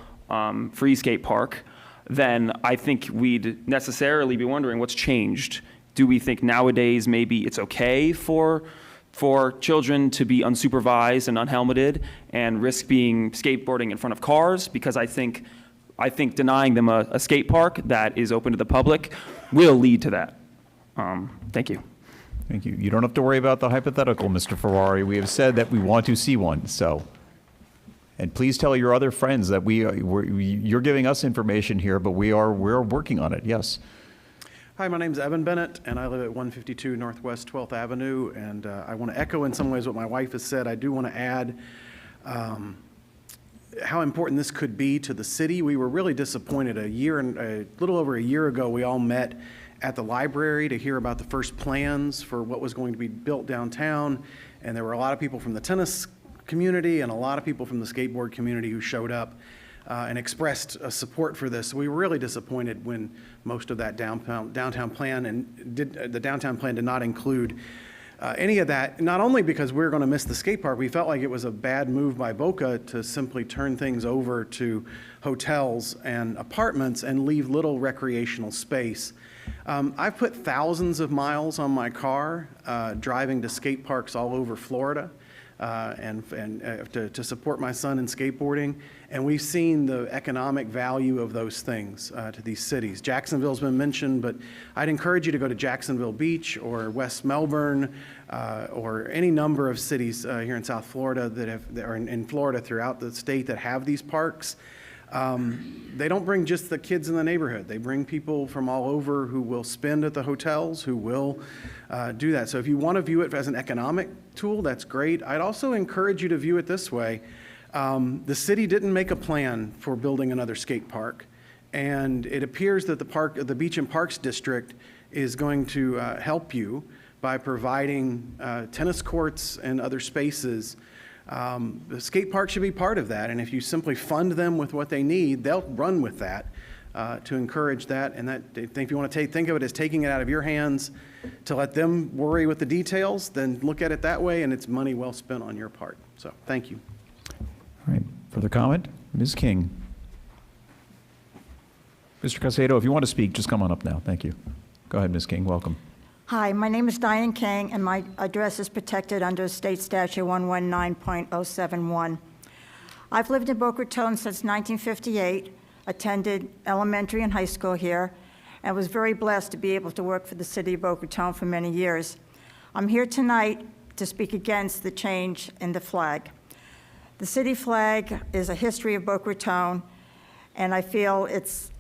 Speaker 21: free skate park, then I think we'd necessarily be wondering what's changed. Do we think nowadays maybe it's okay for children to be unsupervised and unhelmeted and risk being skateboarding in front of cars? Because I think denying them a skate park that is open to the public will lead to that. Thank you.
Speaker 1: Thank you. You don't have to worry about the hypothetical, Mr. Ferrari. We have said that we want to see one, so. And please tell your other friends that you're giving us information here, but we're working on it, yes.
Speaker 23: Hi, my name is Evan Bennett, and I live at 152 Northwest 12th Avenue, and I want to echo in some ways what my wife has said. I do want to add how important this could be to the city. We were really disappointed. A little over a year ago, we all met at the library to hear about the first plans for what was going to be built downtown, and there were a lot of people from the tennis community and a lot of people from the skateboard community who showed up and expressed support for this. We were really disappointed when most of that downtown plan the downtown plan did not include any of that, not only because we were going to miss the skate park, we felt like it was a bad move by Boca to simply turn things over to hotels and apartments and leave little recreational space. I've put thousands of miles on my car driving to skate parks all over Florida to support my son in skateboarding, and we've seen the economic value of those things to these cities. Jacksonville's been mentioned, but I'd encourage you to go to Jacksonville Beach or West Melbourne or any number of cities here in South Florida that are in Florida throughout the state that have these parks. They don't bring just the kids in the neighborhood. They bring people from all over who will spend at the hotels, who will do that. So if you want to view it as an economic tool, that's great. I'd also encourage you to view it this way. The city didn't make a plan for building another skate park, and it appears that the Beach and Parks District is going to help you by providing tennis courts and other spaces. The skate park should be part of that, and if you simply fund them with what they need, they'll run with that to encourage that. And that, if you want to think of it as taking it out of your hands to let them worry with the details, then look at it that way, and it's money well spent on your part. So, thank you.
Speaker 1: All right. Further comment? Ms. King. Mr. Casado, if you want to speak, just come on up now. Thank you. Go ahead, Ms. King. Welcome.
Speaker 24: Hi, my name is Diane King, and my address is protected under State Statute 119.071. I've lived in Boca Raton since 1958, attended elementary and high school here, and was very blessed to be able to work for the city of Boca Raton for many years. I'm here tonight to speak against the change in the flag. The city flag is a history of Boca Raton, and I feel it's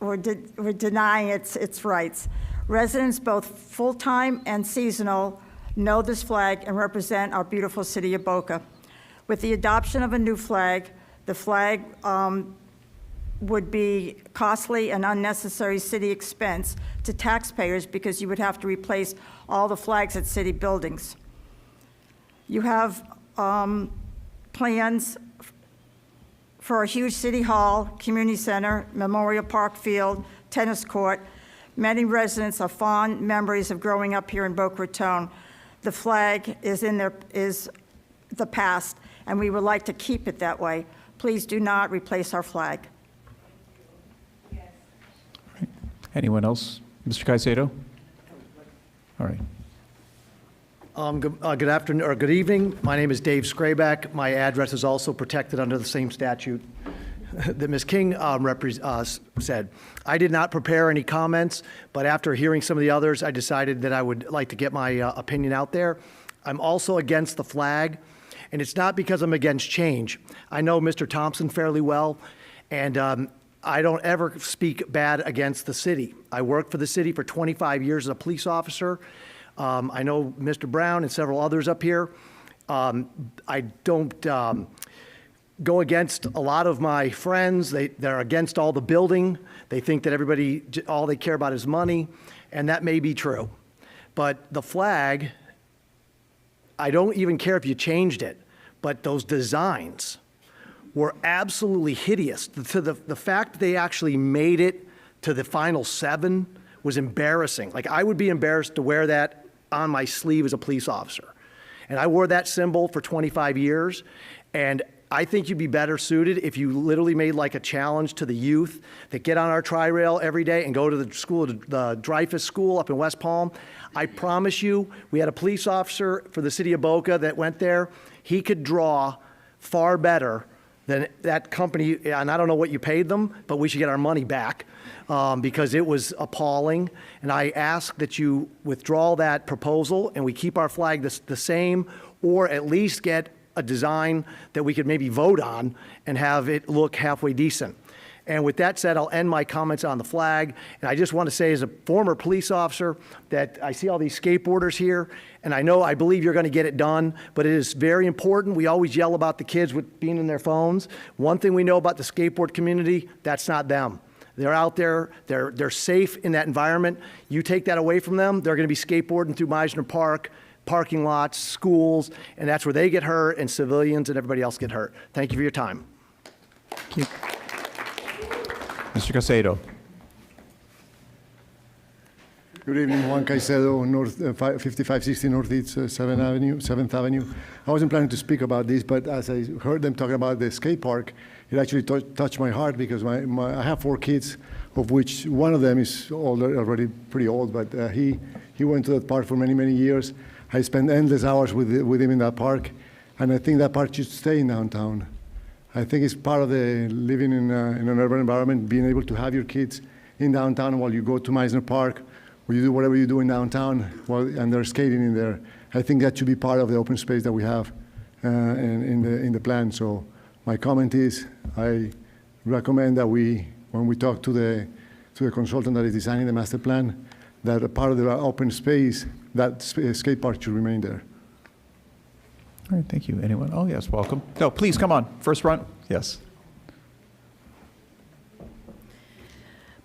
Speaker 24: we're denying its rights. Residents, both full-time and seasonal, know this flag and represent our beautiful city of Boca. With the adoption of a new flag, the flag would be costly and unnecessary city expense to taxpayers because you would have to replace all the flags at city buildings. You have plans for a huge city hall, community center, Memorial Park Field, tennis court. Many residents have fond memories of growing up here in Boca Raton. The flag is the past, and we would like to keep it that way. Please do not replace our flag.
Speaker 1: Anyone else? Mr. Caicedo? All right.
Speaker 5: Good afternoon, or good evening. My name is Dave Scrayback. My address is also protected under the same statute that Ms. King said. I did not prepare any comments, but after hearing some of the others, I decided that I would like to get my opinion out there. I'm also against the flag, and it's not because I'm against change. I know Mr. Thompson fairly well, and I don't ever speak bad against the city. I worked for the city for 25 years as a police officer. I know Mr. Brown and several others up here. I don't go against a lot of my friends. They're against all the building. They think that everybody, all they care about is money, and that may be true. But the flag, I don't even care if you changed it, but those designs were absolutely hideous. The fact that they actually made it to the final 7 was embarrassing. Like, I would be embarrassed to wear that on my sleeve as a police officer. And I wore that symbol for 25 years, and I think you'd be better suited if you literally made like a challenge to the youth that get on our tri-rail every day and go to the school, the Dreyfus School up in West Palm. I promise you, we had a police officer for the city of Boca that went there. He could draw far better than that company, and I don't know what you paid them, but we should get our money back because it was appalling. And I ask that you withdraw that proposal and we keep our flag the same, or at least get a design that we could maybe vote on and have it look halfway decent. And with that said, I'll end my comments on the flag. And I just want to say, as a former police officer, that I see all these skateboarders here, and I believe you're going to get it done, but it is very important. We always yell about the kids with being in their phones. One thing we know about the skateboard community, that's not them. They're out there, they're safe in that environment. You take that away from them, they're going to be skateboarding through Meisner Park, parking lots, schools, and that's where they get hurt, and civilians and everybody else get hurt. Thank you for your time.
Speaker 1: Thank you. Mr. Caicedo.
Speaker 6: Good evening, Juan Caicedo, 5560 Northeast 7th Avenue. I wasn't planning to speak about this, but as I heard them talking about the skate park, it actually touched my heart because I have 4 kids, of which one of them is already pretty old, but he went to that park for many, many years. I spent endless hours with him in that park, and I think that park should stay in downtown. I think it's part of the living in an urban environment, being able to have your kids in downtown while you go to Meisner Park, or you do whatever you do in downtown, and they're skating in there. I think that should be part of the open space that we have in the plan. So my comment is, I recommend that when we talk to the consultant that is designing the master plan, that a part of the open space, that skate park should remain there.
Speaker 1: All right, thank you. Anyone? Oh, yes, welcome. No, please, come on. First front. Yes.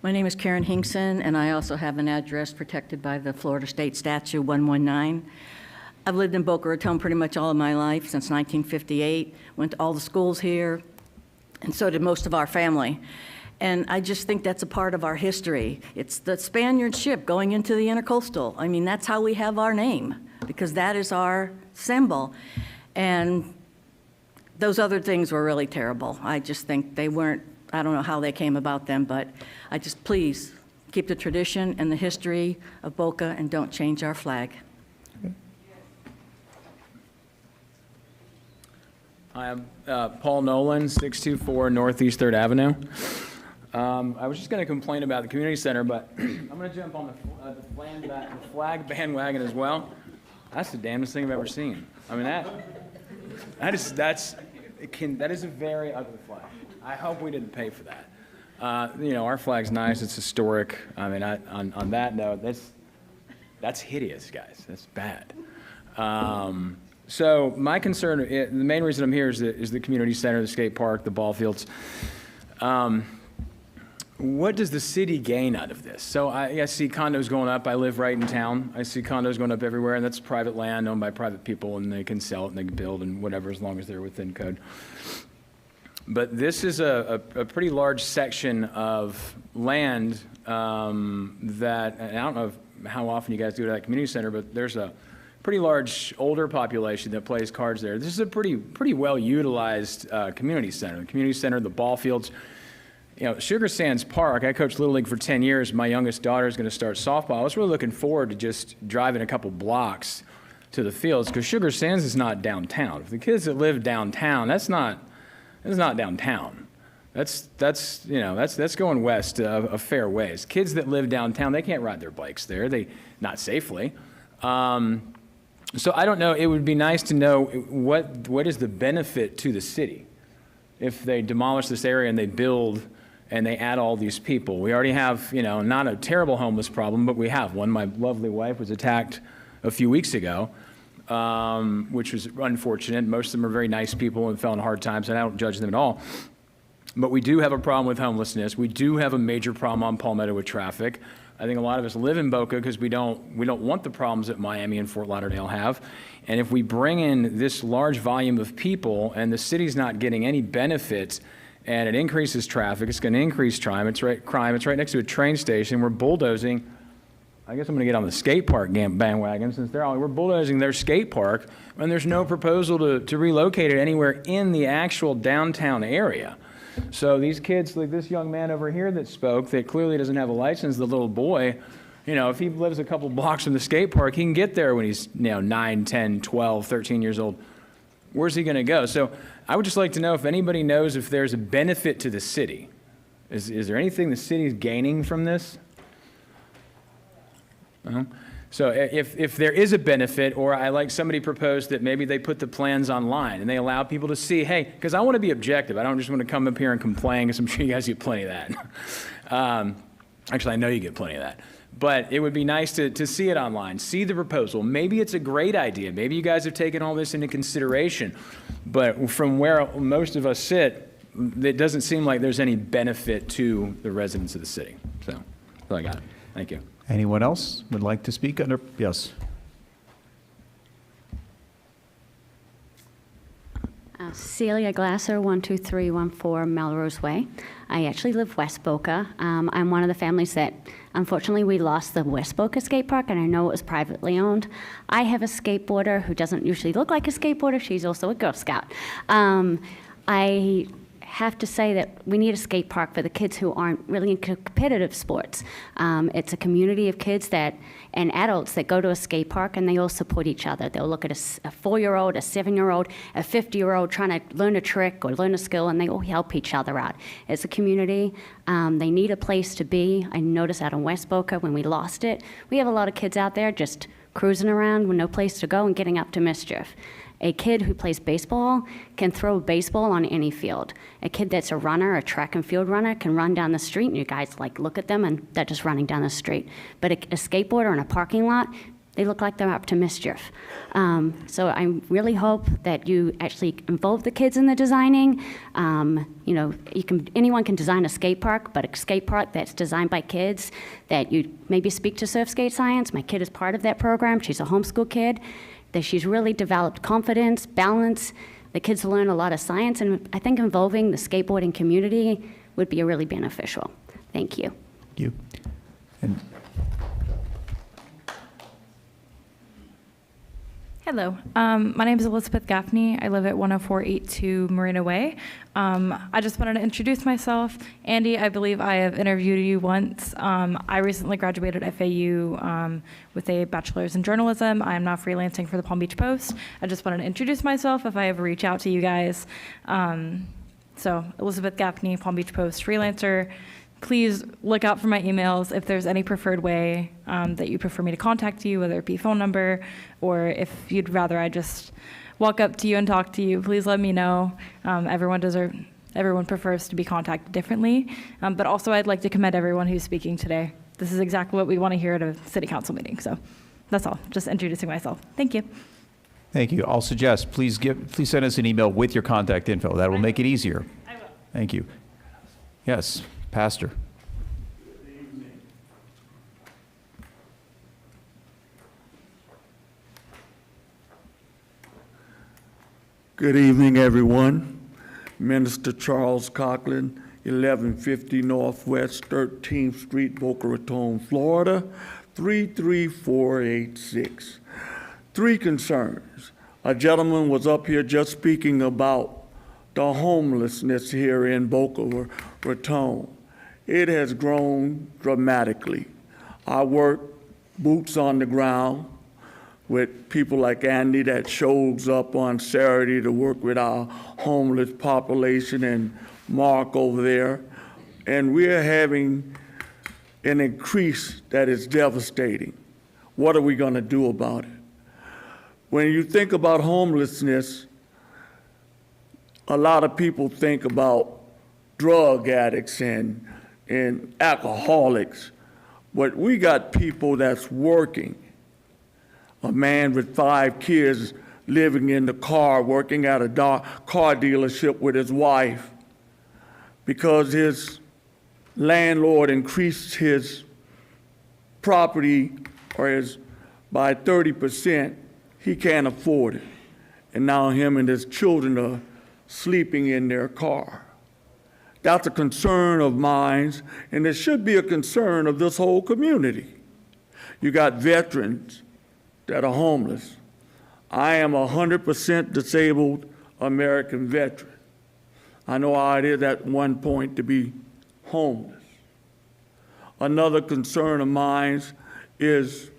Speaker 10: My name is Karen Hinkson, and I also have an address protected by the Florida State Statute 119. I've lived in Boca Raton pretty much all of my life, since 1958. Went to all the schools here, and so did most of our family. And I just think that's a part of our history. It's the Spaniard ship going into the intercoastal. I mean, that's how we have our name, because that is our symbol. And those other things were really terrible. I just think they weren't, I don't know how they came about them, but I just, please, keep the tradition and the history of Boca and don't change our flag.
Speaker 20: Okay. I am Paul Nolan, 624 Northeast 3rd Avenue. I was just going to complain about the community center, but I'm going to jump on the flag bandwagon as well. That's the damnedest thing I've ever seen. I mean, that is a very ugly flag. I hope we didn't pay for that. Our flag's nice, it's historic. I mean, on that note, that's hideous, guys. That's bad. So my concern, the main reason I'm here is the community center, the skate park, the ball fields. What does the city gain out of this? So I see condos going up. I live right in town. I see condos going up everywhere, and that's private land owned by private people, and they can sell it and they can build and whatever, as long as they're within code. But this is a pretty large section of land that, and I don't know how often you guys do it at that community center, but there's a pretty large older population that plays cards there. This is a pretty well-utilized community center. The community center, the ball fields. Sugar Sands Park, I coached Little League for 10 years. My youngest daughter is going to start softball. I was really looking forward to just driving a couple blocks to the fields because Sugar Sands is not downtown. For the kids that live downtown, that's not downtown. That's going west a fair ways. Kids that live downtown, they can't ride their bikes there. Not safely. So I don't know. It would be nice to know what is the benefit to the city if they demolish this area and they build and they add all these people. We already have, not a terrible homeless problem, but we have one. My lovely wife was attacked a few weeks ago, which was unfortunate. Most of them are very nice people and fell in hard times, and I don't judge them at all. But we do have a problem with homelessness. We do have a major problem on Palmetto with traffic. I think a lot of us live in Boca because we don't want the problems that Miami and Fort Lauderdale have. And if we bring in this large volume of people and the city's not getting any benefits and it increases traffic, it's going to increase crime. It's right next to a train station. We're bulldozing. I guess I'm going to get on the skate park bandwagon since we're bulldozing their skate park, and there's no proposal to relocate it anywhere in the actual downtown area. So these kids, like this young man over here that spoke, that clearly doesn't have a license, the little boy, if he lives a couple blocks from the skate park, he can get there when he's 9, 10, 12, 13 years old. Where's he going to go? So I would just like to know if anybody knows if there's a benefit to the city. Is there anything the city's gaining from this? No? So if there is a benefit, or somebody proposed that maybe they put the plans online and they allow people to see, hey, because I want to be objective. I don't just want to come up here and complain, because I'm sure you guys get plenty of that. Actually, I know you get plenty of that. But it would be nice to see it online, see the proposal. Maybe it's a great idea. Maybe you guys have taken all this into consideration. But from where most of us sit, it doesn't seem like there's any benefit to the residents of the city. So that's all I got. Thank you.
Speaker 1: Anyone else would like to speak? Yes.
Speaker 2: Celia Glasser, 12314 Melrose Way. I actually live West Boca. I'm one of the families that, unfortunately, we lost the West Boca skate park, and I know it was privately owned. I have a skateboarder who doesn't usually look like a skateboarder. She's also a Girl Scout. I have to say that we need a skate park for the kids who aren't really into competitive sports. It's a community of kids and adults that go to a skate park, and they all support each other. They'll look at a 4-year-old, a 7-year-old, a 50-year-old trying to learn a trick or learn a skill, and they all help each other out. It's a community. They need a place to be. I noticed out in West Boca when we lost it, we have a lot of kids out there just cruising around with no place to go and getting up to mischief. A kid who plays baseball can throw a baseball on any field. A kid that's a runner, a track and field runner, can run down the street, and you guys look at them and they're just running down the street. But a skateboarder in a parking lot, they look like they're up to mischief. So I really hope that you actually involve the kids in the designing. Anyone can design a skate park, but a skate park that's designed by kids, that you maybe speak to Surf Skate Science. My kid is part of that program. She's a homeschool kid. That she's really developed confidence, balance. The kids learn a lot of science, and I think involving the skateboarding community would be really beneficial. Thank you.
Speaker 1: Thank you. And
Speaker 3: Hello, my name is Elizabeth Gaffney. I live at 10482 Marina Way. I just wanted to introduce myself. Andy, I believe I have interviewed you once. I recently graduated FAU with a bachelor's in journalism. I am now freelancing for the Palm Beach Post. I just wanted to introduce myself if I ever reach out to you guys. So Elizabeth Gaffney, Palm Beach Post freelancer. Please look out for my emails if there's any preferred way that you prefer me to contact you, whether it be phone number or if you'd rather I just walk up to you and talk to you. Please let me know. Everyone deserves everyone prefers to be contacted differently. But also, I'd like to commend everyone who's speaking today. This is exactly what we want to hear at a city council meeting. So that's all, just introducing myself. Thank you.
Speaker 1: Thank you. I'll suggest, please send us an email with your contact info. That will make it easier.
Speaker 3: I will.
Speaker 1: Thank you. Yes, Pastor.
Speaker 7: Good evening, everyone. Minister Charles Coughlin, 1150 Northwest 13th Street, Boca Raton, Florida, 33486. Three concerns. A gentleman was up here just speaking about the homelessness here in Boca Raton. It has grown dramatically. I work boots on the ground with people like Andy that shows up on Saturday to work with our homeless population, and Mark over there. And we're having an increase that is devastating. What are we going to do about it? When you think about homelessness, a lot of people think about drug addicts and alcoholics, but we got people that's working. A man with 5 kids living in the car, working at a car dealership with his wife because his landlord increased his property by 30%. He can't afford it. And now him and his children are sleeping in their car. That's a concern of mine, and it should be a concern of this whole community. You got veterans that are homeless. I am a 100% disabled American veteran. I know how it is at one point to be homeless. Another concern of mine is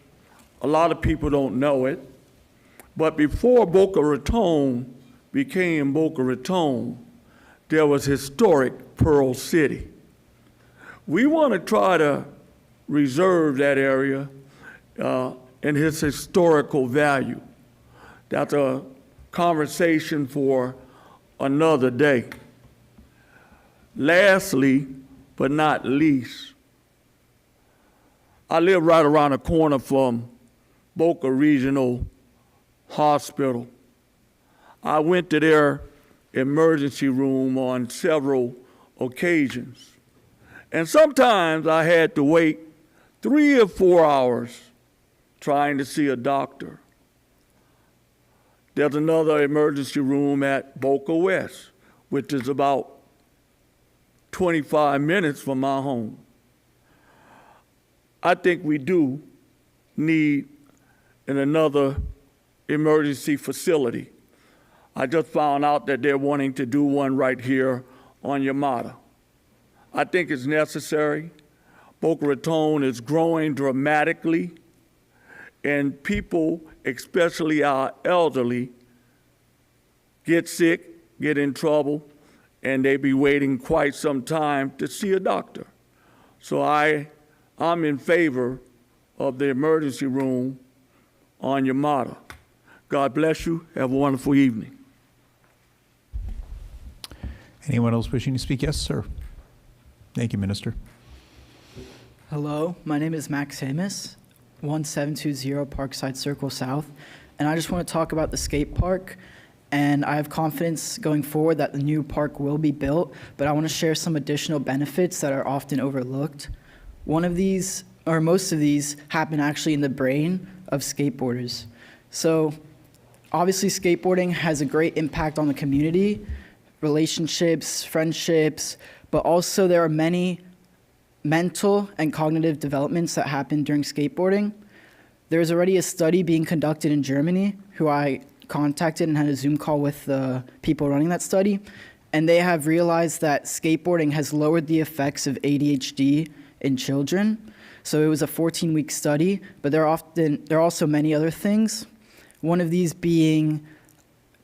Speaker 7: a lot of people don't know it, but before Boca Raton became Boca Raton, there was historic Pearl City. We want to try to reserve that area and its historical value. That's a conversation for another day. Lastly, but not least, I live right around the corner from Boca Regional Hospital. I went to their emergency room on several occasions, and sometimes I had to wait 3 or 4 hours trying to see a doctor. There's another emergency room at Boca West, which is about 25 minutes from my home. I think we do need another emergency facility. I just found out that they're wanting to do one right here on Yamada. I think it's necessary. Boca Raton is growing dramatically, and people, especially our elderly, get sick, get in trouble, and they be waiting quite some time to see a doctor. So I'm in favor of the emergency room on Yamada. God bless you. Have a wonderful evening.
Speaker 1: Anyone else wishing to speak? Yes, sir. Thank you, Minister.
Speaker 11: Hello, my name is Max Hamus, 1720 Parkside Circle South, and I just want to talk about the skate park. And I have confidence going forward that the new park will be built, but I want to share some additional benefits that are often overlooked. One of these, or most of these, happen actually in the brain of skateboarders. So obviously skateboarding has a great impact on the community, relationships, friendships, but also there are many mental and cognitive developments that happen during skateboarding. There's already a study being conducted in Germany, who I contacted and had a Zoom call with the people running that study, and they have realized that skateboarding has lowered the effects of ADHD in children. So it was a 14-week study, but there are also many other things. One of these being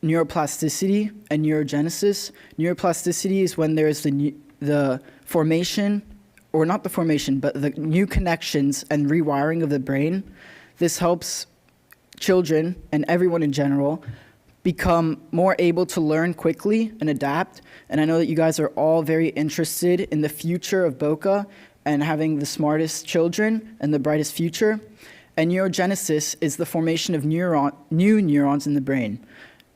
Speaker 11: neuroplasticity and neurogenesis. Neuroplasticity is when there's the formation, or not the formation, but the new connections and rewiring of the brain. This helps children and everyone in general become more able to learn quickly and adapt. And I know that you guys are all very interested in the future of Boca and having the smartest children and the brightest future. And neurogenesis is the formation of new neurons in the brain.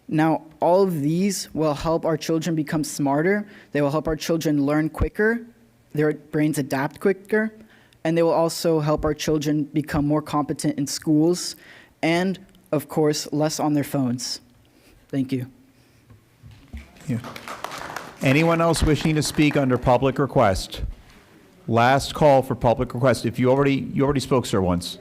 Speaker 11: Now, all of these will help our children become smarter. They will help our children learn quicker. Their brains adapt quicker. And they will also help our children become more competent in schools and, of course, less on their phones. Thank you.
Speaker 1: Yeah. Anyone else wishing to speak under public request? Last call for public request. If you already spoke, sir, once.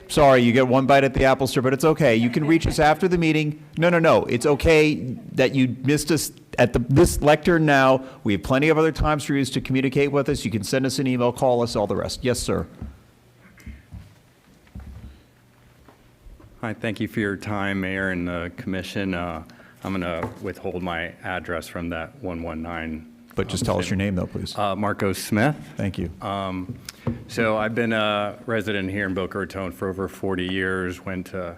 Speaker 1: Sorry, you get one bite at the apple, sir, but it's okay. You can reach us after the meeting. No. It's okay that you missed us at this lectern now. We have plenty of other times for you to communicate with us. You can send us an email, call us, all the rest. Yes, sir.
Speaker 4: Hi, thank you for your time, Mayor and the Commission. I'm going to withhold my address from that 119.
Speaker 1: But just tell us your name, though, please.
Speaker 4: Marco Smith.
Speaker 1: Thank you.
Speaker 4: So I've been a resident here in Boca Raton for over 40 years. Went to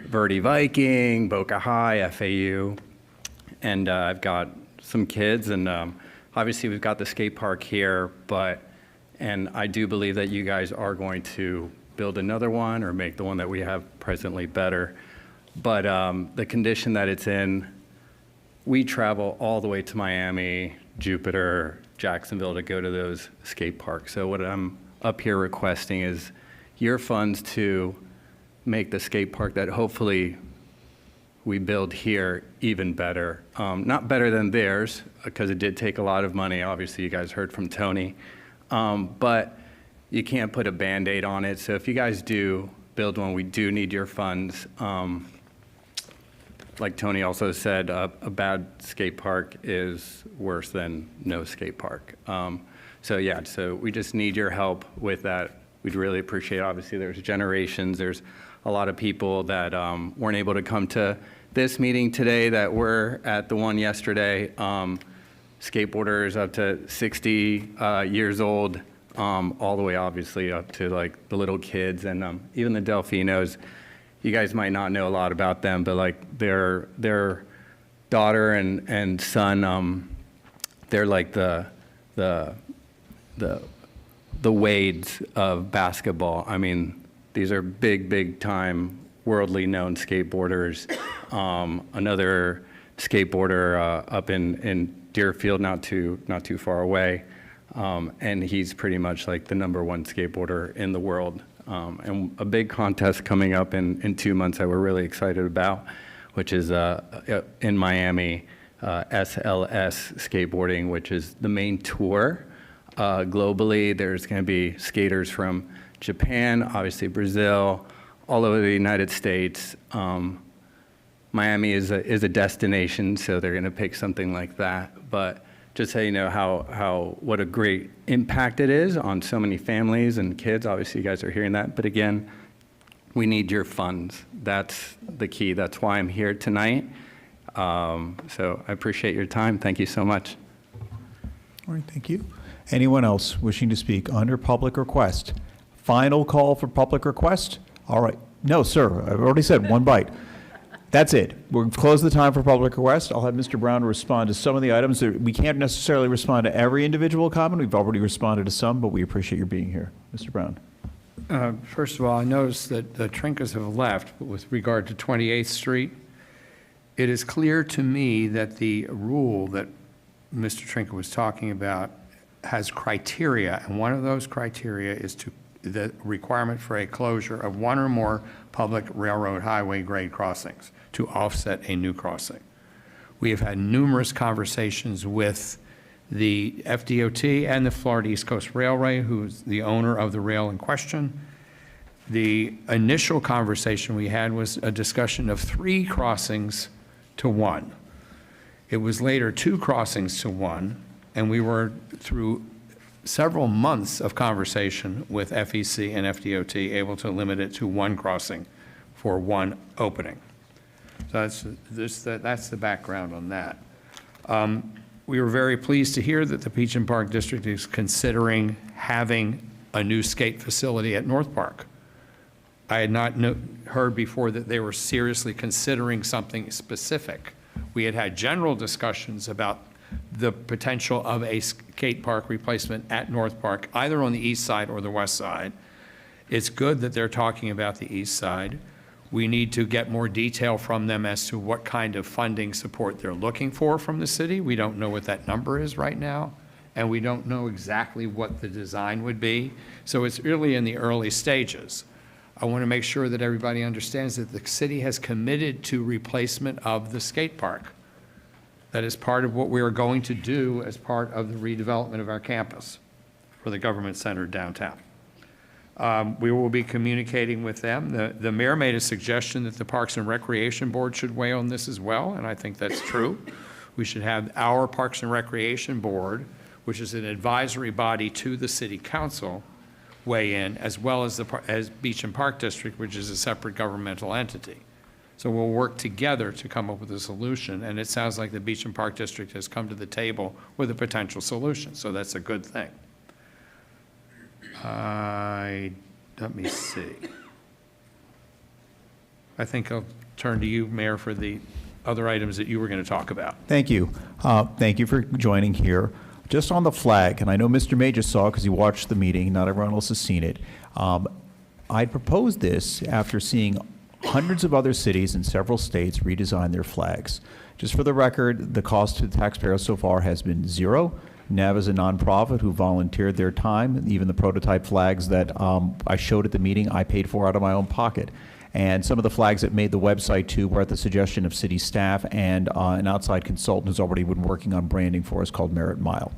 Speaker 4: Verde Viking, Boca High, FAU, and I've got some kids, and obviously we've got the skate park here, and I do believe that you guys are going to build another one or make the one that we have presently better. But the condition that it's in, we travel all the way to Miami, Jupiter, Jacksonville to go to those skate parks. So what I'm up here requesting is your funds to make the skate park that hopefully we build here even better. Not better than theirs, because it did take a lot of money. Obviously, you guys heard from Tony. But you can't put a Band-Aid on it. So if you guys do build one, we do need your funds. Like Tony also said, a bad skate park is worse than no skate park. So we just need your help with that. We'd really appreciate it. Obviously, there's generations. There's a lot of people that weren't able to come to this meeting today that were at the one yesterday. Skateboarders up to 60 years old, all the way obviously up to like the little kids, and even the Delfinos. You guys might not know a lot about them, but like their daughter and son, they're like the Wades of basketball. I mean, these are big time worldly known skateboarders. Another skateboarder up in Deerfield, not too far away, and he's pretty much like the #1 skateboarder in the world. And a big contest coming up in 2 months that we're really excited about, which is in Miami, SLS Skateboarding, which is the main tour. Globally, there's going to be skaters from Japan, obviously Brazil, all over the United States. Miami is a destination, so they're going to pick something like that. But just so you know what a great impact it is on so many families and kids. Obviously, you guys are hearing that. But again, we need your funds. That's the key. That's why I'm here tonight. So I appreciate your time. Thank you so much.
Speaker 1: All right, thank you. Anyone else wishing to speak under public request? Final call for public request? All right. No, sir. I've already said one bite. That's it. We'll close the time for public request. I'll have Mr. Brown respond to some of the items. We can't necessarily respond to every individual comment. We've already responded to some, but we appreciate your being here. Mr. Brown.
Speaker 8: First of all, I noticed that the Trinkas have left, but with regard to 28th Street, it is clear to me that the rule that Mr. Trinka was talking about has criteria, and one of those criteria is the requirement for a closure of one or more public railroad highway grade crossings to offset a new crossing. We have had numerous conversations with the FDOT and the Florida East Coast Railway, who's the owner of the rail in question. The initial conversation we had was a discussion of 3 crossings to 1. It was later 2 crossings to 1, and we were through several months of conversation with FEC and FDOT able to limit it to 1 crossing for 1 opening. So that's the background on that. We were very pleased to hear that the Peach and Park District is considering having a new skate facility at North Park. I had not heard before that they were seriously considering something specific. We had had general discussions about the potential of a skate park replacement at North Park, either on the east side or the west side. It's good that they're talking about the east side. We need to get more detail from them as to what kind of funding support they're looking for from the city. We don't know what that number is right now, and we don't know exactly what the design would be. So it's really in the early stages. I want to make sure that everybody understands that the city has committed to replacement of the skate park. That is part of what we are going to do as part of the redevelopment of our campus for the government center downtown. We will be communicating with them. The mayor made a suggestion that the Parks and Recreation Board should weigh on this as well, and I think that's true. We should have our Parks and Recreation Board, which is an advisory body to the city council, weigh in, as well as as Beach and Park District, which is a separate governmental entity. So we'll work together to come up with a solution, and it sounds like the Beach and Park District has come to the table with a potential solution, so that's a good thing. Let me see. I think I'll turn to you, Mayor, for the other items that you were going to talk about.
Speaker 1: Thank you. Thank you for joining here. Just on the flag, and I know Mr. May just saw because he watched the meeting, not everyone else has seen it. I proposed this after seeing hundreds of other cities in several states redesign their flags. Just for the record, the cost to the taxpayer so far has been zero. NAV is a nonprofit who volunteered their time. Even the prototype flags that I showed at the meeting, I paid for out of my own pocket. And some of the flags that made the website too were at the suggestion of city staff and an outside consultant who's already been working on branding for us called Merit Mile.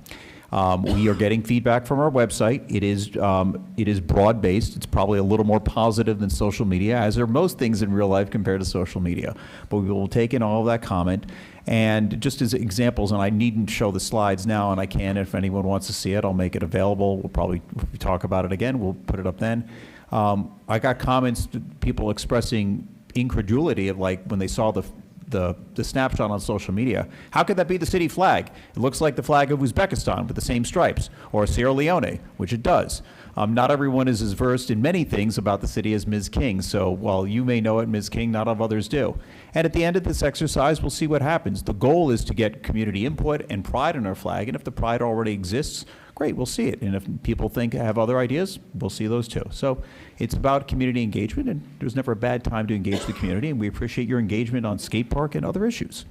Speaker 1: We are getting feedback from our website. It is broad-based. It's probably a little more positive than social media, as are most things in real life compared to social media. But we will take in all of that comment. And just as examples, and I needn't show the slides now, and I can if anyone wants to see it, I'll make it available. We'll probably talk about it again. We'll put it up then. I got comments, people expressing incredulity of like when they saw the snapshot on social media. How could that be the city flag? It looks like the flag of Uzbekistan with the same stripes, or Sierra Leone, which it does. Not everyone is as versed in many things about the city as Ms. King, so while you may know it, Ms. King, not all others do. And at the end of this exercise, we'll see what happens. The goal is to get community input and pride in our flag, and if the pride already exists, great, we'll see it. And if people have other ideas, we'll see those too. So it's about community engagement, and there's never a bad time to engage the community, and we appreciate your engagement on skate park and other issues.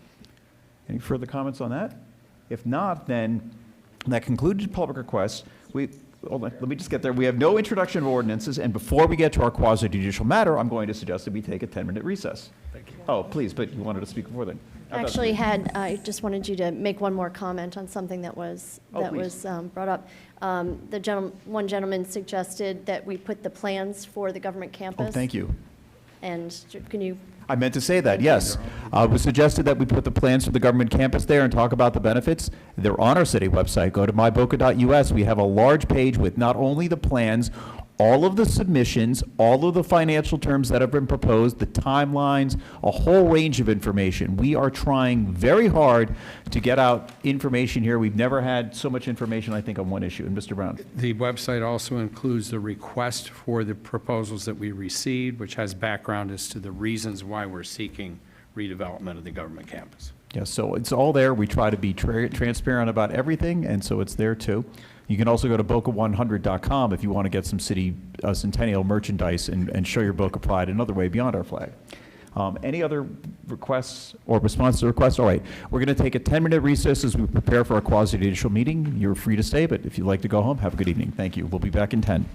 Speaker 1: Any further comments on that? If not, then that concludes public requests. Hold on, let me just get there. We have no introduction of ordinances, and before we get to our quasi-judicial matter, I'm going to suggest that we take a 10-minute recess. Thank you. Oh, please, but you wanted to speak before then.
Speaker 12: I just wanted you to make one more comment on something that was brought up. One gentleman suggested that we put the plans for the government campus.
Speaker 1: Oh, thank you.
Speaker 12: And can you?
Speaker 1: I meant to say that, yes. It was suggested that we put the plans for the government campus there and talk about the benefits. They're on our city website. Go to myboca.us. We have a large page with not only the plans, all of the submissions, all of the financial terms that have been proposed, the timelines, a whole range of information. We are trying very hard to get out information here. We've never had so much information, I think, on one issue. And Mr. Brown.
Speaker 8: The website also includes the request for the proposals that we received, which has background as to the reasons why we're seeking redevelopment of the government campus.
Speaker 1: Yeah, so it's all there. We try to be transparent about everything, and so it's there too. You can also go to boca100.com if you want to get some city centennial merchandise and show your Boca pride another way beyond our flag. Any other requests or responses to requests? All right, we're going to take a 10-minute recess as we prepare for our quasi-judicial meeting. You're free to stay, but if you'd like to go home, have a good evening. Thank you. We'll be back in 10.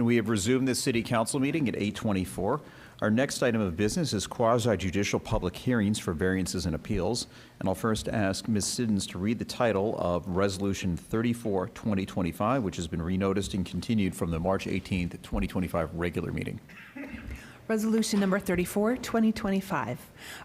Speaker 1: And we have resumed this city council meeting at 8:24. Our next item of business is quasi-judicial public hearings for variances and appeals. And I'll first ask Ms. Siddons to read the title of Resolution 34, 2025, which has been renoticed and continued from the March 18th, 2025 regular meeting.
Speaker 13: Resolution number 34, 2025.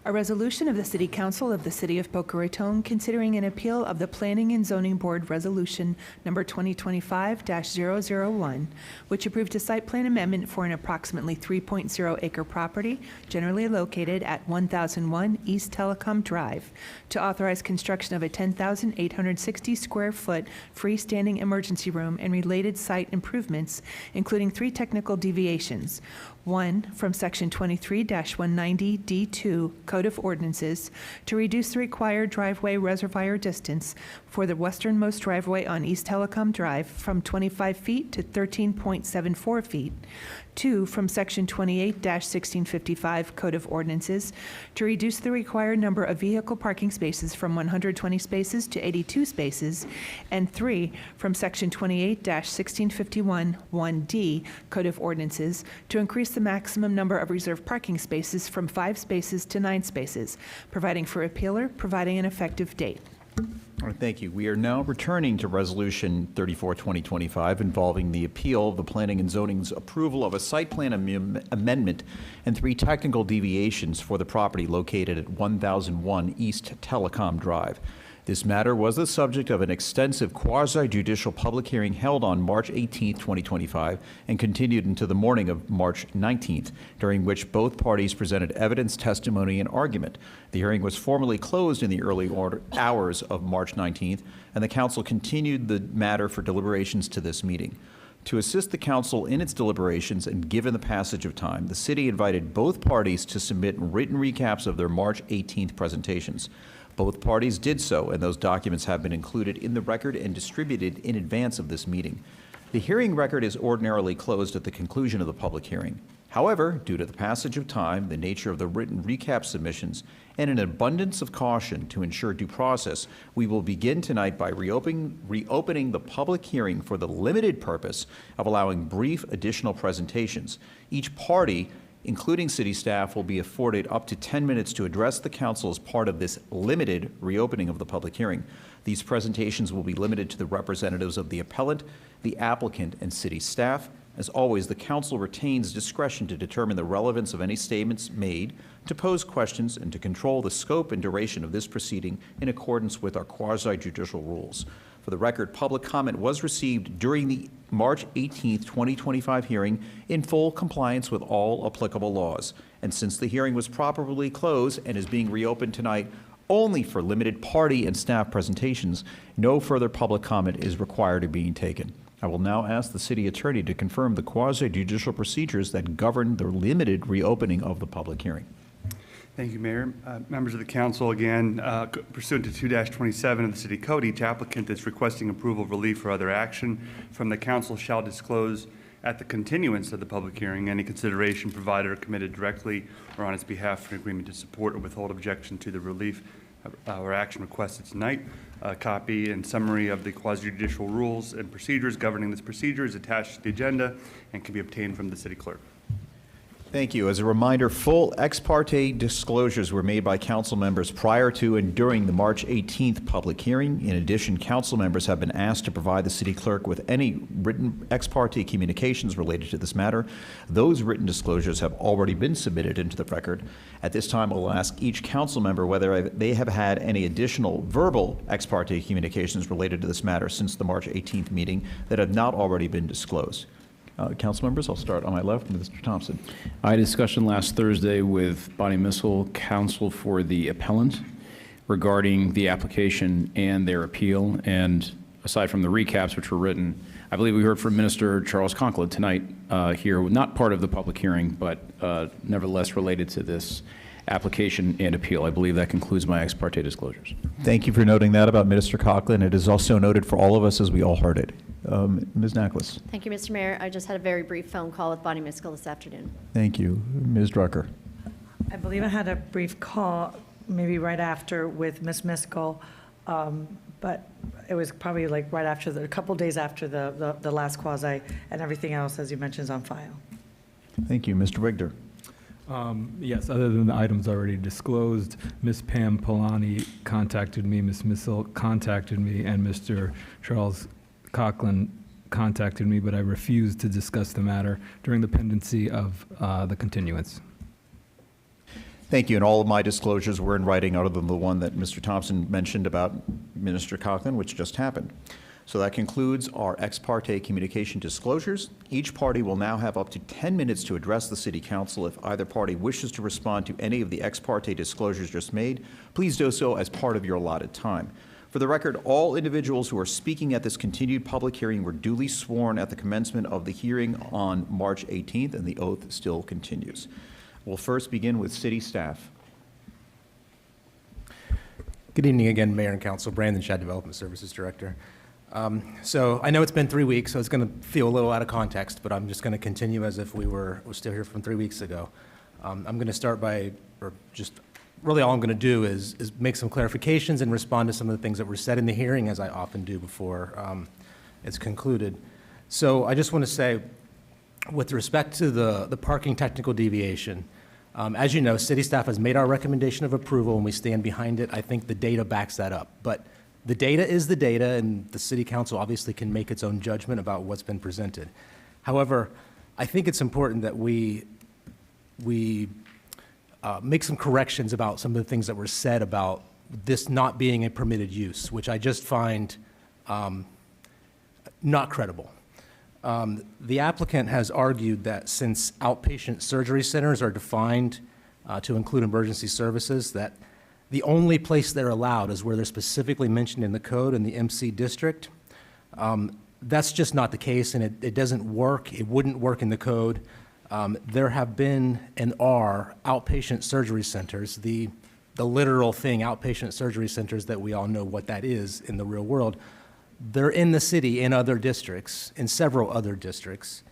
Speaker 13: A resolution of the City Council of the City of Boca Raton considering an appeal of the Planning and Zoning Board Resolution number 2025-001, which approved a site plan amendment for an approximately 3.0 acre property generally located at 1001 East Telecom Drive to authorize construction of a 10,860 square foot freestanding emergency room and related site improvements, including 3 technical deviations. 1, from Section 23-190 D2 Code of Ordinances to reduce the required driveway reservoir distance for the westernmost driveway on East Telecom Drive from 25 feet to 13.74 feet. 2, from Section 28-1655 Code of Ordinances to reduce the required number of vehicle parking spaces from 120 spaces to 82 spaces. And 3, from Section 28-1651 1D Code of Ordinances to increase the maximum number of reserved parking spaces from 5 spaces to 9 spaces, providing for appealer, providing an effective date.
Speaker 1: All right, thank you. We are now returning to Resolution 34, 2025, involving the appeal of the Planning and Zoning's approval of a site plan amendment and 3 technical deviations for the property located at 1001 East Telecom Drive. This matter was the subject of an extensive quasi-judicial public hearing held on March 18, 2025, and continued into the morning of March 19th, during which both parties presented evidence, testimony, and argument. The hearing was formally closed in the early hours of March 19th, and the council continued the matter for deliberations to this meeting. To assist the council in its deliberations and given the passage of time, the city invited both parties to submit written recaps of their March 18th presentations. Both parties did so, and those documents have been included in the record and distributed in advance of this meeting. The hearing record is ordinarily closed at the conclusion of the public hearing. However, due to the passage of time, the nature of the written recap submissions, and an abundance of caution to ensure due process, we will begin tonight by reopening the public hearing for the limited purpose of allowing brief additional presentations. Each party, including city staff, will be afforded up to 10 minutes to address the council as part of this limited reopening of the public hearing. These presentations will be limited to the representatives of the appellant, the applicant, and city staff. As always, the council retains discretion to determine the relevance of any statements made, to pose questions, and to control the scope and duration of this proceeding in accordance with our quasi-judicial rules. For the record, public comment was received during the March 18th, 2025 hearing in full compliance with all applicable laws. And since the hearing was properly closed and is being reopened tonight only for limited party and staff presentations, no further public comment is required or being taken. I will now ask the city attorney to confirm the quasi-judicial procedures that govern the limited reopening of the public hearing.
Speaker 14: Thank you, Mayor. Members of the council, again, pursuant to 2-27 of the City Code, each applicant that's requesting approval of relief or other action from the council shall disclose at the continuance of the public hearing any consideration provided or committed directly or on its behalf for an agreement to support or withhold objection to the relief or action requested tonight. A copy and summary of the quasi-judicial rules and procedures governing this procedure is attached to the agenda and can be obtained from the city clerk.
Speaker 1: Thank you. As a reminder, full ex parte disclosures were made by council members prior to and during the March 18th public hearing. In addition, council members have been asked to provide the city clerk with any written ex parte communications related to this matter. Those written disclosures have already been submitted into the record. At this time, I'll ask each council member whether they have had any additional verbal ex parte communications related to this matter since the March 18th meeting that have not already been disclosed. Council members, I'll start on my left, Mr. Thompson.
Speaker 15: I had a discussion last Thursday with Bonnie Missel, counsel for the appellant, regarding the application and their appeal. And aside from the recaps which were written, I believe we heard from Minister Charles Conklin tonight here, not part of the public hearing, but nevertheless related to this application and appeal. I believe that concludes my ex parte disclosures.
Speaker 1: Thank you for noting that about Minister Conklin. It is also noted for all of us as we all heard it. Ms. Naklis.
Speaker 12: Thank you, Mr. Mayor. I just had a very brief phone call with Bonnie Miskell this afternoon.
Speaker 1: Thank you. Ms. Drucker.
Speaker 22: I believe I had a brief call, maybe right after, with Ms. Miskell
Speaker 9: But it was probably like right after, a couple days after the last quasi, and everything else, as you mentioned, is on file.
Speaker 1: Thank you. Mr. Wigder.
Speaker 16: Yes, other than the items already disclosed, Ms. Pam Polani contacted me, Ms. Missel contacted me, and Mr. Charles Coughlin contacted me, but I refused to discuss the matter during the pendency of the continuance.
Speaker 1: Thank you. And all of my disclosures were in writing, other than the one that Mr. Thompson mentioned about Minister Coughlin, which just happened. So that concludes our ex parte communication disclosures. Each party will now have up to 10 minutes to address the City Council. If either party wishes to respond to any of the ex parte disclosures just made, please do so as part of your allotted time. For the record, all individuals who are speaking at this continued public hearing were duly sworn at the commencement of the hearing on March 18th, and the oath still continues. We'll first begin with City staff.
Speaker 17: Good evening again, Mayor and Council. Brandon Shad, Development Services Director. So I know it's been 3 weeks, so it's going to feel a little out of context, but I'm just going to continue as if we're still here from 3 weeks ago. I'm going to start by, or just really all I'm going to do is make some clarifications and respond to some of the things that were said in the hearing, as I often do before it's concluded. So I just want to say, with respect to the parking technical deviation, as you know, city staff has made our recommendation of approval and we stand behind it. I think the data backs that up. But the data is the data, and the city council obviously can make its own judgment about what's been presented. However, I think it's important that we make some corrections about some of the things that were said about this not being a permitted use, which I just find not credible. The applicant has argued that since outpatient surgery centers are defined to include emergency services, that the only place they're allowed is where they're specifically mentioned in the code in the MC district. That's just not the case, and it doesn't work. It wouldn't work in the code. There have been and are outpatient surgery centers, the literal thing, outpatient surgery centers that we all know what that is in the real world. They're in the city in other districts, in several other districts,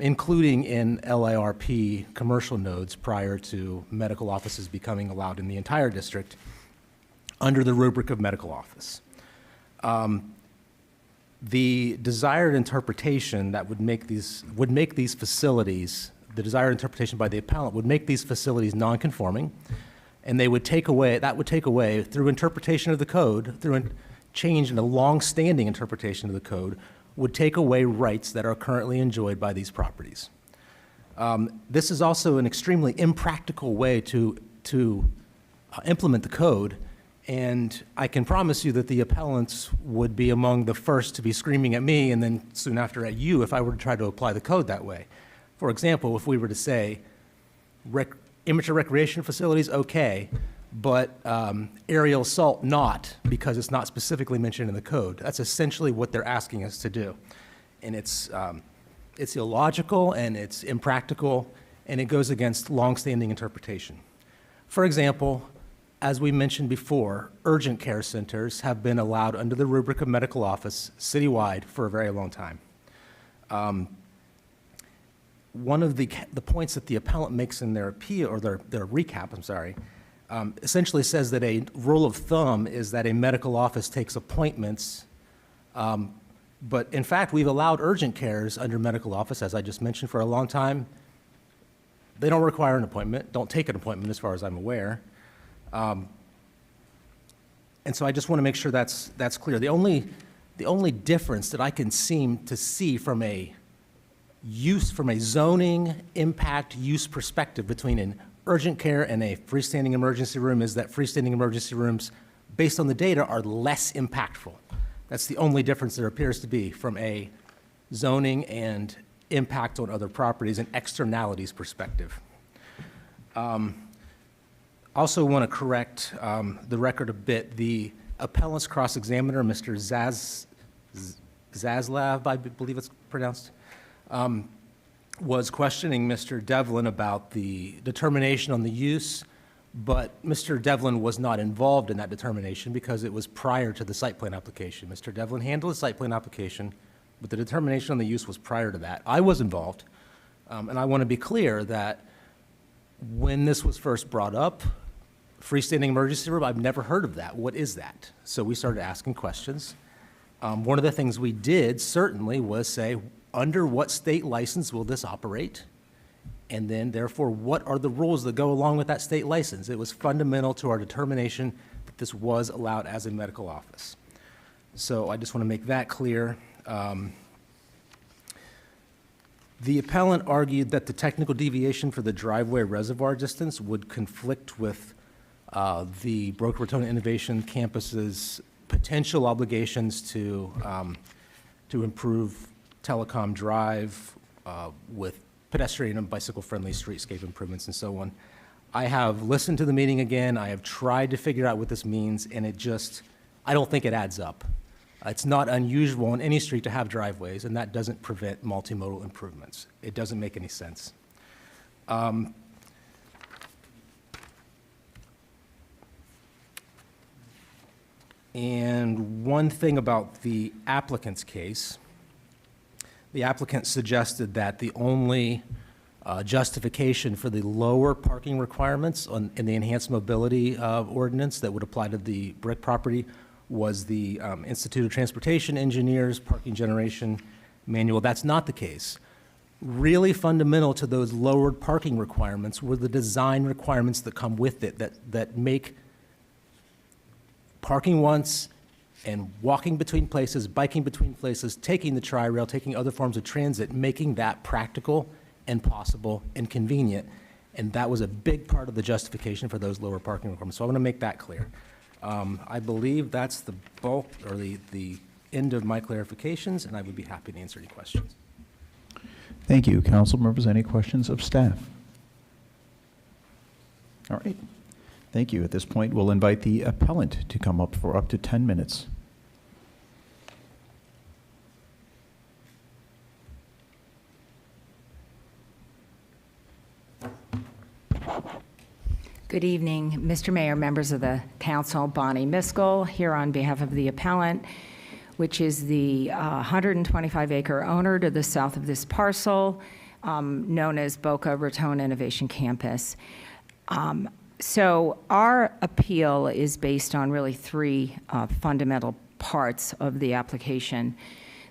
Speaker 17: including in LIRP commercial nodes prior to medical offices becoming allowed in the entire district under the rubric of medical office. The desired interpretation that would make these facilities, the desired interpretation by the appellant would make these facilities non-conforming, and that would take away through interpretation of the code, through change in a long-standing interpretation of the code, would take away rights that are currently enjoyed by these properties. This is also an extremely impractical way to implement the code, and I can promise you that the appellants would be among the first to be screaming at me and then soon after at you if I were to try to apply the code that way. For example, if we were to say immature recreation facilities, okay, but aerial assault not, because it's not specifically mentioned in the code. That's essentially what they're asking us to do. And it's illogical and it's impractical, and it goes against longstanding interpretation. For example, as we mentioned before, urgent care centers have been allowed under the rubric of medical office citywide for a very long time. One of the points that the appellant makes in their appeal, or their recap, essentially says that a rule of thumb is that a medical office takes appointments, but in fact, we've allowed urgent cares under medical office, as I just mentioned, for a long time. They don't require an appointment, don't take an appointment as far as I'm aware. And so I just want to make sure that's clear. The only difference that I can seem to see from a zoning impact use perspective between an urgent care and a freestanding emergency room is that freestanding emergency rooms, based on the data, are less impactful. That's the only difference there appears to be from a zoning and impact on other properties and externalities perspective. Also want to correct the record a bit. The appellant's cross-examiner, Mr. Zaslav, I believe it's pronounced, was questioning Mr. Devlin about the determination on the use, but Mr. Devlin was not involved in that determination because it was prior to the site plan application. Mr. Devlin handled the site plan application, but the determination on the use was prior to that. I was involved, and I want to be clear that when this was first brought up, freestanding emergency room, I've never heard of that. What is that? So we started asking questions. One of the things we did certainly was say, under what state license will this operate? And then therefore, what are the rules that go along with that state license? It was fundamental to our determination that this was allowed as a medical office. So I just want to make that clear. The appellant argued that the technical deviation for the driveway reservoir distance would conflict with the Boca Raton Innovation Campus's potential obligations to improve Telecom Drive with pedestrian and bicycle-friendly streetscape improvements and so on. I have listened to the meeting again. I have tried to figure out what this means, and I don't think it adds up. It's not unusual on any street to have driveways, and that doesn't prevent multimodal improvements. It doesn't make any sense. And one thing about the applicant's case, the applicant suggested that the only justification for the lower parking requirements in the enhanced mobility ordinance that would apply to the brick property was the Institute of Transportation Engineers Parking Generation Manual. That's not the case. Really fundamental to those lowered parking requirements were the design requirements that come with it that make parking once and walking between places, biking between places, taking the tri-rail, taking other forms of transit, making that practical and possible and convenient. And that was a big part of the justification for those lower parking requirements. So I want to make that clear. I believe that's the bulk or the end of my clarifications, and I would be happy to answer any questions.
Speaker 1: Thank you. Council members, any questions of staff? All right. Thank you. At this point, we'll invite the appellant to come up for up to 10 minutes.
Speaker 18: Good evening, Mr. Mayor, members of the council. Bonnie Miskell here on behalf of the appellant, which is the 125-acre owner to the south of this parcel, known as Boca Raton Innovation Campus. So our appeal is based on really three fundamental parts of the application.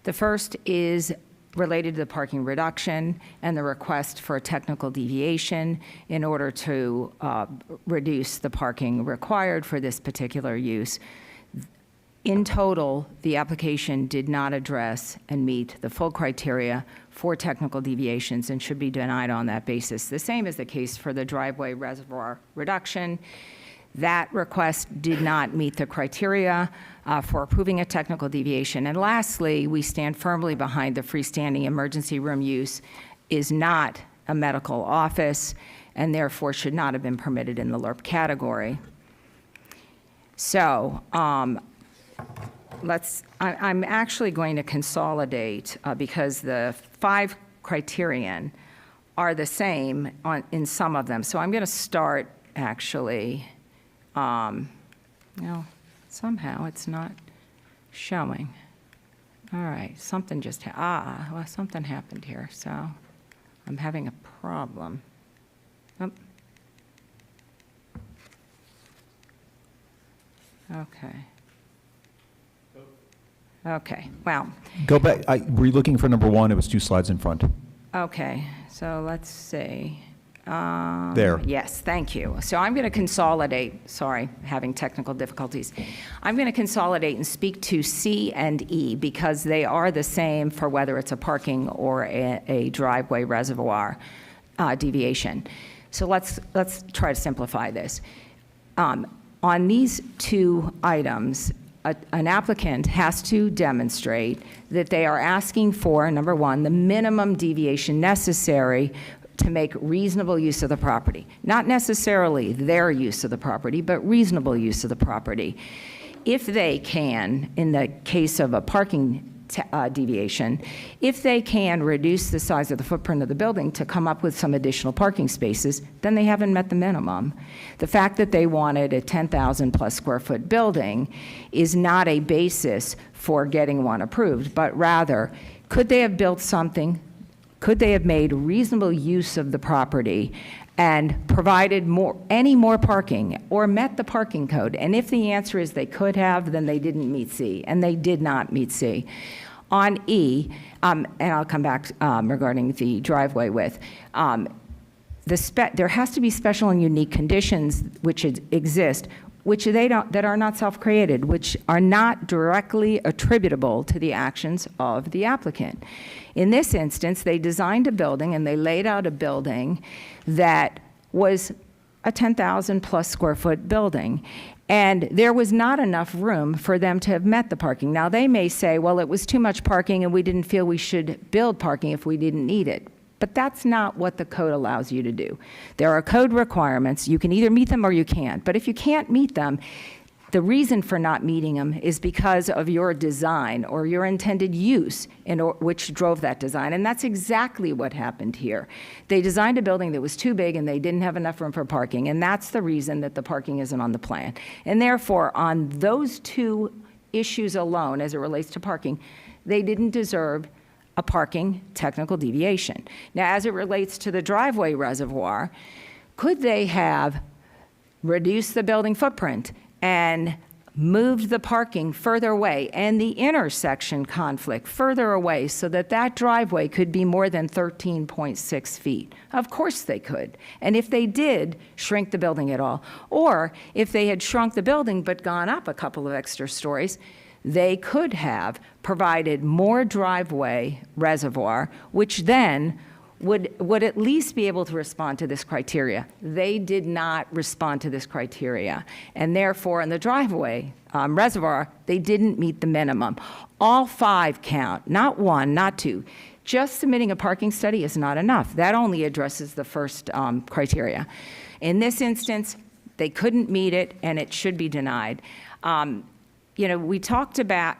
Speaker 18: The first is related to the parking reduction and the request for a technical deviation in order to reduce the parking required for this particular use. In total, the application did not address and meet the full criteria for technical deviations and should be denied on that basis. The same is the case for the driveway reservoir reduction. That request did not meet the criteria for approving a technical deviation. And lastly, we stand firmly behind the freestanding emergency room use is not a medical office and therefore should not have been permitted in the LURP category. So I'm actually going to consolidate because the 5 criterion are the same in some of them. So I'm going to start actually. No, somehow it's not showing. All right, something just, well, something happened here, so I'm having a problem. Oh. Okay. Okay, well.
Speaker 1: Go back. Were you looking for number 1? It was 2 slides in front.
Speaker 18: Okay, so let's see.
Speaker 1: There.
Speaker 18: Yes, thank you. So I'm going to consolidate, sorry, having technical difficulties. I'm going to consolidate and speak to C and E because they are the same for whether it's a parking or a driveway reservoir deviation. So let's try to simplify this. On these 2 items, an applicant has to demonstrate that they are asking for, number 1, the minimum deviation necessary to make reasonable use of the property. Not necessarily their use of the property, but reasonable use of the property. If they can, in the case of a parking deviation, if they can reduce the size of the footprint of the building to come up with some additional parking spaces, then they haven't met the minimum. The fact that they wanted a 10,000 plus square foot building is not a basis for getting one approved, but rather, could they have built something? Could they have made reasonable use of the property and provided any more parking or met the parking code? And if the answer is they could have, then they didn't meet C, and they did not meet C. On E, and I'll come back regarding the driveway width, there has to be special and unique conditions which exist, that are not self-created, which are not directly attributable to the actions of the applicant. In this instance, they designed a building and they laid out a building that was a 10,000 plus square foot building. And there was not enough room for them to have met the parking. Now, they may say, well, it was too much parking and we didn't feel we should build parking if we didn't need it. But that's not what the code allows you to do. There are code requirements. You can either meet them or you can't. But if you can't meet them, the reason for not meeting them is because of your design or your intended use which drove that design. And that's exactly what happened here. They designed a building that was too big and they didn't have enough room for parking. And that's the reason that the parking isn't on the plan. And therefore, on those two issues alone, as it relates to parking, they didn't deserve a parking technical deviation. Now, as it relates to the driveway reservoir, could they have reduced the building footprint and moved the parking further away and the intersection conflict further away so that that driveway could be more than 13.6 feet? Of course they could. And if they did shrink the building at all, or if they had shrunk the building but gone up a couple of extra stories, they could have provided more driveway reservoir, which then would at least be able to respond to this criteria. They did not respond to this criteria. And therefore, in the driveway reservoir, they didn't meet the minimum. All 5 count, not 1, not 2. Just submitting a parking study is not enough. That only addresses the first criteria. In this instance, they couldn't meet it, and it should be denied. We talked about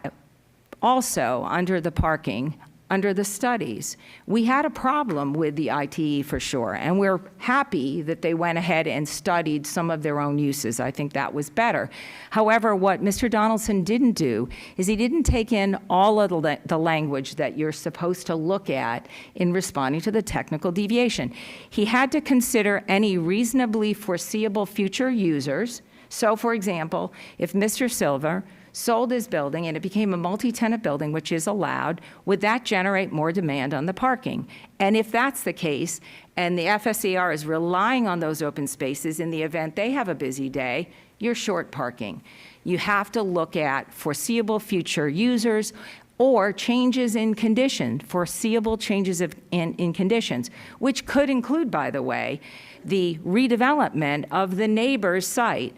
Speaker 18: also under the parking, under the studies, we had a problem with the ITE for sure, and we're happy that they went ahead and studied some of their own uses. I think that was better. However, what Mr. Donaldson didn't do is he didn't take in all of the language that you're supposed to look at in responding to the technical deviation. He had to consider any reasonably foreseeable future users. So, for example, if Mr. Silver sold his building and it became a multi-tenant building, which is allowed, would that generate more demand on the parking? And if that's the case, and the FSCR is relying on those open spaces in the event they have a busy day, you're short parking. You have to look at foreseeable future users or changes in condition, foreseeable changes in conditions, which could include, by the way, the redevelopment of the neighbor's site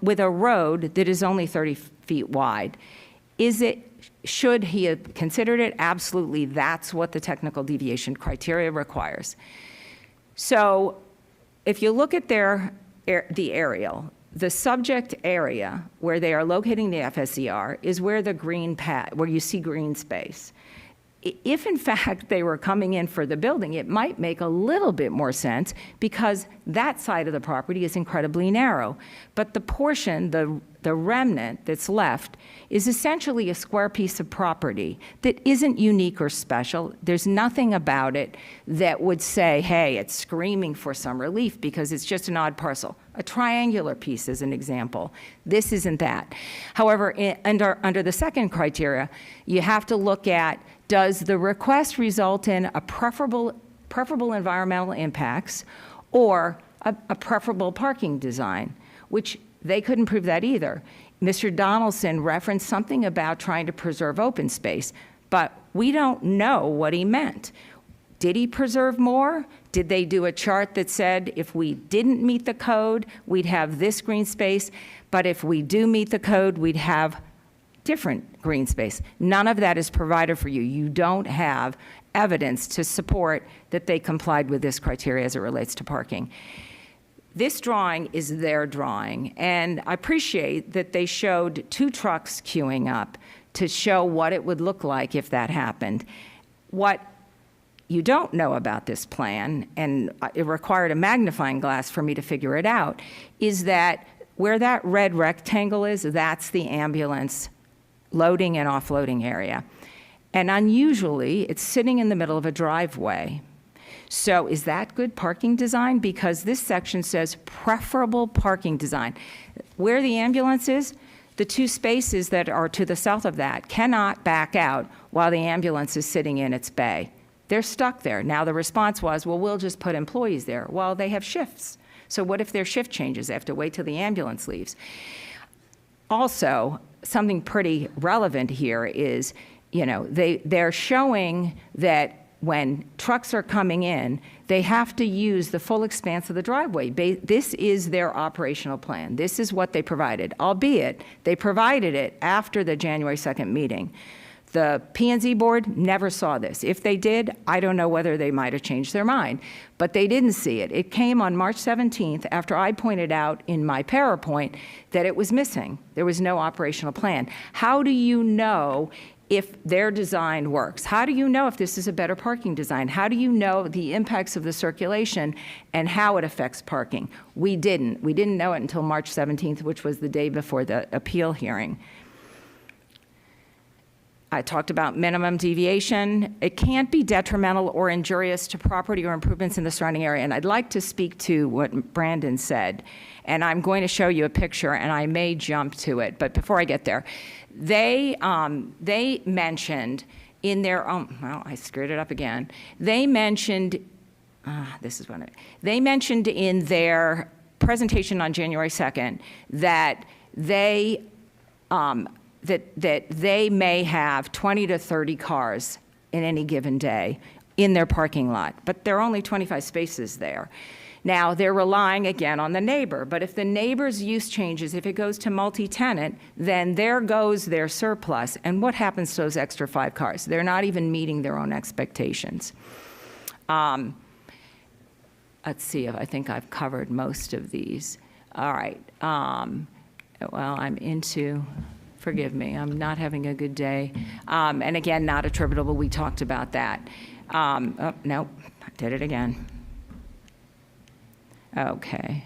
Speaker 18: with a road that is only 30 feet wide. Should he have considered it? Absolutely. That's what the technical deviation criteria requires. So if you look at the aerial, the subject area where they are locating the FSCR is where the green pad, where you see green space. If, in fact, they were coming in for the building, it might make a little bit more sense because that side of the property is incredibly narrow. But the portion, the remnant that's left, is essentially a square piece of property that isn't unique or special. There's nothing about it that would say, hey, it's screaming for some relief because it's just an odd parcel. A triangular piece is an example. This isn't that. However, under the second criteria, you have to look at, does the request result in a preferable environmental impacts or a preferable parking design, which they couldn't prove that either. Mr. Donaldson referenced something about trying to preserve open space, but we don't know what he meant. Did he preserve more? Did they do a chart that said if we didn't meet the code, we'd have this green space, but if we do meet the code, we'd have different green space? None of that is provided for you. You don't have evidence to support that they complied with this criteria as it relates to parking. This drawing is their drawing, and I appreciate that they showed 2 trucks queuing up to show what it would look like if that happened. What you don't know about this plan, and it required a magnifying glass for me to figure it out, is that where that red rectangle is, that's the ambulance loading and offloading area. And unusually, it's sitting in the middle of a driveway. So is that good parking design? Because this section says preferable parking design. Where the ambulance is, the two spaces that are to the south of that cannot back out while the ambulance is sitting in its bay. They're stuck there. Now, the response was, well, we'll just put employees there. Well, they have shifts. So what if their shift changes? They have to wait till the ambulance leaves. Also, something pretty relevant here is, they're showing that when trucks are coming in, they have to use the full expanse of the driveway. This is their operational plan. This is what they provided, albeit they provided it after the January 2nd meeting. The P&Z board never saw this. If they did, I don't know whether they might have changed their mind, but they didn't see it. It came on March 17th after I pointed out in my PowerPoint that it was missing. There was no operational plan. How do you know if their design works? How do you know if this is a better parking design? How do you know the impacts of the circulation and how it affects parking? We didn't. We didn't know it until March 17th, which was the day before the appeal hearing. I talked about minimum deviation. It can't be detrimental or injurious to property or improvements in the surrounding area. And I'd like to speak to what Brandon said. And I'm going to show you a picture, and I may jump to it. But before I get there, they mentioned in their own, well, I screwed it up again. They mentioned, they mentioned in their presentation on January 2nd that they, that they may have 20 to 30 cars in any given day in their parking lot, but there are only 25 spaces there. Now, they're relying again on the neighbor, but if the neighbor's use changes, if it goes to multi-tenant, then there goes their surplus. And what happens to those extra 5 cars? They're not even meeting their own expectations. Let's see if I think I've covered most of these. All right. Well, I'm into, forgive me, I'm not having a good day. And again, not attributable. We talked about that. Oh, nope, I did it again. Okay.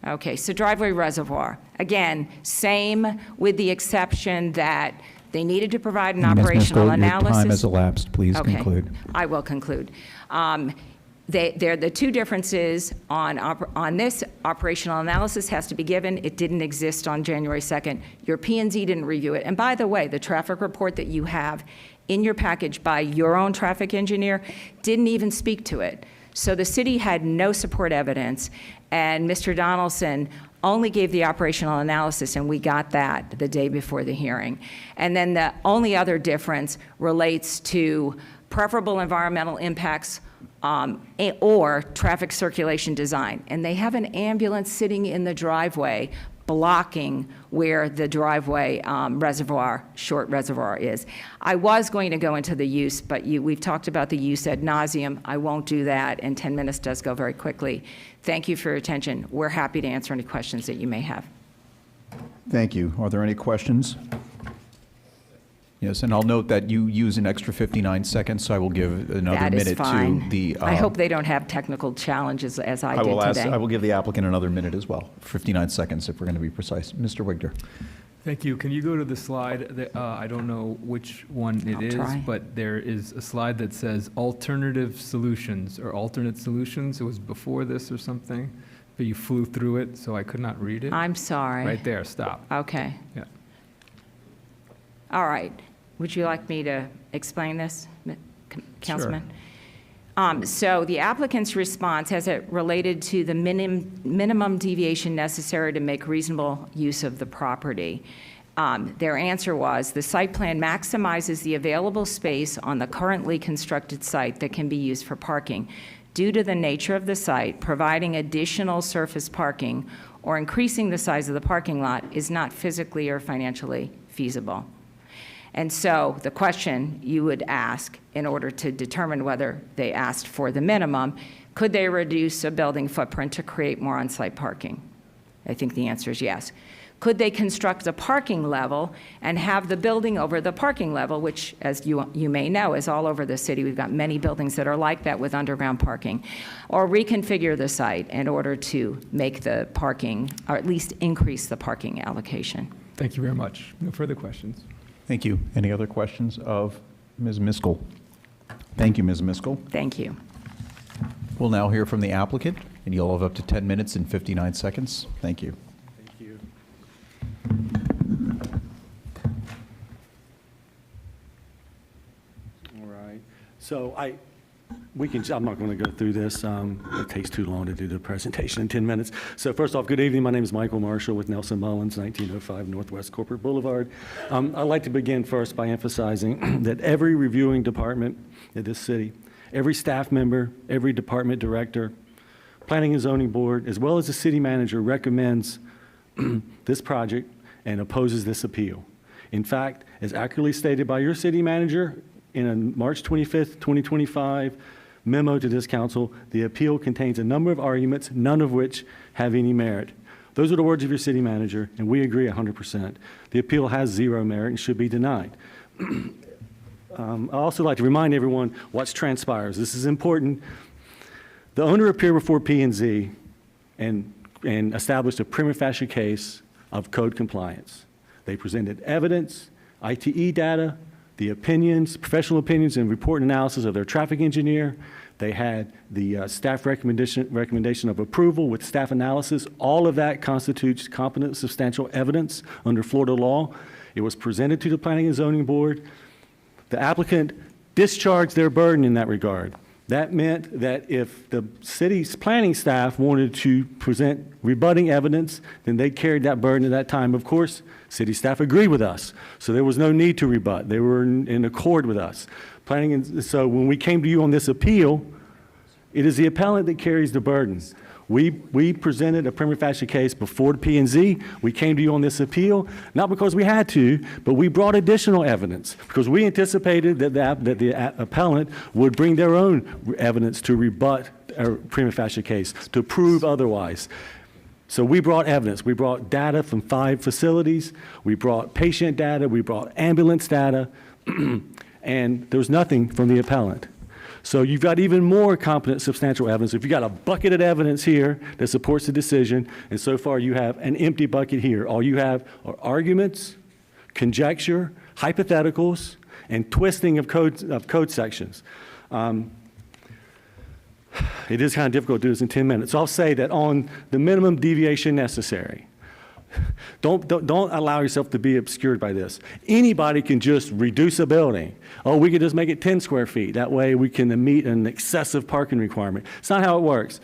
Speaker 18: Okay, so driveway reservoir. Again, same with the exception that they needed to provide an operational analysis.
Speaker 1: Your time has elapsed. Please conclude.
Speaker 18: I will conclude. The two differences on this operational analysis has to be given. It didn't exist on January 2nd. Your P&Z didn't review it. And by the way, the traffic report that you have in your package by your own traffic engineer didn't even speak to it. So the city had no support evidence, and Mr. Donaldson only gave the operational analysis, and we got that the day before the hearing. And then the only other difference relates to preferable environmental impacts or traffic circulation design. And they have an ambulance sitting in the driveway blocking where the driveway short reservoir is. I was going to go into the use, but we've talked about the use ad nauseum. I won't do that, and 10 minutes does go very quickly. Thank you for your attention. We're happy to answer any questions that you may have.
Speaker 1: Thank you. Are there any questions? Yes, and I'll note that you use an extra 59 seconds, so I will give another minute to the...
Speaker 18: I hope they don't have technical challenges as I did today.
Speaker 1: I will give the applicant another minute as well, 59 seconds if we're going to be precise. Mr. Wigder.
Speaker 16: Thank you. Can you go to the slide? That, I don't know which one it is, but there is a slide that says alternative solutions or alternate solutions. It was before this or something, but you flew through it, so I could not read it.
Speaker 18: I'm sorry.
Speaker 16: Right there, stop.
Speaker 18: Okay.
Speaker 16: Yeah.
Speaker 18: All right. Would you like me to explain this, Councilman? Sure. So the applicant's response, as it related to the minimum deviation necessary to make reasonable use of the property, their answer was, the site plan maximizes the available space on the currently constructed site that can be used for parking. Due to the nature of the site, providing additional surface parking or increasing the size of the parking lot is not physically or financially feasible. And so the question you would ask in order to determine whether they asked for the minimum, could they reduce a building footprint to create more on-site parking? I think the answer is yes. Could they construct a parking level and have the building over the parking level, which, as you may know, is all over the city. We've got many buildings that are like that with underground parking. Or reconfigure the site in order to make the parking, or at least increase the parking allocation.
Speaker 16: Thank you very much. No further questions.
Speaker 1: Thank you. Any other questions of Ms. Miskell? Thank you, Ms. Miskell.
Speaker 18: Thank you.
Speaker 1: We'll now hear from the applicant, and you'll have up to 10 minutes and 59 seconds. Thank you.
Speaker 19: Thank you. All right. So I'm not going to go through this. It takes too long to do the presentation in 10 minutes. So first off, good evening. My name is Michael Marshall with Nelson Mullins, 1905 Northwest Corporate Boulevard. I'd like to begin first by emphasizing that every reviewing department in this city, every staff member, every department director, planning and zoning board, as well as the city manager recommends this project and opposes this appeal. In fact, as accurately stated by your city manager in a March 25th, 2025 memo to this council, the appeal contains a number of arguments, none of which have any merit. Those are the words of your city manager, and we agree 100%. The appeal has zero merit and should be denied. I'd also like to remind everyone what's transpires. This is important. The owner appeared before P&Z and established a prima facie case of code compliance. They presented evidence, ITE data, the opinions, professional opinions and report and analysis of their traffic engineer. They had the staff recommendation of approval with staff analysis. All of that constitutes competent substantial evidence under Florida law. It was presented to the Planning and Zoning Board. The applicant discharged their burden in that regard. That meant that if the city's planning staff wanted to present rebutting evidence, then they carried that burden at that time. Of course, city staff agreed with us, so there was no need to rebut. They were in accord with us. So when we came to you on this appeal, it is the appellant that carries the burden. We presented a prima facie case before the P&Z. We came to you on this appeal, not because we had to, but we brought additional evidence because we anticipated that the appellant would bring their own evidence to rebut a prima facie case, to prove otherwise. So we brought evidence. We brought data from 5 facilities. We brought patient data. We brought ambulance data. And there was nothing from the appellant. So you've got even more competent substantial evidence. If you've got a bucket of evidence here that supports the decision, and so far you have an empty bucket here. All you have are arguments, conjecture, hypotheticals, and twisting of code sections. It is kind of difficult to do this in 10 minutes. So I'll say that on the minimum deviation necessary, don't allow yourself to be obscured by this. Anybody can just reduce a building. Oh, we could just make it 10 square feet. That way we can meet an excessive parking requirement. It's not how it works.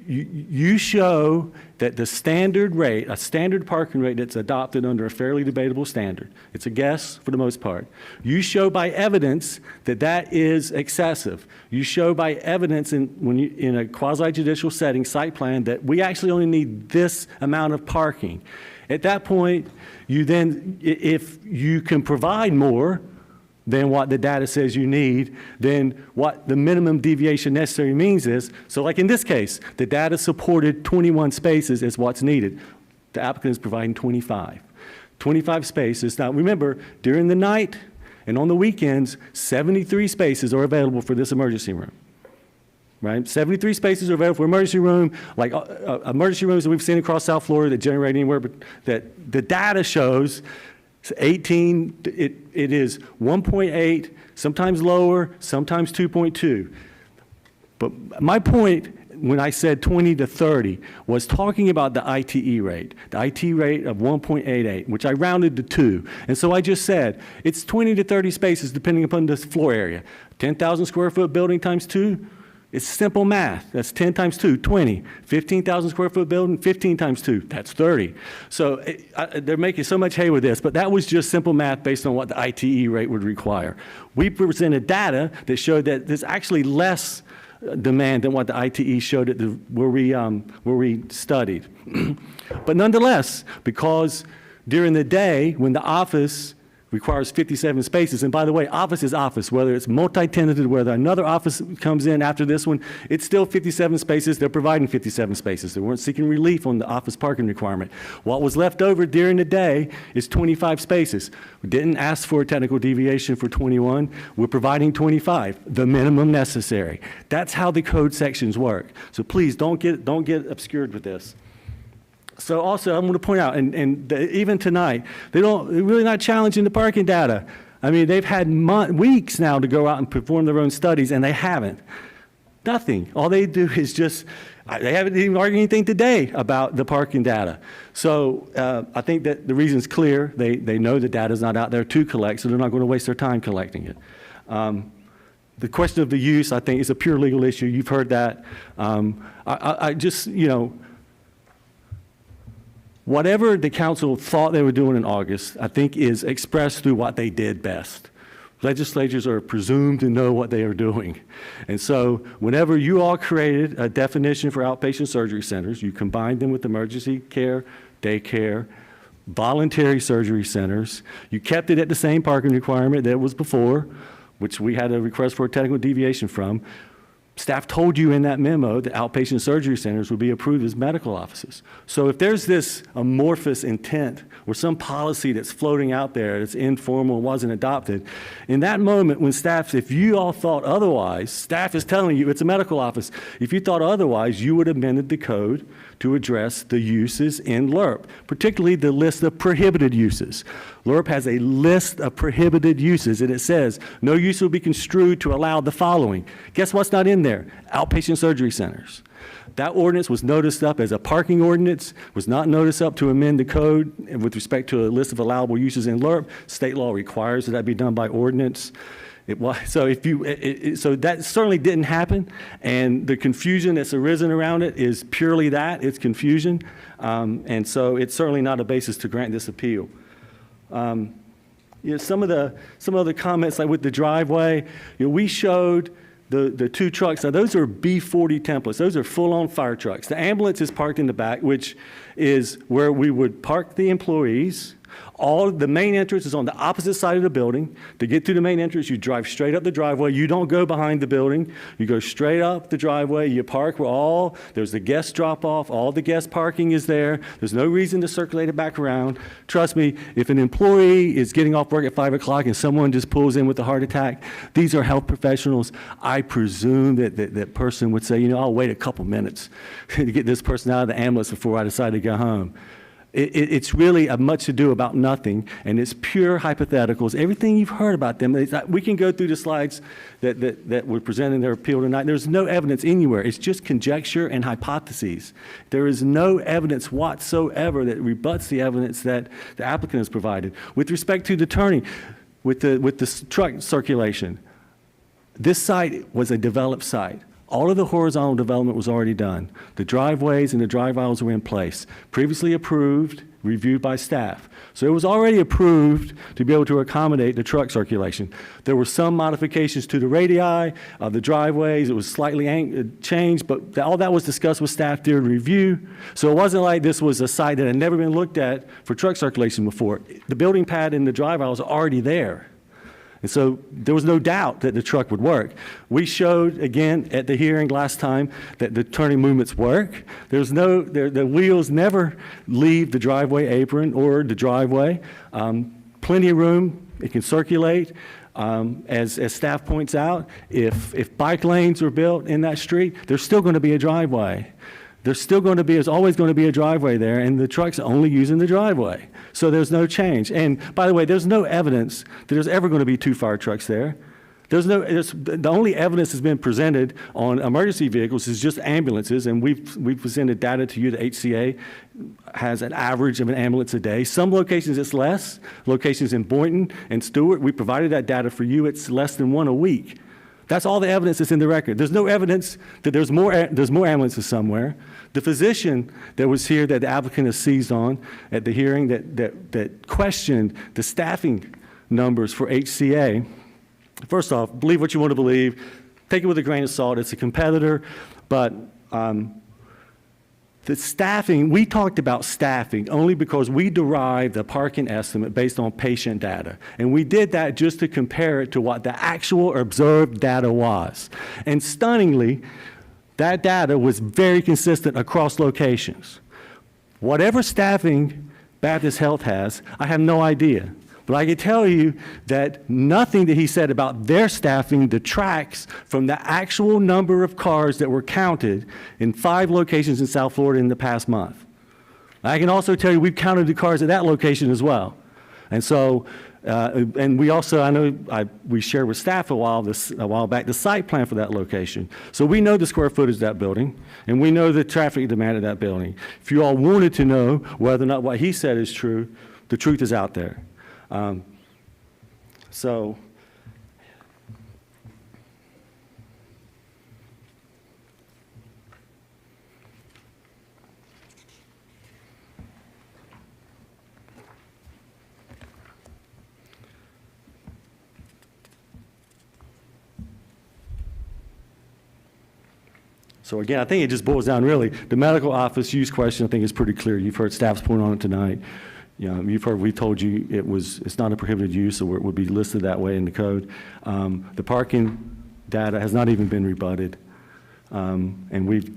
Speaker 19: You show that the standard rate, a standard parking rate that's adopted under a fairly debatable standard, it's a guess for the most part. You show by evidence that that is excessive. You show by evidence in a quasi-judicial setting, site plan, that we actually only need this amount of parking. At that point, you then, if you can provide more than what the data says you need, then what the minimum deviation necessary means is, so like in this case, the data supported 21 spaces is what's needed. The applicant is providing 25. 25 spaces. Now remember, during the night and on the weekends, 73 spaces are available for this emergency room. Right? 73 spaces are available for emergency room, like emergency rooms that we've seen across South Florida that generate anywhere, but that the data shows 18, it is 1.8, sometimes lower, sometimes 2.2. But my point when I said 20 to 30 was talking about the ITE rate, the ITE rate of 1.88, which I rounded to 2. And so I just said it's 20 to 30 spaces depending upon the floor area. 10,000 square foot building times 2. It's simple math. That's 10 times 2, 20. 15,000 square foot building, 15 times 2, that's 30. So they're making so much hay with this, but that was just simple math based on what the ITE rate would require. We presented data that showed that there's actually less demand than what the ITE showed at where we studied. But nonetheless, because during the day when the office requires 57 spaces. And by the way, office is office, whether it's multi-tenanted, whether another office comes in after this one, it's still 57 spaces. They're providing 57 spaces. They weren't seeking relief on the office parking requirement. What was left over during the day is 25 spaces. We didn't ask for a technical deviation for 21. We're providing 25, the minimum necessary. That's how the code sections work. So please don't get obscured with this. So also, I'm going to point out, and even tonight, they're really not challenging the parking data. I mean, they've had weeks now to go out and perform their own studies, and they haven't. Nothing. All they do is just, they haven't even argued anything today about the parking data. So I think that the reason's clear. They know the data's not out there to collect, so they're not going to waste their time collecting it. The question of the use, I think, is a pure legal issue. You've heard that. I just, you know, whatever the council thought they were doing in August, I think is expressed through what they did best. Legislatures are presumed to know what they are doing. And so whenever you all created a definition for outpatient surgery centers, you combined them with emergency care, daycare, voluntary surgery centers. You kept it at the same parking requirement that was before, which we had a request for a technical deviation from. Staff told you in that memo that outpatient surgery centers would be approved as medical offices. So if there's this amorphous intent or some policy that's floating out there that's informal, wasn't adopted, in that moment when staff, if you all thought otherwise, staff is telling you it's a medical office. If you thought otherwise, you would have amended the code to address the uses in LURP, particularly the list of prohibited uses. LURP has a list of prohibited uses, and it says no use will be construed to allow the following. Guess what's not in there? Outpatient surgery centers. That ordinance was noticed up as a parking ordinance, was not noticed up to amend the code with respect to a list of allowable uses in LURP. State law requires that be done by ordinance. So that certainly didn't happen, and the confusion that's arisen around it is purely that, it's confusion, and so it's certainly not a basis to grant this appeal. You know, some of the comments, like with the driveway, you know, we showed the two trucks. Now those are B40 templates. Those are full-on fire trucks. The ambulance is parked in the back, which is where we would park the employees. All the main entrance is on the opposite side of the building. To get to the main entrance, you drive straight up the driveway. You don't go behind the building. You go straight up the driveway. You park where there's the guest drop-off. All the guest parking is there. There's no reason to circulate it back around. Trust me, if an employee is getting off work at 5 o'clock and someone just pulls in with a heart attack, these are health professionals. I presume that person would say, you know, I'll wait a couple minutes to get this person out of the ambulance before I decide to go home. It's really a much ado about nothing, and it's pure hypotheticals. Everything you've heard about them, we can go through the slides that were presented in their appeal tonight. There's no evidence anywhere. It's just conjecture and hypotheses. There is no evidence whatsoever that rebuts the evidence that the applicant has provided. With respect to the turning, with the truck circulation, this site was a developed site. All of the horizontal development was already done. The driveways and the drive aisles were in place, previously approved, reviewed by staff. So it was already approved to be able to accommodate the truck circulation. There were some modifications to the radii of the driveways. It was slightly changed, but all that was discussed with staff during review. So it wasn't like this was a site that had never been looked at for truck circulation before. The building pad and the drive aisles are already there. And so there was no doubt that the truck would work. We showed, again, at the hearing last time that the turning movements work. The wheels never leave the driveway apron or the driveway. Plenty of room. It can circulate. As staff points out, if bike lanes are built in that street, there's still going to be a driveway. There's always going to be a driveway there, and the truck's only using the driveway. So there's no change. And by the way, there's no evidence that there's ever going to be 2 fire trucks there. The only evidence that's been presented on emergency vehicles is just ambulances, and we've presented data to you. The HCA has an average of an ambulance a day. Some locations it's less. Locations in Boynton and Stewart, we provided that data for you. It's less than 1 a week. That's all the evidence that's in the record. There's no evidence that there's more ambulances somewhere. The physician that was here that the applicant has seized on at the hearing that questioned the staffing numbers for HCA, first off, believe what you want to believe. Take it with a grain of salt. It's a competitor, but the staffing, we talked about staffing only because we derived the parking estimate based on patient data. And we did that just to compare it to what the actual or observed data was. And stunningly, that data was very consistent across locations. Whatever staffing Baptist Health has, I have no idea. But I can tell you that nothing that he said about their staffing detracts from the actual number of cars that were counted in 5 locations in South Florida in the past month. I can also tell you we've counted the cars at that location as well. And so And we also, we shared with staff a while back the site plan for that location. So we know the square footage of that building, and we know the traffic demand of that building. If you all wanted to know whether or not what he said is true, the truth is out there. So again, I think it just boils down really, the medical office use question I think is pretty clear. You've heard staff's point on it tonight. You've heard we told you it's not a prohibited use, so it would be listed that way in the code. The parking data has not even been rebutted. And we've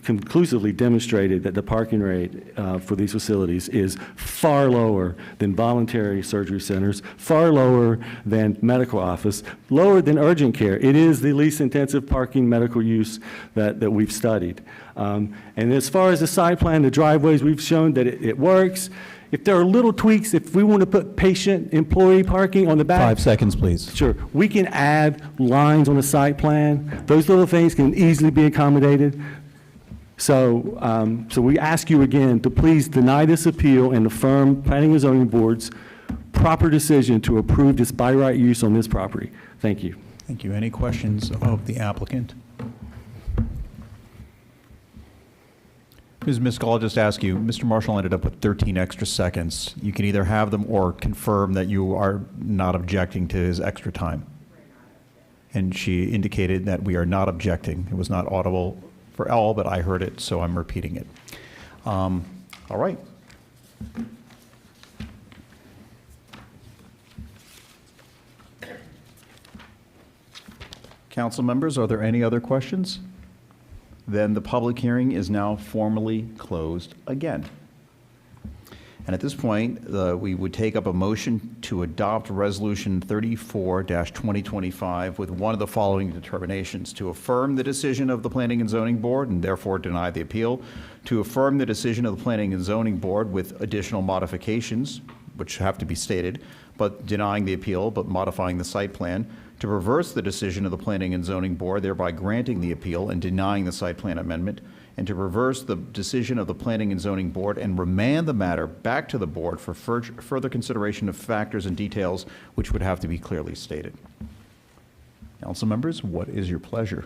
Speaker 19: conclusively demonstrated that the parking rate for these facilities is far lower than voluntary surgery centers, far lower than medical office, lower than urgent care. It is the least intensive parking medical use that we've studied. And as far as the site plan, the driveways, we've shown that it works. If there are little tweaks, if we want to put patient employee parking on the back.
Speaker 1: 5 seconds, please.
Speaker 19: Sure. We can add lines on the site plan. Those little things can easily be accommodated. So we ask you again to please deny this appeal and affirm Planning and Zoning Board's proper decision to approve this by right use on this property. Thank you.
Speaker 1: Thank you. Any questions of the applicant? Ms. Miskell, I'll just ask you, Mr. Marshall ended up with 13 extra seconds. You can either have them or confirm that you are not objecting to his extra time. And she indicated that we are not objecting. It was not audible for all, but I heard it, so I'm repeating it. All right. Council members, are there any other questions? Then the public hearing is now formally closed again. And at this point, we would take up a motion to adopt Resolution 34-2025 with one of the following determinations: to affirm the decision of the Planning and Zoning Board and therefore deny the appeal, to affirm the decision of the Planning and Zoning Board with additional modifications, which have to be stated, but denying the appeal, but modifying the site plan, to reverse the decision of the Planning and Zoning Board, thereby granting the appeal and denying the site plan amendment, and to reverse the decision of the Planning and Zoning Board and remand the matter back to the board for further consideration of factors and details which would have to be clearly stated. Council members, what is your pleasure?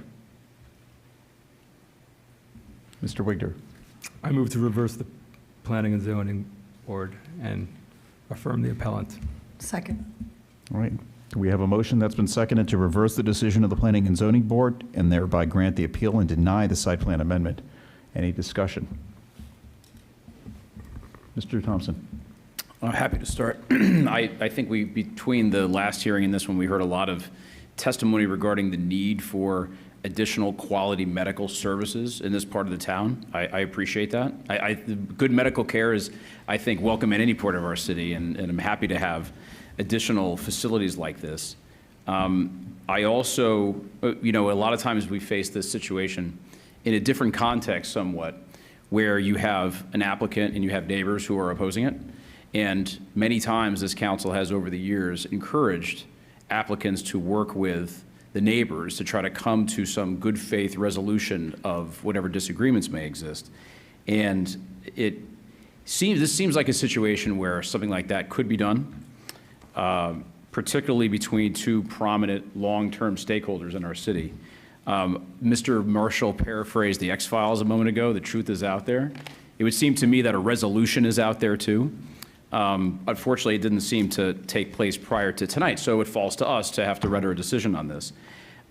Speaker 1: Mr. Wigder.
Speaker 16: I move to reverse the Planning and Zoning Board and affirm the appellant.
Speaker 9: Second.
Speaker 1: All right. We have a motion that's been seconded to reverse the decision of the Planning and Zoning Board and thereby grant the appeal and deny the site plan amendment. Any discussion? Mr. Thompson.
Speaker 15: Happy to start. I think between the last hearing and this one, we heard a lot of testimony regarding the need for additional quality medical services in this part of the town. I appreciate that. Good medical care is, I think, welcome in any part of our city, and I'm happy to have additional facilities like this. I also, a lot of times we face this situation in a different context somewhat, where you have an applicant and you have neighbors who are opposing it. And many times this council has over the years encouraged applicants to work with the neighbors to try to come to some good faith resolution of whatever disagreements may exist. And this seems like a situation where something like that could be done. Particularly between two prominent long-term stakeholders in our city. Mr. Marshall paraphrased the X-Files a moment ago. The truth is out there. It would seem to me that a resolution is out there too. Unfortunately, it didn't seem to take place prior to tonight, so it falls to us to have to render a decision on this.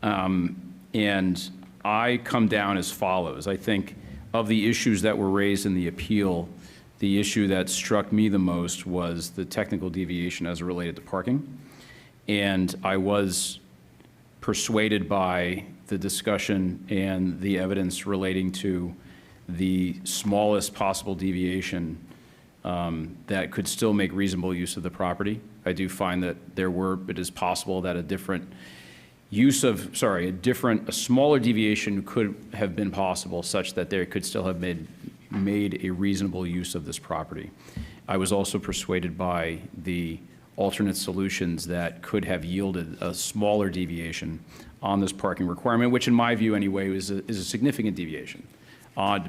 Speaker 15: And I come down as follows. I think of the issues that were raised in the appeal, the issue that struck me the most was the technical deviation as it related to parking. And I was persuaded by the discussion and the evidence relating to the smallest possible deviation that could still make reasonable use of the property. I do find that it is possible that a smaller deviation could have been possible such that they could still have made a reasonable use of this property. I was also persuaded by the alternate solutions that could have yielded a smaller deviation on this parking requirement, which in my view anyway is a significant deviation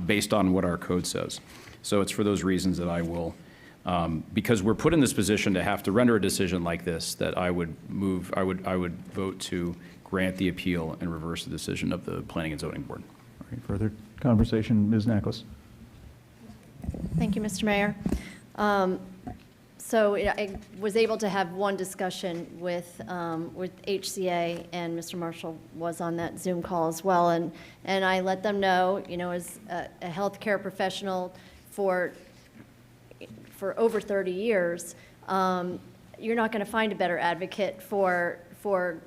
Speaker 15: based on what our code says. So it's for those reasons that I will, because we're put in this position to have to render a decision like this, that I would vote to grant the appeal and reverse the decision of the Planning and Zoning Board.
Speaker 1: All right, further conversation, Ms. Naklis.
Speaker 12: Thank you, Mr. Mayor. So I was able to have one discussion with HCA, and Mr. Marshall was on that Zoom call as well, and I let them know, you know, as a healthcare professional for over 30 years, you're not going to find a better advocate for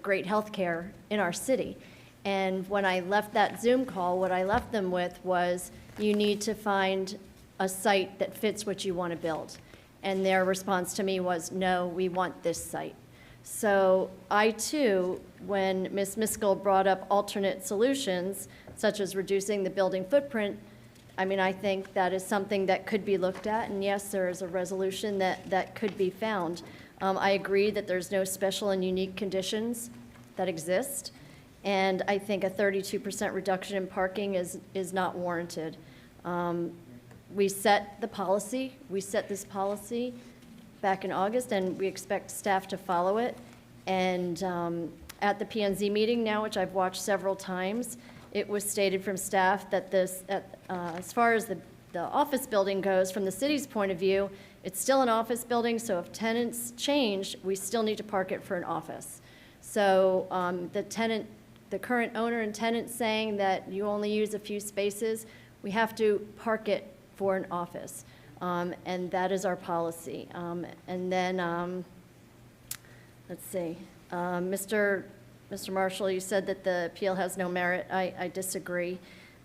Speaker 12: great healthcare in our city. And when I left that Zoom call, what I left them with was, you need to find a site that fits what you want to build. And their response to me was, no, we want this site. So I too, when Ms. Miskell brought up alternate solutions, such as reducing the building footprint, I mean, I think that is something that could be looked at, and yes, there is a resolution that could be found. I agree that there's no special and unique conditions that exist, and I think a 32% reduction in parking is not warranted. We set this policy back in August, and we expect staff to follow it. And at the P&Z meeting now, which I've watched several times, it was stated from staff that as far as the office building goes, from the city's point of view, it's still an office building, so if tenants change, we still need to park it for an office. So the current owner and tenant saying that you only use a few spaces, we have to park it for an office, and that is our policy. And then, let's see, Mr. Marshall, you said that the appeal has no merit. I disagree.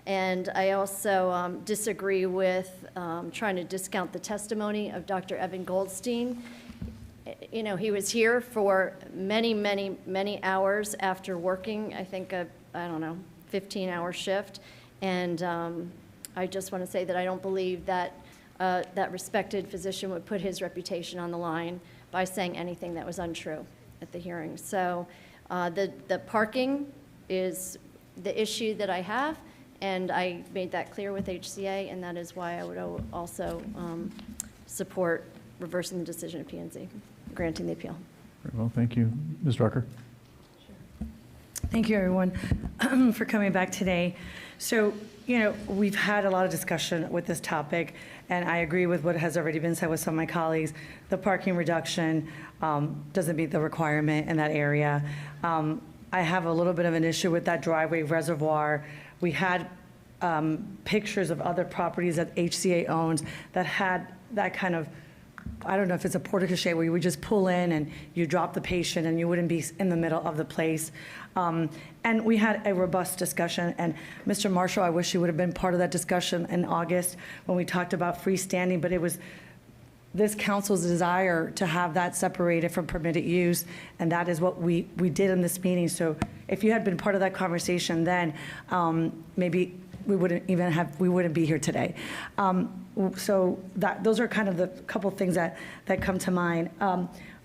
Speaker 12: And I also disagree with trying to discount the testimony of Dr. Evan Goldstein. You know, he was here for many, many, many hours after working, I think, I don't know, 15-hour shift. And I just want to say that I don't believe that that respected physician would put his reputation on the line by saying anything that was untrue at the hearing. So the parking is the issue that I have, and I made that clear with HCA, and that is why I would also support reversing the decision of P&Z, granting the appeal.
Speaker 1: Very well, thank you. Ms. Drucker.
Speaker 9: Thank you, everyone, for coming back today. So, you know, we've had a lot of discussion with this topic, and I agree with what has already been said with some of my colleagues. The parking reduction doesn't meet the requirement in that area. I have a little bit of an issue with that driveway reservoir. We had pictures of other properties that HCA owns that had that kind of, I don't know if it's a porta cachet where you would just pull in and you drop the patient and you wouldn't be in the middle of the place. And we had a robust discussion, and Mr. Marshall, I wish you would have been part of that discussion in August when we talked about freestanding, but it was this council's desire to have that separated from permitted use, and that is what we did in this meeting. So if you had been part of that conversation then, maybe we wouldn't be here today. So those are kind of the couple things that come to mind.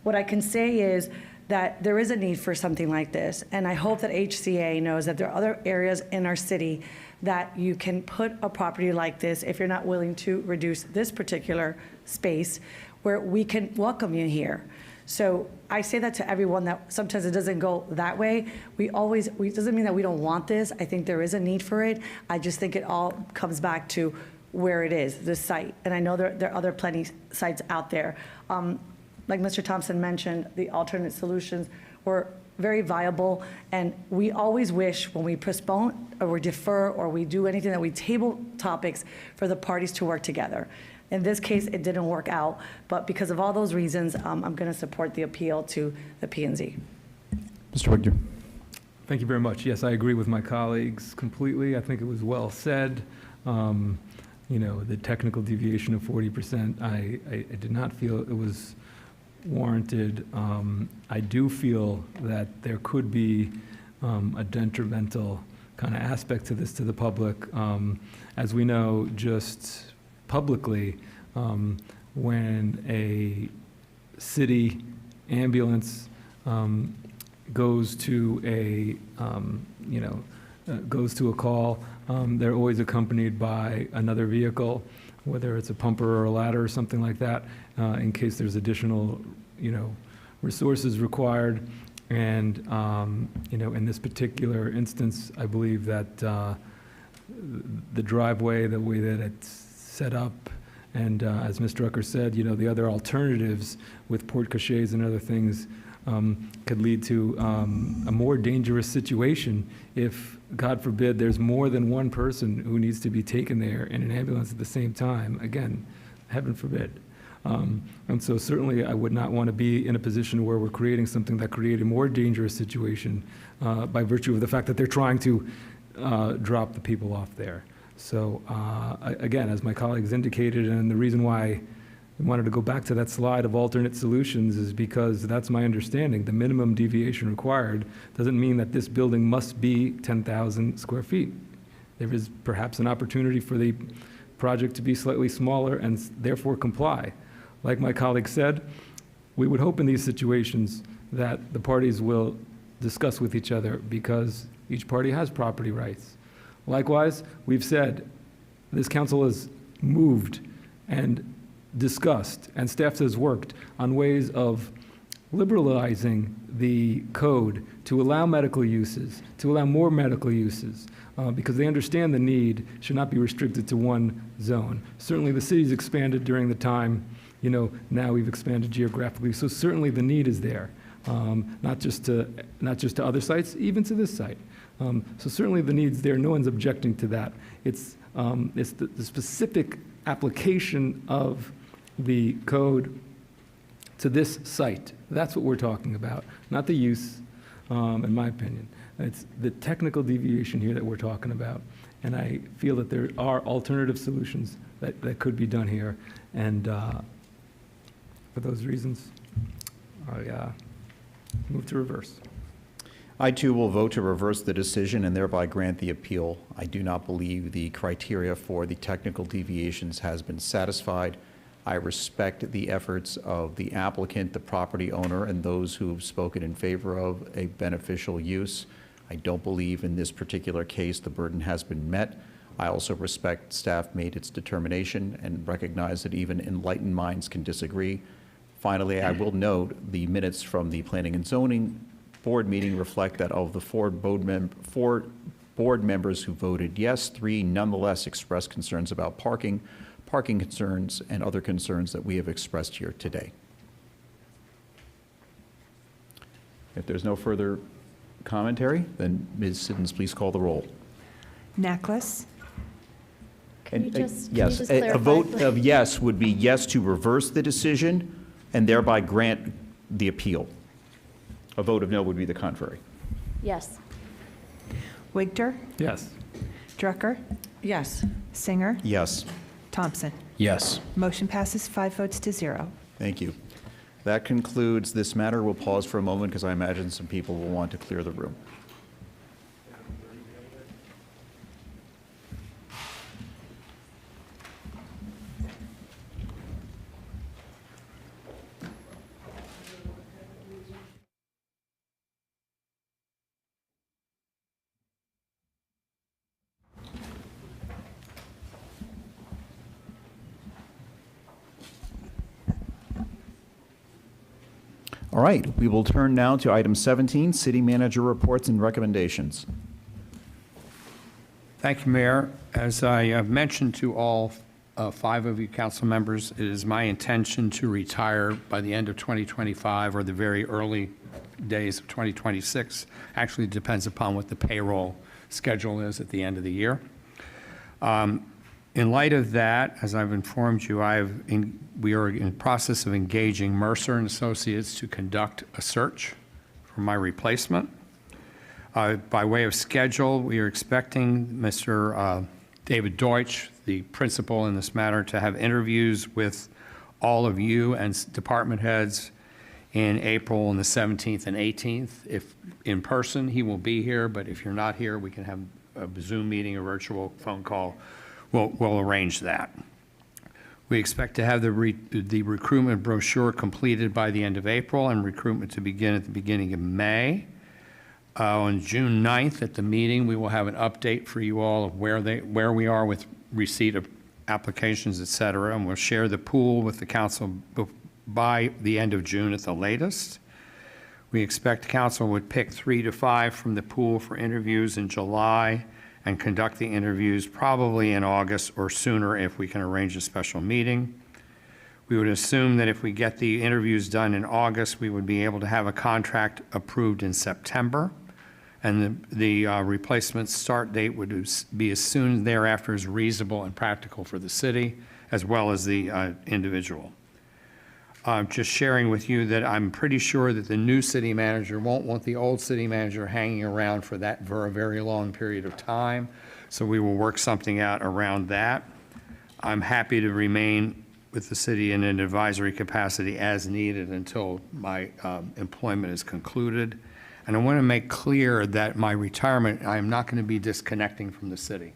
Speaker 9: What I can say is that there is a need for something like this, and I hope that HCA knows that there are other areas in our city that you can put a property like this, if you're not willing to reduce this particular space, where we can welcome you here. So I say that to everyone, that sometimes it doesn't go that way. It doesn't mean that we don't want this. I think there is a need for it. I just think it all comes back to where it is, the site. And I know there are other plenty sites out there. Like Mr. Thompson mentioned, the alternate solutions were very viable, and we always wish when we postpone or we defer or we do anything that we table topics for the parties to work together. In this case, it didn't work out, but because of all those reasons, I'm going to support the appeal to the P&Z.
Speaker 1: Mr. Wigner.
Speaker 16: Thank you very much. Yes, I agree with my colleagues completely. I think it was well said. You know, the technical deviation of 40%, I did not feel it was warranted. I do feel that there could be a detrimental kind of aspect to this to the public. As we know, just publicly, when a city ambulance goes to a, goes to a call, they're always accompanied by another vehicle, whether it's a pumper or a ladder or something like that, in case there's additional, resources required. And, in this particular instance, I believe that the driveway, the way that it's set up, and as Ms. Drucker said, the other alternatives with porte cocheres and other things could lead to a more dangerous situation if, God forbid, there's more than one person who needs to be taken there in an ambulance at the same time. Again, heaven forbid. And so certainly I would not want to be in a position where we're creating something that created a more dangerous situation by virtue of the fact that they're trying to drop the people off there. So again, as my colleagues indicated, and the reason why I wanted to go back to that slide of alternate solutions is because that's my understanding. The minimum deviation required doesn't mean that this building must be 10,000 square feet. There is perhaps an opportunity for the project to be slightly smaller and therefore comply. Like my colleague said, we would hope in these situations that the parties will discuss with each other because each party has property rights. Likewise, we've said this council has moved and discussed, and staff has worked on ways of liberalizing the code to allow medical uses, to allow more medical uses, because they understand the need should not be restricted to one zone. Certainly the city's expanded during the time, now we've expanded geographically, so certainly the need is there, not just to other sites, even to this site. So certainly the need's there, no one's objecting to that. It's the specific application of the code to this site. That's what we're talking about, not the use, in my opinion. It's the technical deviation here that we're talking about. And I feel that there are alternative solutions that could be done here. And for those reasons, I move to reverse.
Speaker 1: I too will vote to reverse the decision and thereby grant the appeal. I do not believe the criteria for the technical deviations has been satisfied. I respect the efforts of the applicant, the property owner, and those who have spoken in favor of a beneficial use. I don't believe in this particular case the burden has been met. I also respect staff made its determination and recognize that even enlightened minds can disagree. Finally, I will note the minutes from the Planning and Zoning Board meeting reflect that of the four board members who voted yes, 3 nonetheless expressed concerns about parking concerns, and other concerns that we have expressed here today. If there's no further commentary, then Ms. Siddons, please call the roll.
Speaker 13: Nachlas?
Speaker 12: Can you just
Speaker 1: Yes, a
Speaker 12: clarify,
Speaker 1: vote
Speaker 12: please?
Speaker 1: of yes would be yes to reverse the decision and thereby grant the appeal. A vote of no would be the contrary.
Speaker 12: Yes.
Speaker 13: Wigter?
Speaker 16: Yes.
Speaker 13: Drucker?
Speaker 10: Yes.
Speaker 13: Singer?
Speaker 1: Yes.
Speaker 13: Thompson?
Speaker 15: Yes.
Speaker 13: Motion passes 5 votes to 0.
Speaker 1: Thank you. That concludes this matter. We'll pause for a moment because I imagine some people will want to clear the room. All right, we will turn now to item 17, City Manager Reports and Recommendations.
Speaker 8: Thank you, Mayor. As I mentioned to all 5 of you council members, it is my intention to retire by the end of 2025 or the very early days of 2026. Actually, it depends upon what the payroll schedule is at the end of the year. In light of that, as I've informed you, we are in the process of engaging Mercer and Associates to conduct a search for my replacement. By way of schedule, we are expecting Mr. David Deutsch, the principal in this matter, to have interviews with all of you and department heads in April on the 17th and 18th. If in person, he will be here, but if you're not here, we can have a Zoom meeting, a virtual phone call. We'll arrange that. We expect to have the recruitment brochure completed by the end of April and recruitment to begin at the beginning of May. On June 9th at the meeting, we will have an update for you all of where we are with receipt of applications, et cetera, and we'll share the pool with the council by the end of June at the latest. We expect council would pick 3 to 5 from the pool for interviews in July and conduct the interviews probably in August or sooner if we can arrange a special meeting. We would assume that if we get the interviews done in August, we would be able to have a contract approved in September, and the replacement start date would be as soon thereafter as reasonable and practical for the city, as well as the individual. Just sharing with you that I'm pretty sure that the new city manager won't want the old city manager hanging around for a very long period of time, so we will work something out around that. I'm happy to remain with the city in an advisory capacity as needed until my employment is concluded. And I want to make clear that my retirement, I am not going to be disconnecting from the city.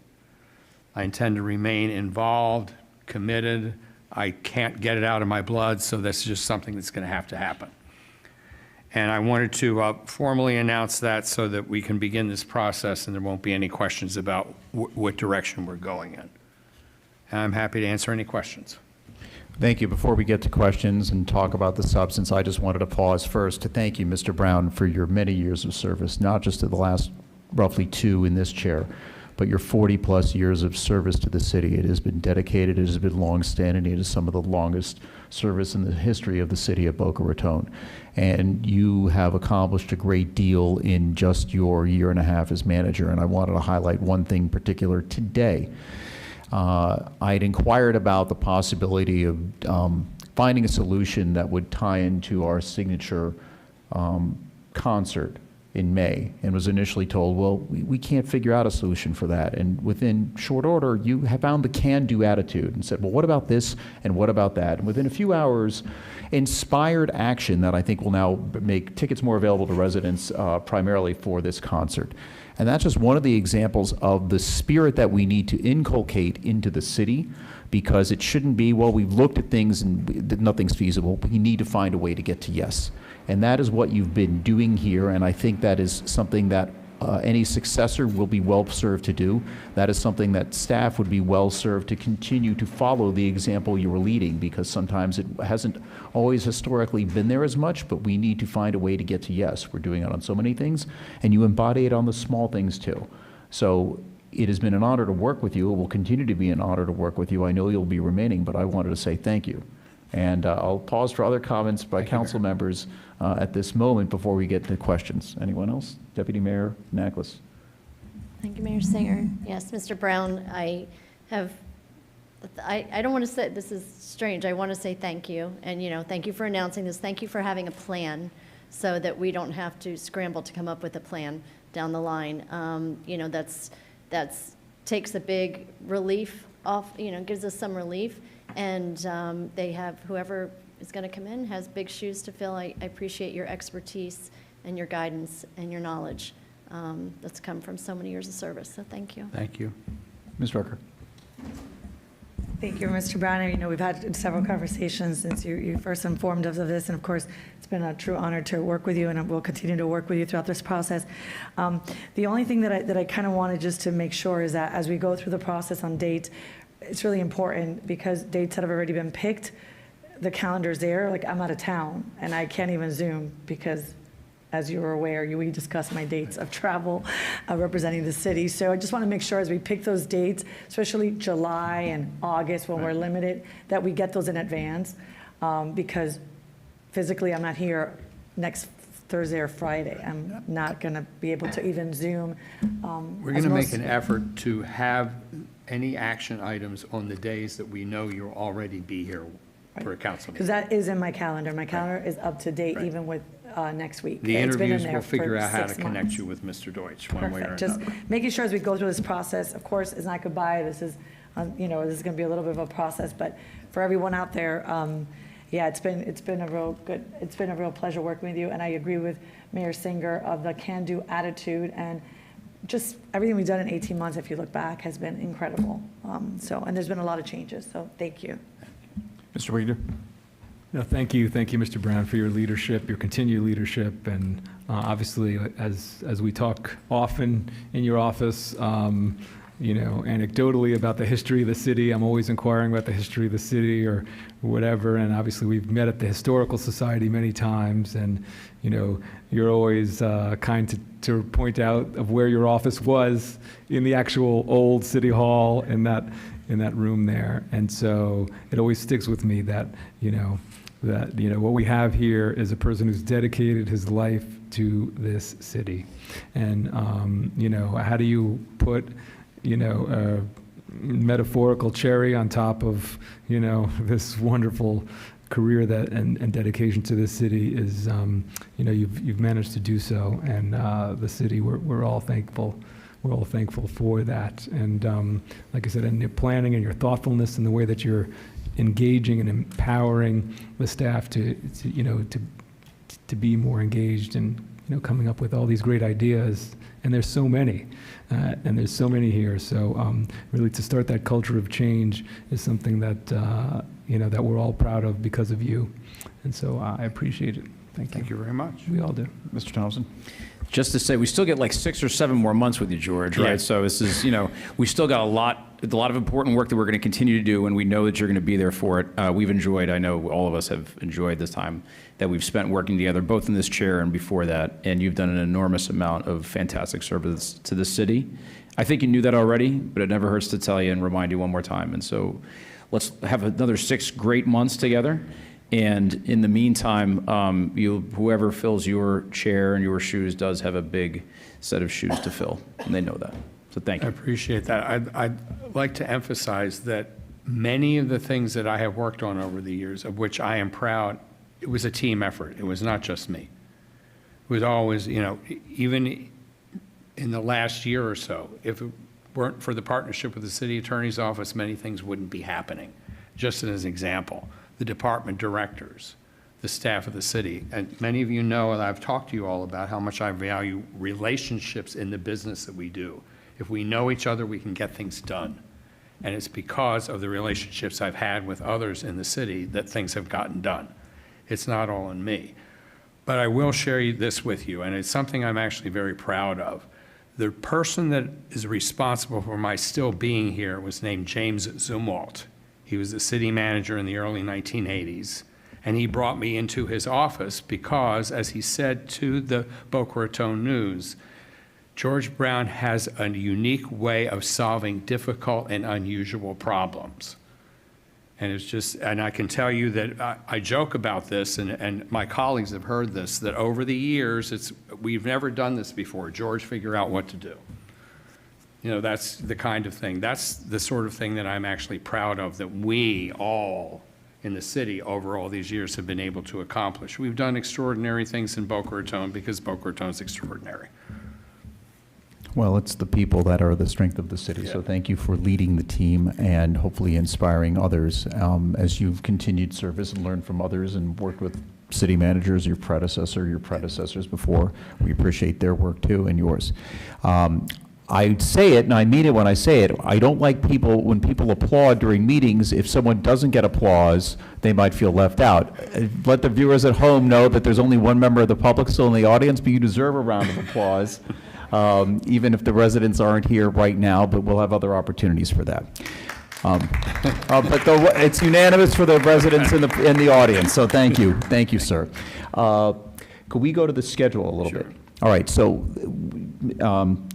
Speaker 8: I intend to remain involved, committed. I can't get it out of my blood, so that's just something that's going to happen. And I wanted to formally announce that so that we can begin this process and there won't be any questions about what direction we're going in. And I'm happy to answer any questions.
Speaker 1: Thank you. Before we get to questions and talk about the substance, I just wanted to pause first to thank you, Mr. Brown, for your many years of service, not just to the last roughly 2 in this chair, but your 40-plus years of service to the city. It has been dedicated, it has been long-standing, it is some of the longest service in the history of the city of Boca Raton. And you have accomplished a great deal in just your 1.5 years as manager, and I wanted to highlight one thing in particular today. I had inquired about the possibility of finding a solution that would tie into our signature concert in May, and was initially told, well, we can't figure out a solution for that. And within short order, you have found the can-do attitude and said, well, what about this and what about that? And within a few hours, inspired action that I think will now make tickets more available to residents primarily for this concert. And that's just one of the examples of the spirit that we need to inculcate into the city, because it shouldn't be, well, we've looked at things and nothing's feasible. We need to find a way to get to yes. And that is what you've been doing here, and I think that is something that any successor will be well served to do. That is something that staff would be well served to continue to follow the example you were leading, because sometimes it hasn't always historically been there as much, but we need to find a way to get to yes. We're doing it on so many things, and you embody it on the small things too. So it has been an honor to work with you. It will continue to be an honor to work with you. I know you'll be remaining, but I wanted to say thank you. And I'll pause for other comments by council members at this moment before we get to questions. Anyone else? Deputy Mayor Naklis.
Speaker 12: Thank you, Mayor Singer. Yes, Mr. Brown, I don't want to say, this is strange, I want to say thank you. And, thank you for announcing this. Thank you for having a plan so that we don't have to scramble to come up with a plan down the line. That's takes a big relief off, gives us some relief. And they have, whoever is going to come in has big shoes to fill. I appreciate your expertise and your guidance and your knowledge that's come from so many years of service. So thank you.
Speaker 8: Thank you.
Speaker 1: Ms. Rucker.
Speaker 9: Thank you, Mr. Brown. We've had several conversations since you first informed us of this, and of course, it's been a true honor to work with you, and we'll continue to work with you throughout this process. The only thing that I kind of wanted just to make sure is that as we go through the process on dates, it's really important, because dates that have already been picked, the calendar's there. Like, I'm out of town, and I can't even Zoom because, as you were aware, we discussed my dates of travel representing the city. So I just want to make sure as we pick those dates, especially July and August when we're limited, that we get those in advance, because physically I'm not here next Thursday or Friday. I'm not going to be able to even Zoom.
Speaker 8: We're going to make an effort to have any action items on the days that we know you'll already be here for a council meeting.
Speaker 9: Because that is in my calendar. My calendar is up to date even with next week.
Speaker 8: The
Speaker 9: It's been in
Speaker 8: interviews
Speaker 9: there
Speaker 8: will figure
Speaker 9: for
Speaker 8: out how to
Speaker 9: 6
Speaker 8: connect
Speaker 9: months.
Speaker 8: you with Mr. Deutsch one way or
Speaker 9: Perfect. Just
Speaker 8: another.
Speaker 9: making sure as we go through this process, of course, it's not goodbye. This is, this is going to be a little bit of a process, but for everyone out there, yeah, it's been a real pleasure working with you, and I agree with Mayor Singer of the can-do attitude, and just everything we've done in 18 months, if you look back, has been incredible. And there's been a lot of changes, so thank you.
Speaker 1: Mr. Weeder?
Speaker 16: No, thank you, Mr. Brown, for your leadership, your continued leadership, and obviously, as we talk often in your office, anecdotally about the history of the city. I'm always inquiring about the history of the city or whatever, and obviously we've met at the Historical Society many times, and you're always kind to point out of where your office was in the actual old City Hall in that room there, and so it always sticks with me that what we have here is a person who's dedicated his life to this city, and how do you put a metaphorical cherry on top of this wonderful career and dedication to this city is you've managed to do so, and the city we're all thankful. We're all thankful for that, and like I said, and your planning and your thoughtfulness and the way that you're engaging and empowering the staff to be more engaged and coming up with all these great ideas. And there's so many, here. So really, to start that culture of change is something that that we're all proud of because of you, and so I appreciate it. Thank you.
Speaker 8: Thank you very much.
Speaker 16: We all do.
Speaker 1: Mr. Thompson?
Speaker 15: Just to say, we still get like 6 or 7 more months with you, George, right?
Speaker 8: Yeah.
Speaker 15: So this is, we still got a lot of important work that we're going to continue to do, and we know that you're going to be there for it. I know all of us have enjoyed this time that we've spent working together, both in this chair and before that, and you've done an enormous amount of fantastic service to the city. I think you knew that already, but it never hurts to tell you and remind you one more time. And so let's have another 6 great months together. And in the meantime, whoever fills your chair and your shoes does have a big set of shoes to fill, and they know that. So thank you.
Speaker 8: I appreciate that. I'd like to emphasize that many of the things that I have worked on over the years, of which I am proud, it was a team effort. It was not just me. It was always, even in the last year or so, if it weren't for the partnership with the city attorney's office, many things wouldn't be happening. Just as an example, the department directors, the staff of the city. And many of you know, and I've talked to you all about how much I value relationships in the business that we do. If we know each other, we can get things done. And it's because of the relationships I've had with others in the city that things have gotten done. It's not all on me. But I will share this with you, and it's something I'm actually very proud of. The person that is responsible for my still being here was named James Zumwalt. He was the city manager in the early 1980s, and he brought me into his office because, as he said to the Boca Raton News, George Brown has a unique way of solving difficult and unusual problems. And it's just, and I can tell you that I joke about this, and my colleagues have heard this, that over the years, we've never done this before. George, figure out what to do. That's the kind of thing. That's the sort of thing that I'm actually proud of, that we all in the city over all these years have been able to accomplish. We've done extraordinary things in Boca Raton because Boca Raton is extraordinary.
Speaker 1: Well, it's the people that are the strength of the city. So thank you for leading the team and hopefully inspiring others as you've continued service and learned from others and worked with city managers, your predecessors before. We appreciate their work too and yours. I say it, and I mean it when I say it, I don't like when people applaud during meetings. If someone doesn't get applause, they might feel left out. Let the viewers at home know that there's only one member of the public still in the audience, but you deserve a round of applause, even if the residents aren't here right now, but we'll have other opportunities for that. But it's unanimous for the residents in the audience, so thank you. Thank you, sir. Could we go to the schedule a little bit? All right, so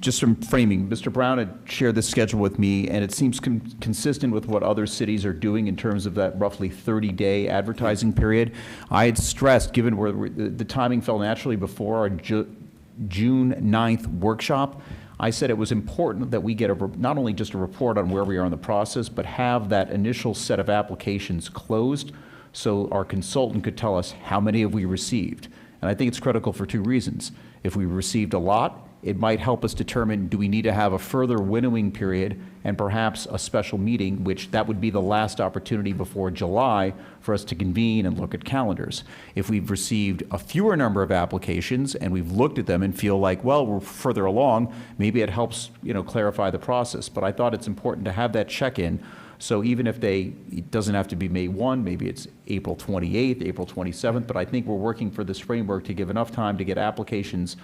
Speaker 1: just some framing, Mr. Brown had shared this schedule with me, and it seems consistent with what other cities are doing in terms of that roughly 30-day advertising period. I had stressed, given where the timing fell naturally before our June 9th workshop, I said it was important that we get not only just a report on where we are in the process, but have that initial set of applications closed so our consultant could tell us how many have we received. And I think it's critical for 2 reasons. If we received a lot, it might help us determine, do we need to have a further winnowing period and perhaps a special meeting, which that would be the last opportunity before July for us to convene and look at calendars. If we've received a fewer number of applications and we've looked at them and feel like, well, we're further along, maybe it helps, clarify the process. But I thought it's important to have that check-in So even if it doesn't have to be May 1, maybe it's April 28th, April 27th, but I think we're working for this framework to give enough time to get applications,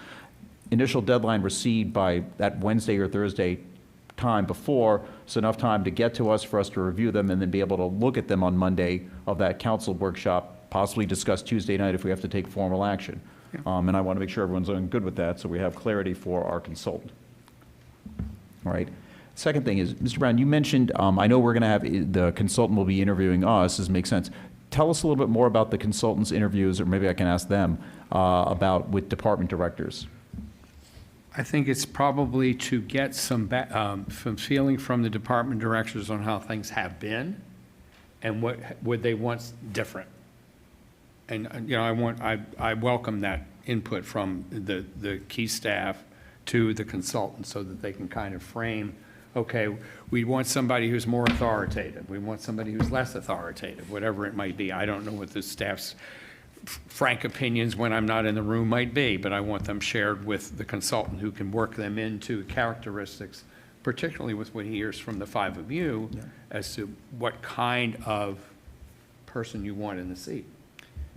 Speaker 1: initial deadline received by that Wednesday or Thursday time before, so enough time to get to us for us to review them and then be able to look at them on Monday of that council workshop, possibly discuss Tuesday night if we have to take formal action. And I want to make sure everyone's on good with that so we have clarity for our consultant. All right. Second thing is, Mr. Brown, you mentioned, I know we're going to have, the consultant will be interviewing us, does it make sense? Tell us a little bit more about the consultant's interviews, or maybe I can ask them, with department directors.
Speaker 8: I think it's probably to get some feeling from the department directors on how things have been and what would they want different. And, you know, I welcome that input from the key staff to the consultant so that they can kind of frame, okay, we want somebody who's more authoritative. We want somebody who's less authoritative, whatever it might be. I don't know what the staff's frank opinions when I'm not in the room might be, but I want them shared with the consultant who can work them into characteristics, particularly with what he hears from the five of you, as to what kind of person you want in the seat.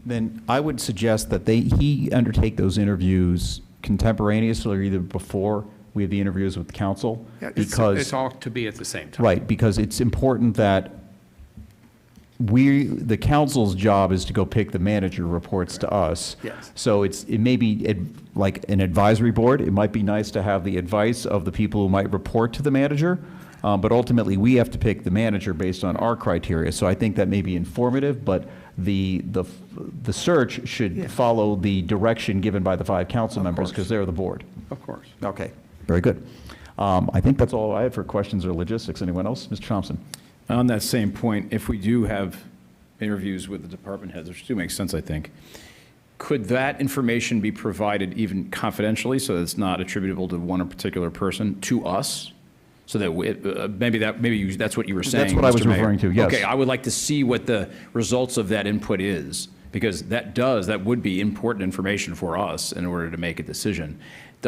Speaker 1: Then I would suggest that he undertake those interviews contemporaneously or either before we have the interviews with the council.
Speaker 8: Yeah,
Speaker 1: because
Speaker 8: it's all to be at the same time.
Speaker 1: Right, because it's important that the council's job is to go pick the manager reports to us.
Speaker 8: Yes.
Speaker 1: So it may be like an advisory board. It might be nice to have the advice of the people who might report to the manager, but ultimately we have to pick the manager based on our criteria. So I think that may be informative, but the search should follow the direction given by the five council members because they're the board.
Speaker 8: Of course.
Speaker 1: Okay, very good. I think that's all I have for questions or logistics. Anyone else? Mr. Thompson.
Speaker 15: On that same point, if we do have interviews with the department heads, which do make sense, I think, could that information be provided even confidentially so that it's not attributable to one particular person to us? So that maybe that's what you were saying.
Speaker 1: That's what I was
Speaker 15: Mr. Mayor.
Speaker 1: referring to, yes.
Speaker 15: Okay, I would like to see what the results of that input is, because that would be important information for us in order to make a decision.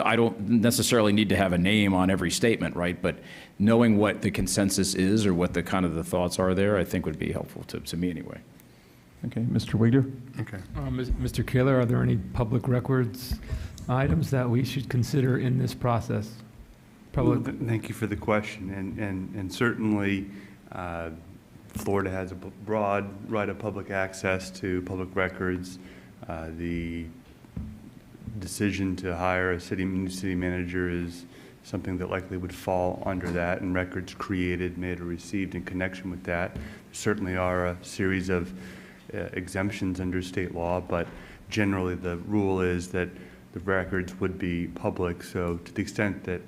Speaker 15: I don't necessarily need to have a name on every statement, right? But knowing what the consensus is or what the kind of the thoughts are there, I think would be helpful to me anyway.
Speaker 1: Okay, Mr. Wigler?
Speaker 8: Okay.
Speaker 16: Mr. Kaler, are there any public records items that we should consider in this process?
Speaker 14: Well, thank you for the question, and certainly Florida has a broad right of public access to public records. The decision to hire a new city manager is something that likely would fall under that, and records created, made, or received in connection with that. There certainly are a series of exemptions under state law, but generally the rule is that the records would be public. So to the extent that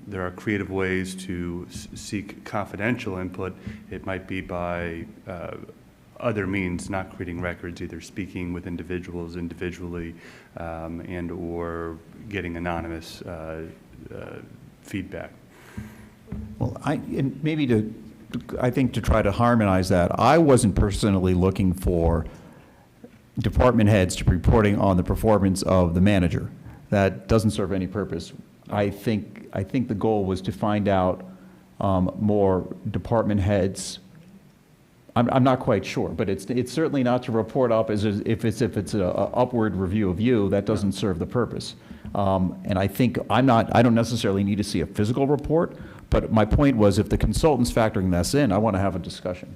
Speaker 14: there are creative ways to seek confidential input, it might be by other means, not creating records, either speaking with individuals individually and or getting anonymous feedback.
Speaker 1: Well, I think to try to harmonize that, I wasn't personally looking for department heads to be reporting on the performance of the manager. That doesn't serve any purpose. I think the goal was to find out more department heads. I'm not quite sure, but it's certainly not to report up as if it's an upward review of you. That doesn't serve the purpose. And I think I don't necessarily need to see a physical report, but my point was if the consultant's factoring this in, I want to have a discussion.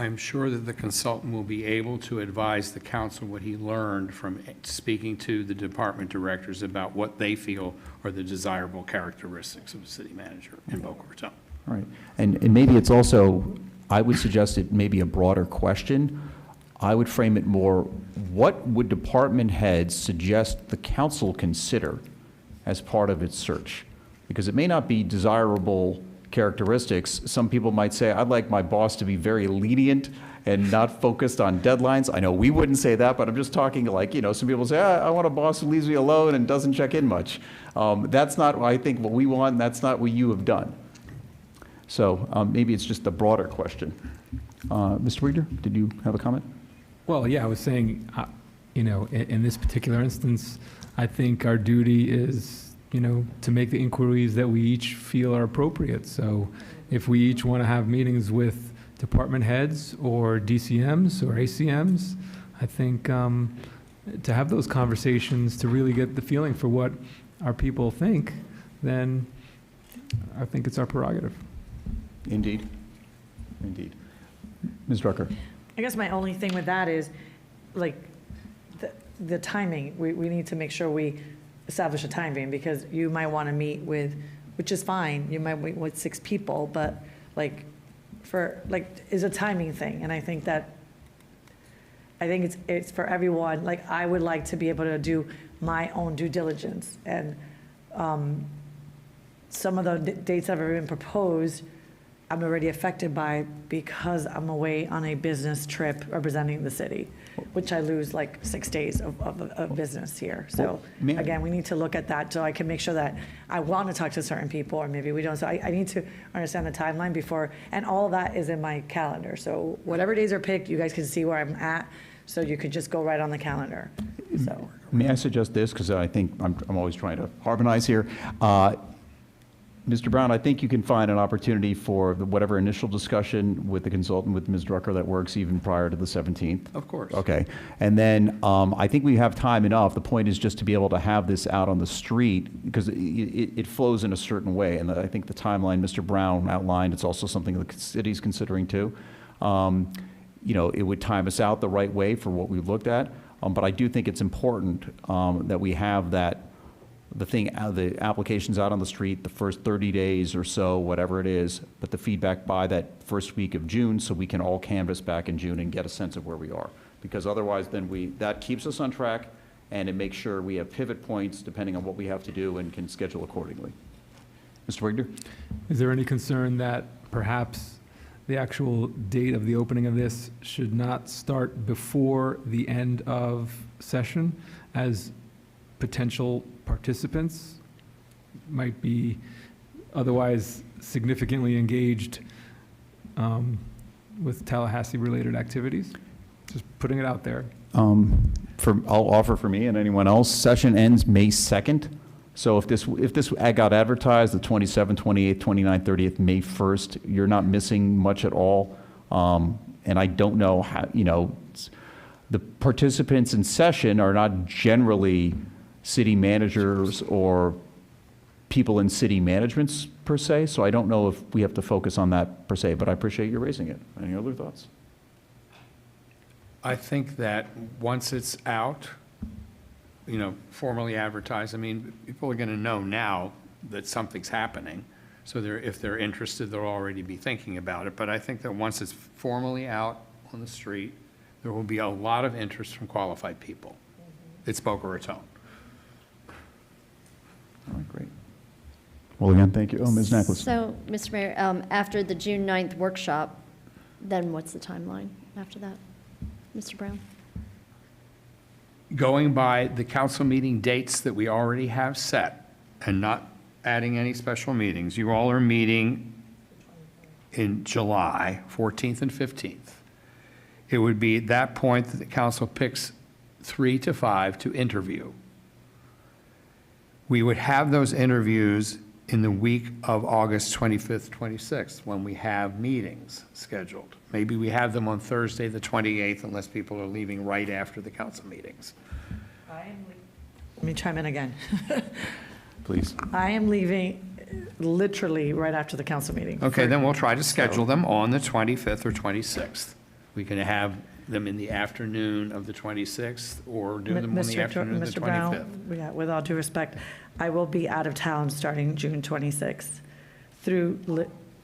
Speaker 8: I'm sure that the consultant will be able to advise the council what he learned from speaking to the department directors about what they feel are the desirable characteristics of a city manager in Boca Raton.
Speaker 1: All right. And maybe it's also, I would suggest it may be a broader question. I would frame it more, what would department heads suggest the council consider as part of its search? Because it may not be desirable characteristics. Some people might say, I'd like my boss to be very lenient and not focused on deadlines. I know we wouldn't say that, but I'm just talking like, some people say, I want a boss who leaves me alone and doesn't check in much. That's not, I think, what we want, and that's not what you have done. So maybe it's just a broader question. Mr. Reeder, did you have a comment?
Speaker 16: Well, yeah, I was saying, in this particular instance, I think our duty is to make the inquiries that we each feel are appropriate. So if we each want to have meetings with department heads or DCMs or ACMs, I think to have those conversations to really get the feeling for what our people think, then I think it's our prerogative.
Speaker 1: Indeed. Indeed. Ms. Drucker.
Speaker 9: I guess my only thing with that is, like, the timing. We need to make sure we establish a timing, because you might want to meet with, which is fine, you might meet with 6 people, but like, is a timing thing. And I think it's for everyone. Like, I would like to be able to do my own due diligence. And some of the dates that have been proposed, I'm already affected by, because I'm away on a business trip representing the city, which I lose like 6 days of business here. So again, we need to look at that so I can make sure that I want to talk to certain people, or maybe we don't. So I need to understand the timeline before, and all of that is in my calendar. So whatever days are picked, you guys can see where I'm at, so you could just go right on the calendar. So
Speaker 1: May I suggest this, because I think I'm always trying to harmonize here. Mr. Brown, I think you can find an opportunity for whatever initial discussion with the consultant, with Ms. Drucker, that works even prior to the 17th.
Speaker 4: Of course.
Speaker 1: Okay. And then I think we have time enough. The point is just to be able to have this out on the street, because it flows in a certain way. And I think the timeline Mr. Brown outlined, it's also something the city's considering too. It would time us out the right way for what we've looked at. But I do think it's important that we have the applications out on the street the first 30 days or so, whatever it is, but the feedback by that first week of June, so we can all canvass back in June and get a sense of where we are. Because otherwise, then that keeps us on track, and it makes sure we have pivot points depending on what we have to do and can schedule accordingly. Mr. Wigner?
Speaker 16: Is there any concern that perhaps the actual date of the opening of this should not start before the end of session, as potential participants might be otherwise significantly engaged with Tallahassee-related activities? Just putting it out there.
Speaker 1: I'll offer for me and anyone else, session ends May 2nd. So if this got advertised the 27th, 28th, 29th, 30th, May 1st, you're not missing much at all. And I don't know how, the participants in session are not generally city managers or people in city managements per se, so I don't know if we have to focus on that per se, but I appreciate you raising it. Any other thoughts?
Speaker 8: I think that once it's out, formally advertised, people are going to know now that something's happening. So if they're interested, they'll already be thinking about it. But I think that once it's formally out on the street, there will be a lot of interest from qualified people. It's Boca Raton.
Speaker 1: All right, great. Well, again, thank you. Ms. Naklis.
Speaker 12: So, Mr. Mayor, after the June 9th workshop, then what's the timeline after that? Mr. Brown?
Speaker 8: Going by the council meeting dates that we already have set and not adding any special meetings, you all are meeting in July 14th and 15th. It would be at that point that the council picks 3 to 5 to interview. We would have those interviews in the week of August 25th, 26th, when we have meetings scheduled. Maybe we have them on Thursday, the 28th, unless people are leaving right after the council meetings.
Speaker 9: Let me chime in again.
Speaker 1: Please.
Speaker 9: I am leaving literally right after the council meeting.
Speaker 8: Okay, then we'll try to schedule them on the 25th or 26th. We can have them in the afternoon of the 26th, or do them on the afternoon of the 25th.
Speaker 9: Mr. Brown, with all due respect, I will be out of town starting June 26th through.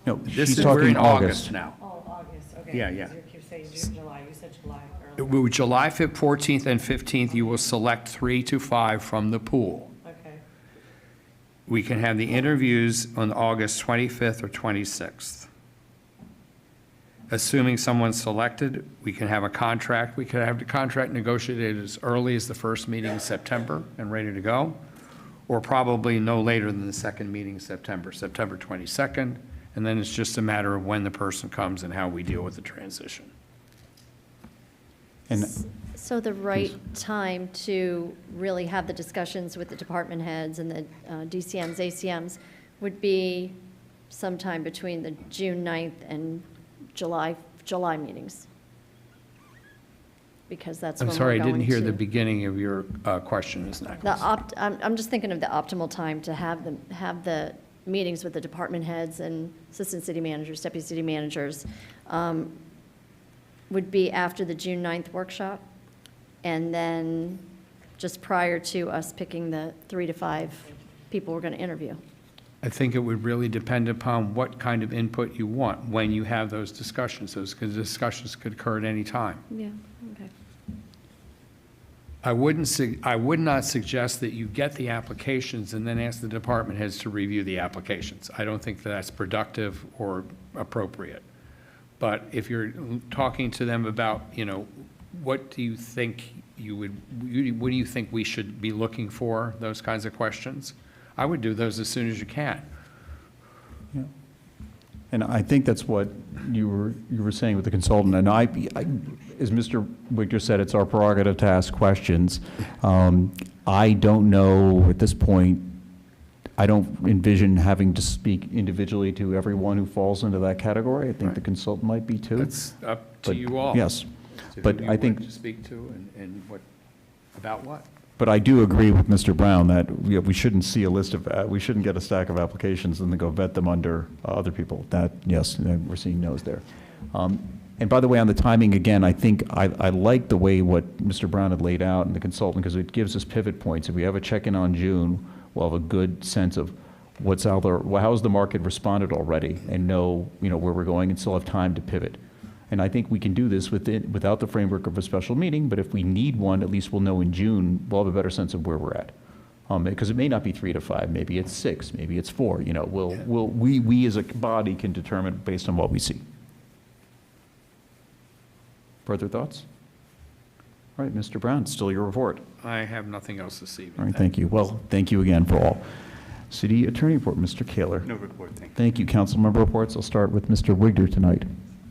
Speaker 1: No,
Speaker 8: This is, we're in August now.
Speaker 9: Oh, August, okay.
Speaker 8: Yeah.
Speaker 9: You keep saying June, July, you said July earlier.
Speaker 8: July 5th, 14th, and 15th, you will select 3 to 5 from the pool.
Speaker 9: Okay.
Speaker 8: We can have the interviews on August 25th or 26th. Assuming someone's selected, we can have a contract. We could have the contract negotiated as early as the first meeting in September and ready to go, or probably no later than the second meeting in September 22nd, and then it's just a matter of when the person comes and how we deal with the transition.
Speaker 1: And
Speaker 12: So the right time to really have the discussions with the department heads and the DCMs, ACMs would be sometime between the June 9th and July meetings. Because that's when
Speaker 8: I'm
Speaker 12: we're
Speaker 8: sorry, I
Speaker 12: going
Speaker 8: didn't hear
Speaker 12: to-
Speaker 8: the beginning of your question, Ms. Nichols.
Speaker 12: I'm just thinking of the optimal time to have the meetings with the department heads and assistant city managers, deputy city managers, would be after the June 9th workshop, and then just prior to us picking the 3 to 5 people we're going to interview.
Speaker 8: I think it would really depend upon what kind of input you want when you have those discussions. Those discussions could occur at any time.
Speaker 12: Yeah, okay.
Speaker 8: I would not suggest that you get the applications and then ask the department heads to review the applications. I don't think that's productive or appropriate. But if you're talking to them about, what do you think what do you think we should be looking for, those kinds of questions, I would do those as soon as you can.
Speaker 1: Yeah. And I think that's what you were saying with the consultant. And as Mr. Wigner said, it's our prerogative to ask questions. I don't know at this point, I don't envision having to speak individually to everyone who falls into that category. I think the consultant might be too.
Speaker 8: That's up to you all.
Speaker 1: Yes.
Speaker 8: So
Speaker 1: But
Speaker 8: who
Speaker 1: I
Speaker 8: you
Speaker 1: think,
Speaker 8: want to speak to and what, about what?
Speaker 1: but I do agree with Mr. Brown that we shouldn't see a list of, we shouldn't get a stack of applications and then go vet them under other people. That, yes, we're seeing no's there. And by the way, on the timing, again, I think I like the way what Mr. Brown had laid out and the consultant, because it gives us pivot points. If we have a check-in on June, we'll have a good sense of what's out there, how's the market responded already, and know, where we're going, and still have time to pivot. And I think we can do this without the framework of a special meeting, but if we need one, at least we'll know in June, we'll have a better sense of where we're at. Because it may not be 3 to 5, maybe it's 6, maybe it's 4, we as a body can determine based on what we see. Further thoughts? All right, Mr. Brown, still your report.
Speaker 8: I have nothing else this evening.
Speaker 1: All right, thank you. Well, thank you again for all. City Attorney Report, Mr. Kaler.
Speaker 14: No report, thank you.
Speaker 1: Thank you. Council member reports. I'll start with Mr. Wigner tonight.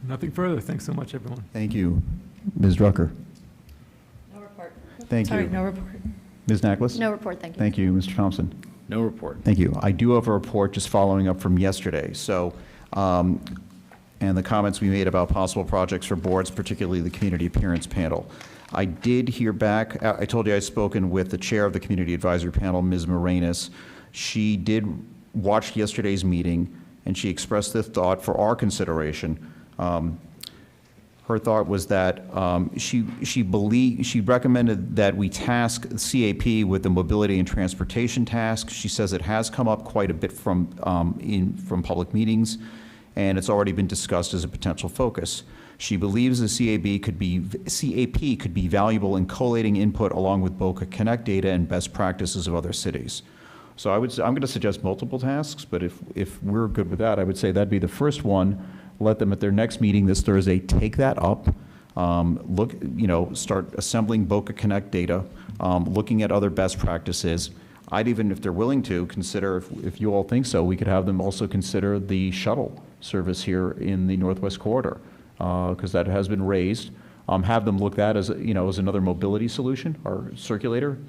Speaker 16: Nothing further. Thanks so much, everyone.
Speaker 1: Thank you. Ms. Drucker.
Speaker 12: No report.
Speaker 1: Thank
Speaker 9: Sorry,
Speaker 1: you.
Speaker 9: no report.
Speaker 1: Ms. Nachlas?
Speaker 12: No report, thank you.
Speaker 1: Thank you. Mr. Thompson?
Speaker 15: No report.
Speaker 1: Thank you. I do have a report just following up from yesterday. So, and the comments we made about possible projects for boards, particularly the community appearance panel. I did hear back, I told you I'd spoken with the chair of the community advisory panel, Ms. Moranis. She did watch yesterday's meeting, and she expressed this thought for our consideration. Her thought was that she recommended that we task CAP with the mobility and transportation task. She says it has come up quite a bit from public meetings, and it's already been discussed as a potential focus. She believes the CAP could be valuable in collating input along with Boca Connect data and best practices of other cities. So I'm going to suggest multiple tasks, but if we're good with that, I would say that'd be the first one. Let them at their next meeting this Thursday take that up. Start assembling Boca Connect data, looking at other best practices. I'd even, if they're willing to, consider, if you all think so, we could have them also consider the shuttle service here in the Northwest Corridor, because that has been raised. Have them look at that as another mobility solution or circulator,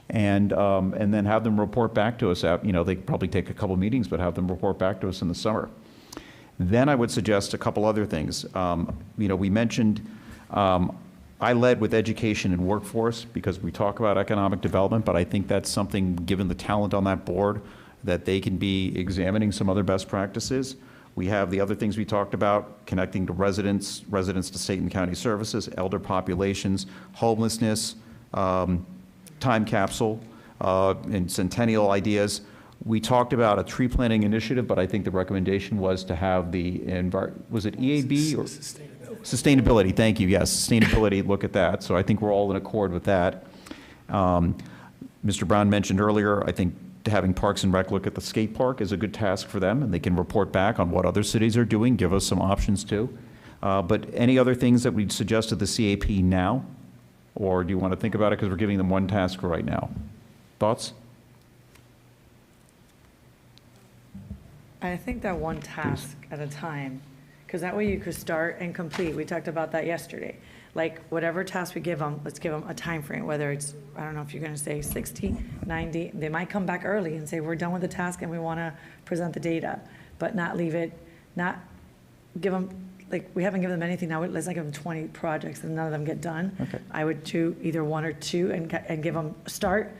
Speaker 1: and then have them report back to us. They could probably take a couple meetings, but have them report back to us in the summer. Then I would suggest a couple other things. We mentioned, I led with education and workforce because we talk about economic development, but I think that's something, given the talent on that board, that they can be examining some other best practices. We have the other things we talked about, connecting to residents to state and county services, elder populations, homelessness, time capsule, and centennial ideas. We talked about a tree planting initiative, but I think the recommendation was to have was it EAB or? Sustainability, thank you, yes, sustainability, look at that. So I think we're all in accord with that. Mr. Brown mentioned earlier, I think having Parks and Rec look at the skate park is a good task for them, and they can report back on what other cities are doing, give us some options too. But any other things that we'd suggest to the CAP now? Or do you want to think about it because we're giving them one task for right now? Thoughts?
Speaker 9: I think that one task at a time, because that way you could start and complete. We talked about that yesterday. Like, whatever task we give them, let's give them a time frame. Whether it's, I don't know if you're going to say 60, 90, they might come back early and say, we're done with the task and we want to present the data, but not leave it, not give them, like, we haven't given them anything now, let's not give them 20 projects and none of them get done.
Speaker 1: Okay.
Speaker 9: I would do either one or two and give them a start,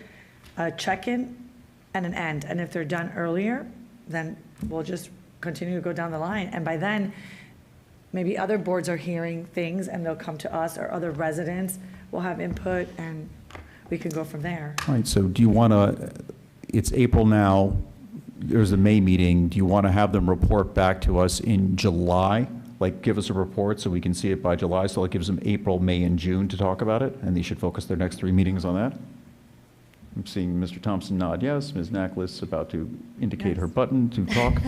Speaker 9: a check-in, and an end. And if they're done earlier, then we'll just continue to go down the line. And by then, maybe other boards are hearing things and they'll come to us, or other residents will have input, and we can go from there.
Speaker 1: All right, so do you want to, it's April now, there's a May meeting, do you want to have them report back to us in July? Like, give us a report so we can see it by July, so it gives them April, May, and June to talk about it, and they should focus their next 3 meetings on that? I'm seeing Mr. Thompson nod yes, Ms. Nacklis about to indicate her button to talk.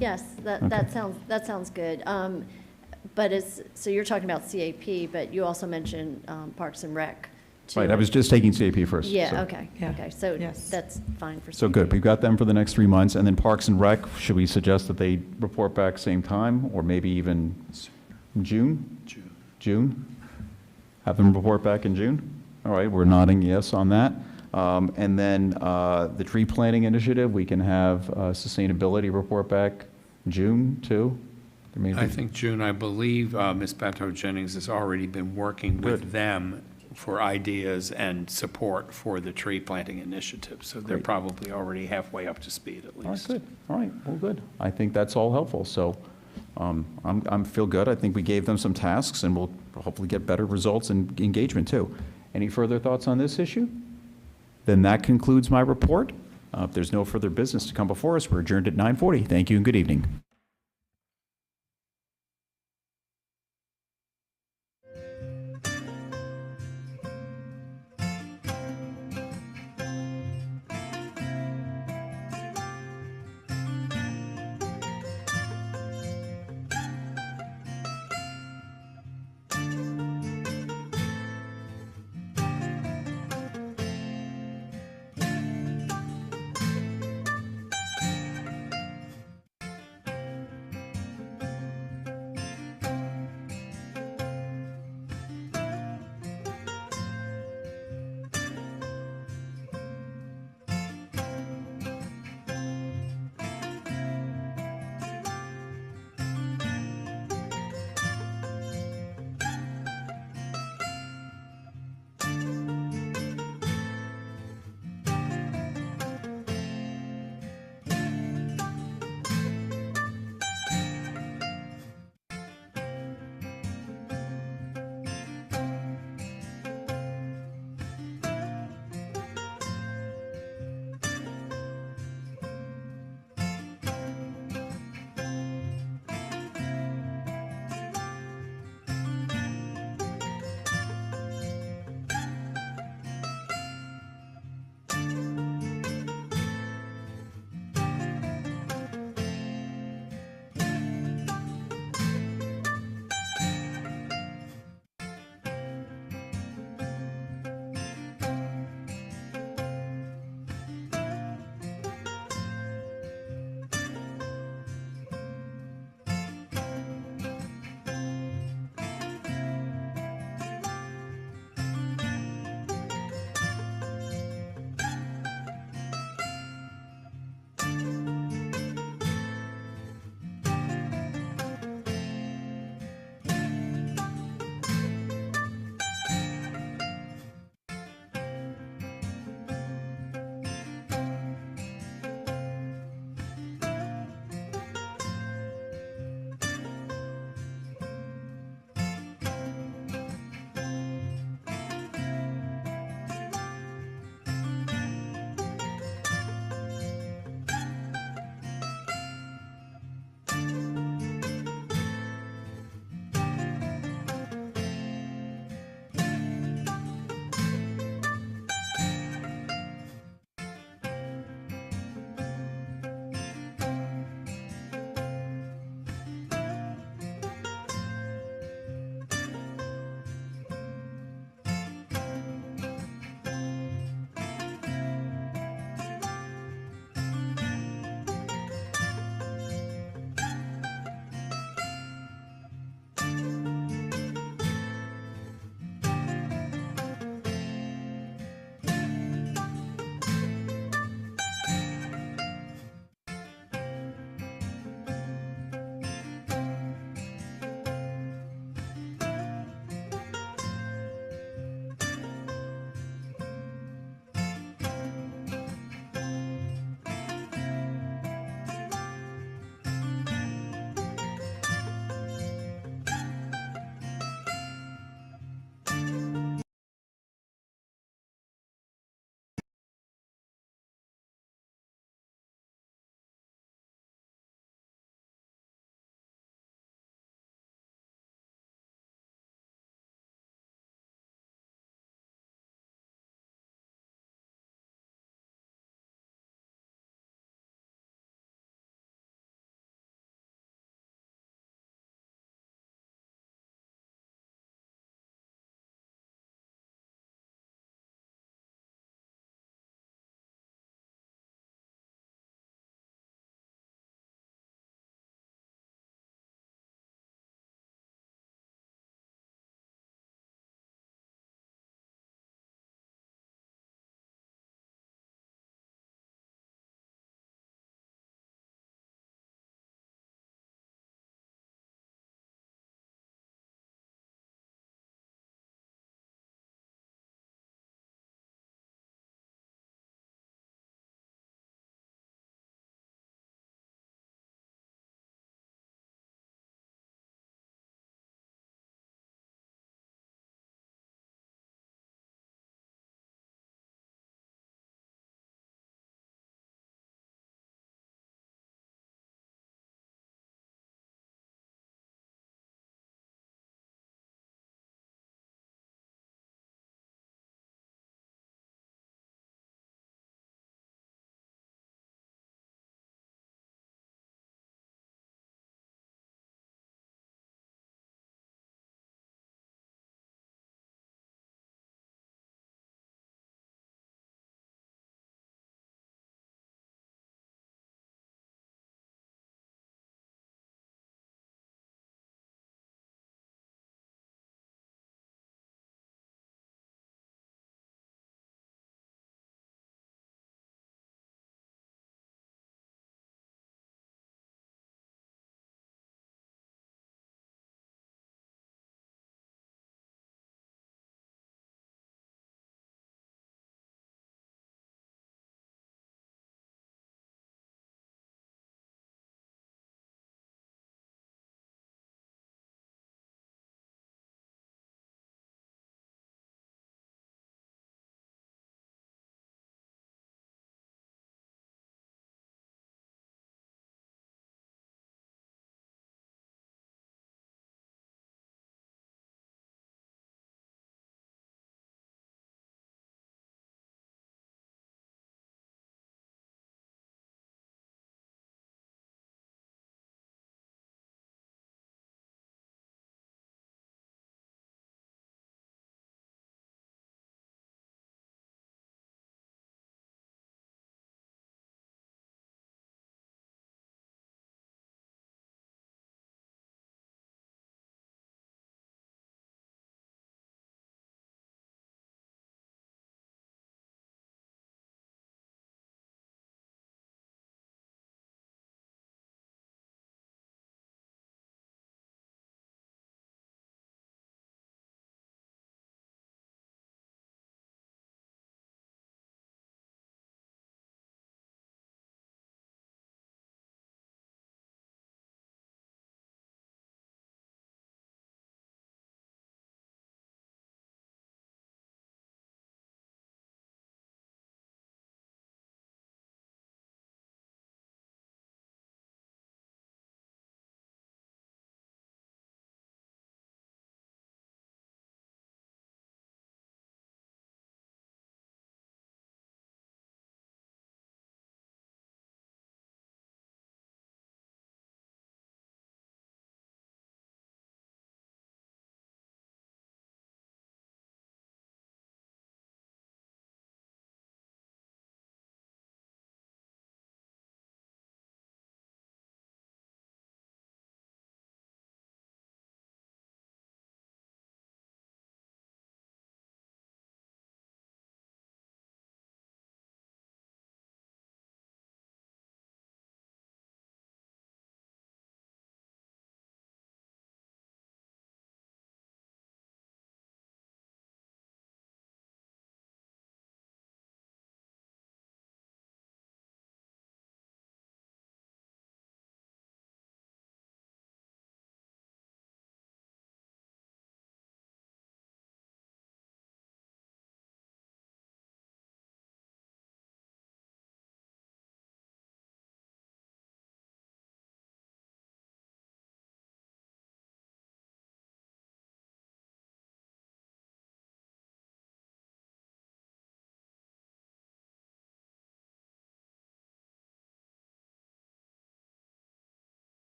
Speaker 12: Yes, that sounds good. But so you're talking about CAP, but you also mentioned Parks and Rec, too.
Speaker 1: Right, I was just taking CAP first.
Speaker 12: Yeah,
Speaker 1: so.
Speaker 12: okay, okay, so
Speaker 9: Yes.
Speaker 12: that's fine for CAP.
Speaker 1: So good, we've got them for the next 3 months, and then Parks and Rec, should we suggest that they report back same time, or maybe even June? June? Have them report back in June? All right, we're nodding yes on that. And then the tree planting initiative, we can have sustainability report back June, too? There may
Speaker 8: I
Speaker 1: be-
Speaker 8: think June, I believe Ms. Bato Jennings has already been working with them for ideas and support for the tree planting initiative. So they're
Speaker 1: Great.
Speaker 8: probably already halfway up to speed at
Speaker 1: All right,
Speaker 8: least.
Speaker 1: good. All right, well, good. I think that's all helpful. So I'm feel good. I think we gave them some tasks, and we'll hopefully get better results and engagement, too. Any further thoughts on this issue? Then that concludes my report. If there's no further business to come before us, we're adjourned at 9:40. Thank you and good evening.